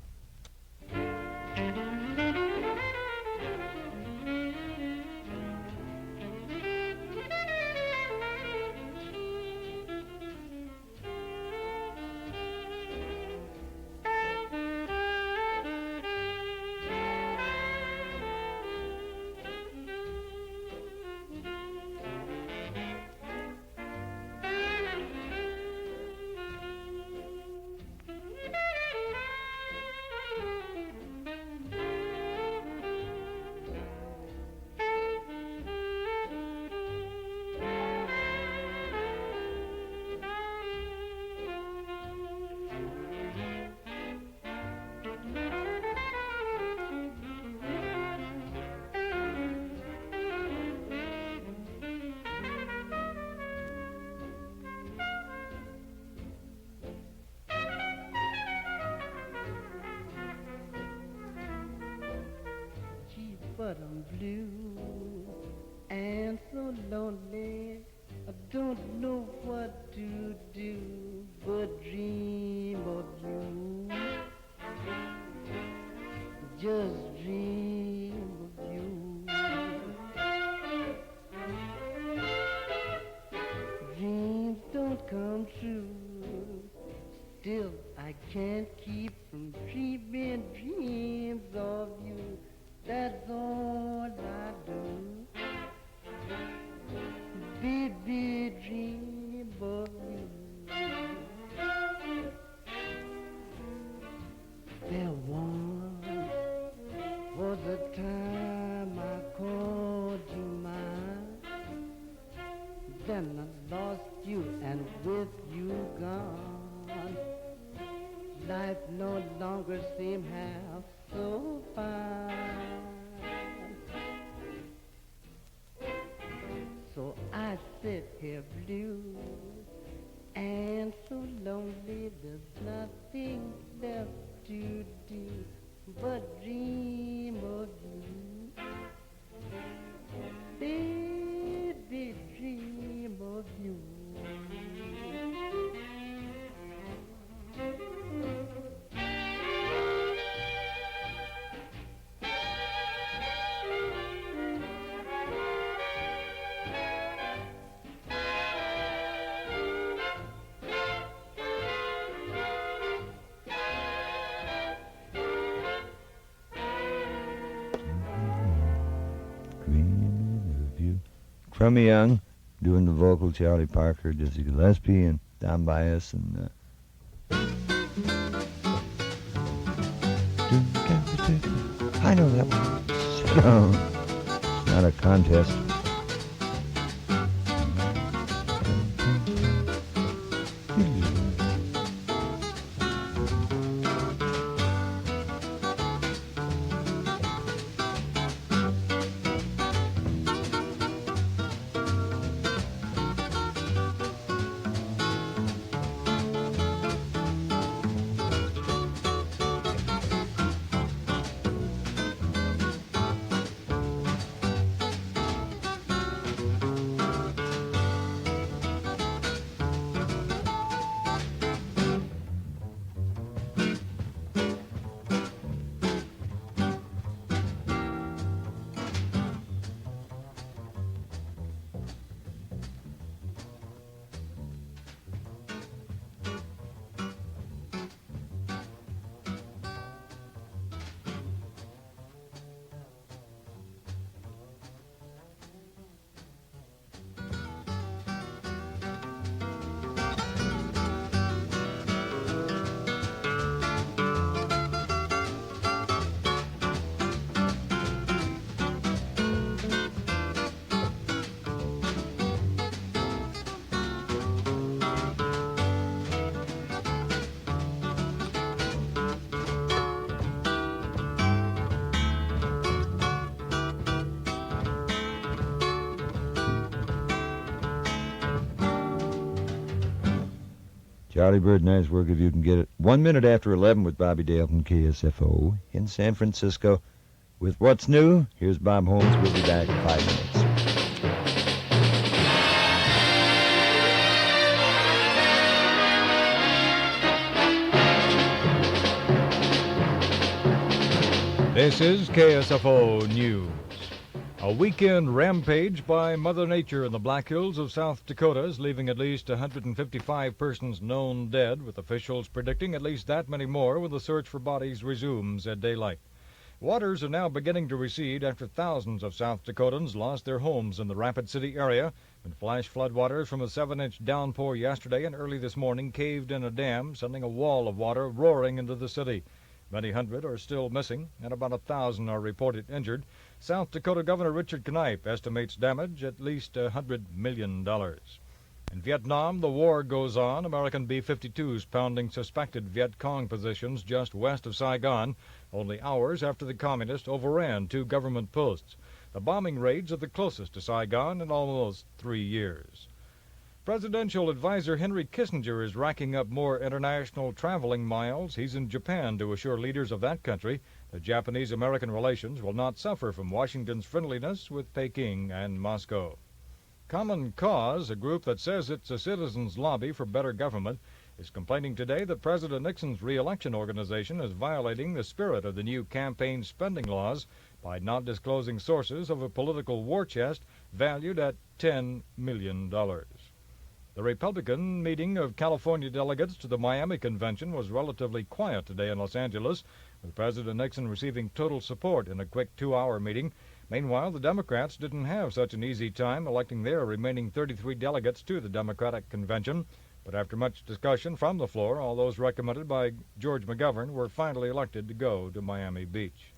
But I'm blue and so lonely. I don't know what to do but dream of you. Just dream of you. Dreams don't come true. Still, I can't keep from dreaming dreams of you. That's all I do. Baby, dream of you. There once was a time I called you mine. Then I lost you, and with you gone, life no longer seemed half so fine. So I sit here blue and so lonely, there's nothing left to do but dream of you. Baby, dream of you. Crummy Young doing the vocal, Charlie Parker, Dizzy Gillespie, and Don Bias, and I know that one. So, it's not a contest. Charlie Bird, nice work if you can get it. 1 minute after 11 with Bobby Dale from KSFO in San Francisco. With What's New, here's Bob Holmes. We'll be back in 5 minutes. This is KSFO News. A weekend rampage by Mother Nature in the Black Hills of South Dakota is leaving at least 155 persons known dead, with officials predicting at least that many more when the search for bodies resumes at daylight. Waters are now beginning to recede after thousands of South Dakotans lost their homes in the Rapid City area when flash floodwaters from a 7-inch downpour yesterday and early this morning caved in a dam, sending a wall of water roaring into the city. Many hundred are still missing, and about 1,000 are reported injured. South Dakota Governor Richard Knipe estimates damage at least $100 million. In Vietnam, the war goes on. American B-52s pounding suspected Viet Cong positions just west of Saigon, only hours after the communists overran 2 government posts. The bombing raids are the closest to Saigon in almost 3 years. Presidential advisor Henry Kissinger is racking up more international traveling miles. He's in Japan to assure leaders of that country that Japanese-American relations will not suffer from Washington's friendliness with Peking and Moscow. Common Cause, a group that says it's a citizens' lobby for better government, is complaining today that President Nixon's re-election organization is violating the spirit of the new campaign spending laws by not disclosing sources of a political war chest valued at $10 million. The Republican meeting of California delegates to the Miami Convention was relatively quiet today in Los Angeles, with President Nixon receiving total support in a quick 2-hour meeting. Meanwhile, the Democrats didn't have such an easy time electing their remaining 33 delegates to the Democratic Convention, but after much discussion from the floor, all those recommended by George McGovern were finally elected to go to Miami Beach.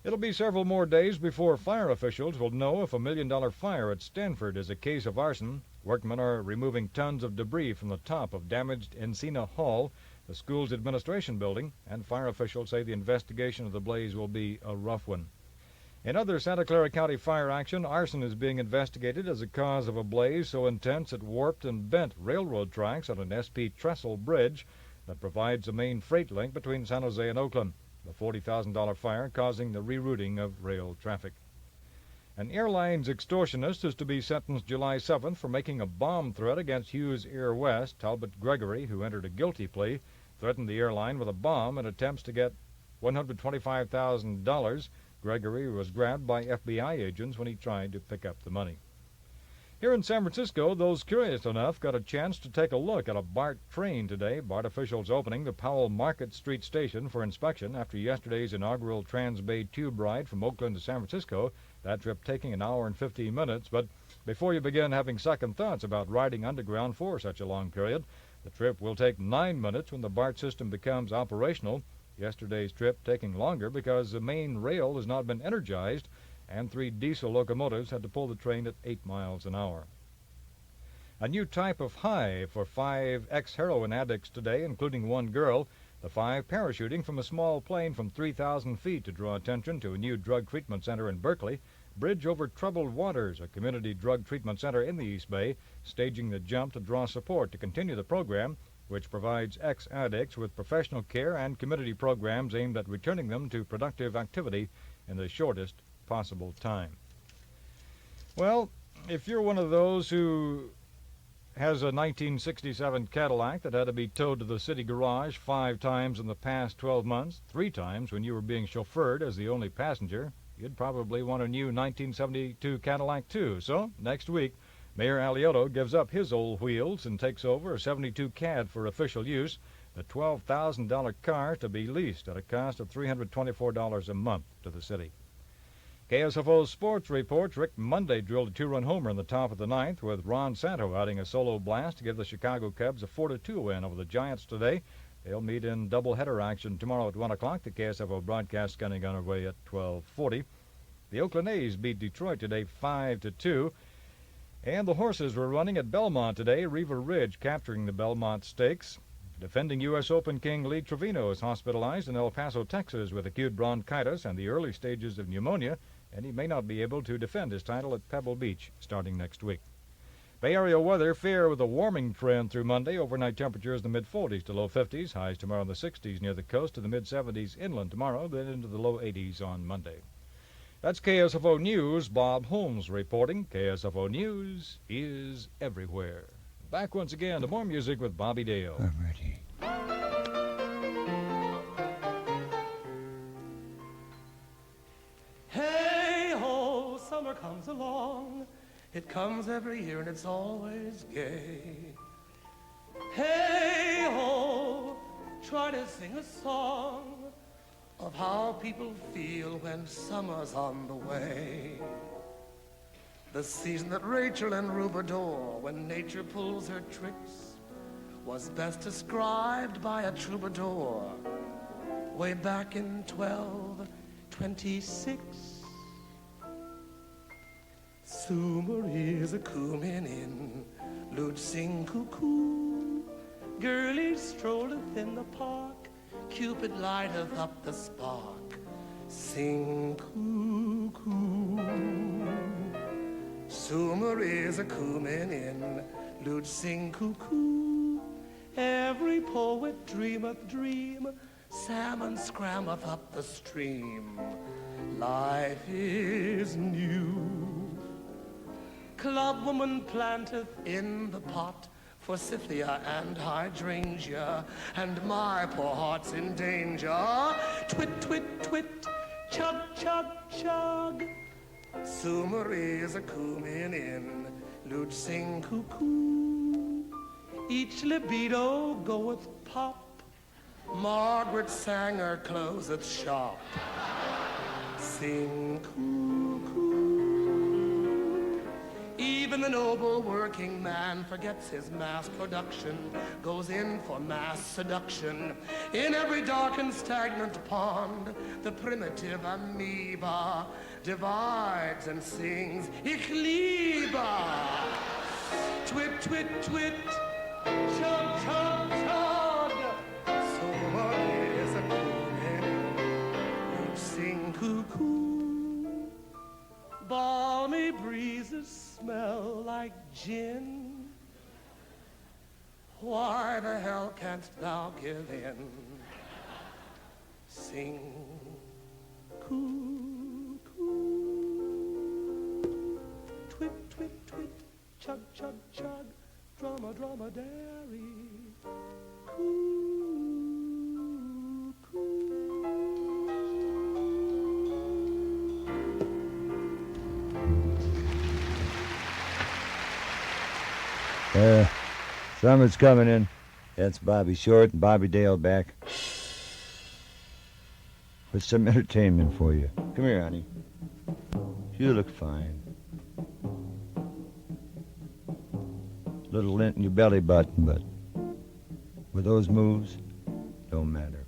It'll be several more days before fire officials will know if a $1 million fire at Stanford is a case of arson. Workmen are removing tons of debris from the top of damaged Encina Hall, the school's administration building, and fire officials say the investigation of the blaze will be a rough one. In other Santa Clara County fire action, arson is being investigated as a cause of a blaze so intense it warped and bent railroad tracks on an SP trestle bridge that provides a main freight link between San Jose and Oakland. The $40,000 fire causing the rerouting of rail traffic. An airlines extortionist is to be sentenced July 7th for making a bomb threat against Hughes Air West. Talbot Gregory, who entered a guilty plea, threatened the airline with a bomb in attempts to get $125,000. Gregory was grabbed by FBI agents when he tried to pick up the money. Here in San Francisco, those curious enough got a chance to take a look at a BART train today. BART officials opening the Powell Market Street station for inspection after yesterday's inaugural Trans-Bay tube ride from Oakland to San Francisco, that trip taking an hour and 15 minutes. But before you begin having second thoughts about riding underground for such a long period, the trip will take 9 minutes when the BART system becomes operational. Yesterday's trip taking longer because the main rail has not been energized, and 3 diesel locomotives had to pull the train at 8 miles an hour. A new type of high for 5 ex-heroin addicts today, including 1 girl. The 5 parachuting from a small plane from 3,000 feet to draw attention to a new drug treatment center in Berkeley. Bridge Over Troubled Waters, a community drug treatment center in the East Bay, staging the jump to draw support to continue the program, which provides ex-addicts with professional care and community programs aimed at returning them to productive activity in the shortest possible time. Well, if you're one of those who has a 1967 Cadillac that had to be towed to the city garage 5 times in the past 12 months, 3 times when you were being chauffeured as the only passenger, you'd probably want a new 1972 Cadillac too. So, next week, Mayor Aliotto gives up his old wheels and takes over a 72 Cad for official use, the $12,000 car to be leased at a cost of $324 a month to the city. KSFO Sports reports Rick Monday drilled a 2-run homer in the top of the 9th, with Ron Santo adding a solo blast to give the Chicago Cubs a 4-2 win over the Giants today. They'll meet in doubleheader action tomorrow at 1 o'clock. The KSFO broadcast getting underway at 12:40. The Oakland A's beat Detroit today 5-2. And the horses were running at Belmont today. Riva Ridge capturing the Belmont Stakes. Defending U.S. Open king Lee Trevino is hospitalized in El Paso, Texas with acute bronchitis and the early stages of pneumonia, and he may not be able to defend his title at Pebble Beach starting next week. Bay Area weather fair with a warming trend through Monday. Overnight temperatures in the mid-40s to low 50s. Highs tomorrow in the 60s near the coast to the mid-70s inland tomorrow, then into the low 80s on Monday. That's KSFO News. Bob Holmes reporting. KSFO News is everywhere. Back once again to more music with Bobby Dale. I'm ready. Hey ho, summer comes along. It comes every year and it's always gay. Hey ho, try to sing a song of how people feel when summer's on the way. The season that Rachel and Rube adore, when nature pulls her tricks, was best described by a troubadour way back in 1226. Summer is a coomin' in, lute sing cuckoo. Girlie strolleth in the park, Cupid lighteth up the spark. Sing cuckoo. Summer is a coomin' in, lute sing cuckoo. Every poet dreameth dream, salmon scrammeth up the stream. Life is new. Clubwoman planteth in the pot forsythia and hydrangea, and my poor heart's in danger. Twit, twit, twit, chug, chug, chug. Summer is a coomin' in, lute sing cuckoo. Each libido goeth pop, Margaret Sanger closeth shop. Sing cuckoo. Even the noble working man forgets his mass production, goes in for mass seduction. In every dark and stagnant pond, the primitive amoeba divides and sings, Ich liebe. Twit, twit, twit, chug, chug, chug. Summer is a coomin', you sing cuckoo. Balmy breezes smell like gin. Why the hell canst thou give in? Sing coo, coo. Twit, twit, twit, chug, chug, chug. Drama, dromedary. Coo, coo. Summer's coming in. That's Bobby Short and Bobby Dale back with some entertainment for you. Come here, honey. You look fine. Little lint in your belly button, but with those moves, don't matter.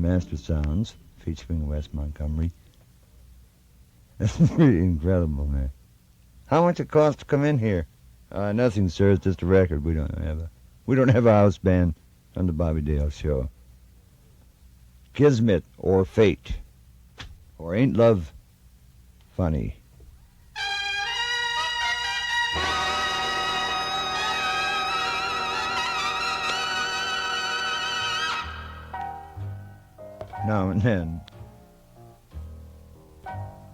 Master Sounds, featuring Wes Montgomery. That's pretty incredible, man. How much it cost to come in here? Nothing, sir. It's just a record. We don't have a house band on the Bobby Dale Show. Kismet or fate, or ain't love funny? Now and then.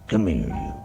Come here, you.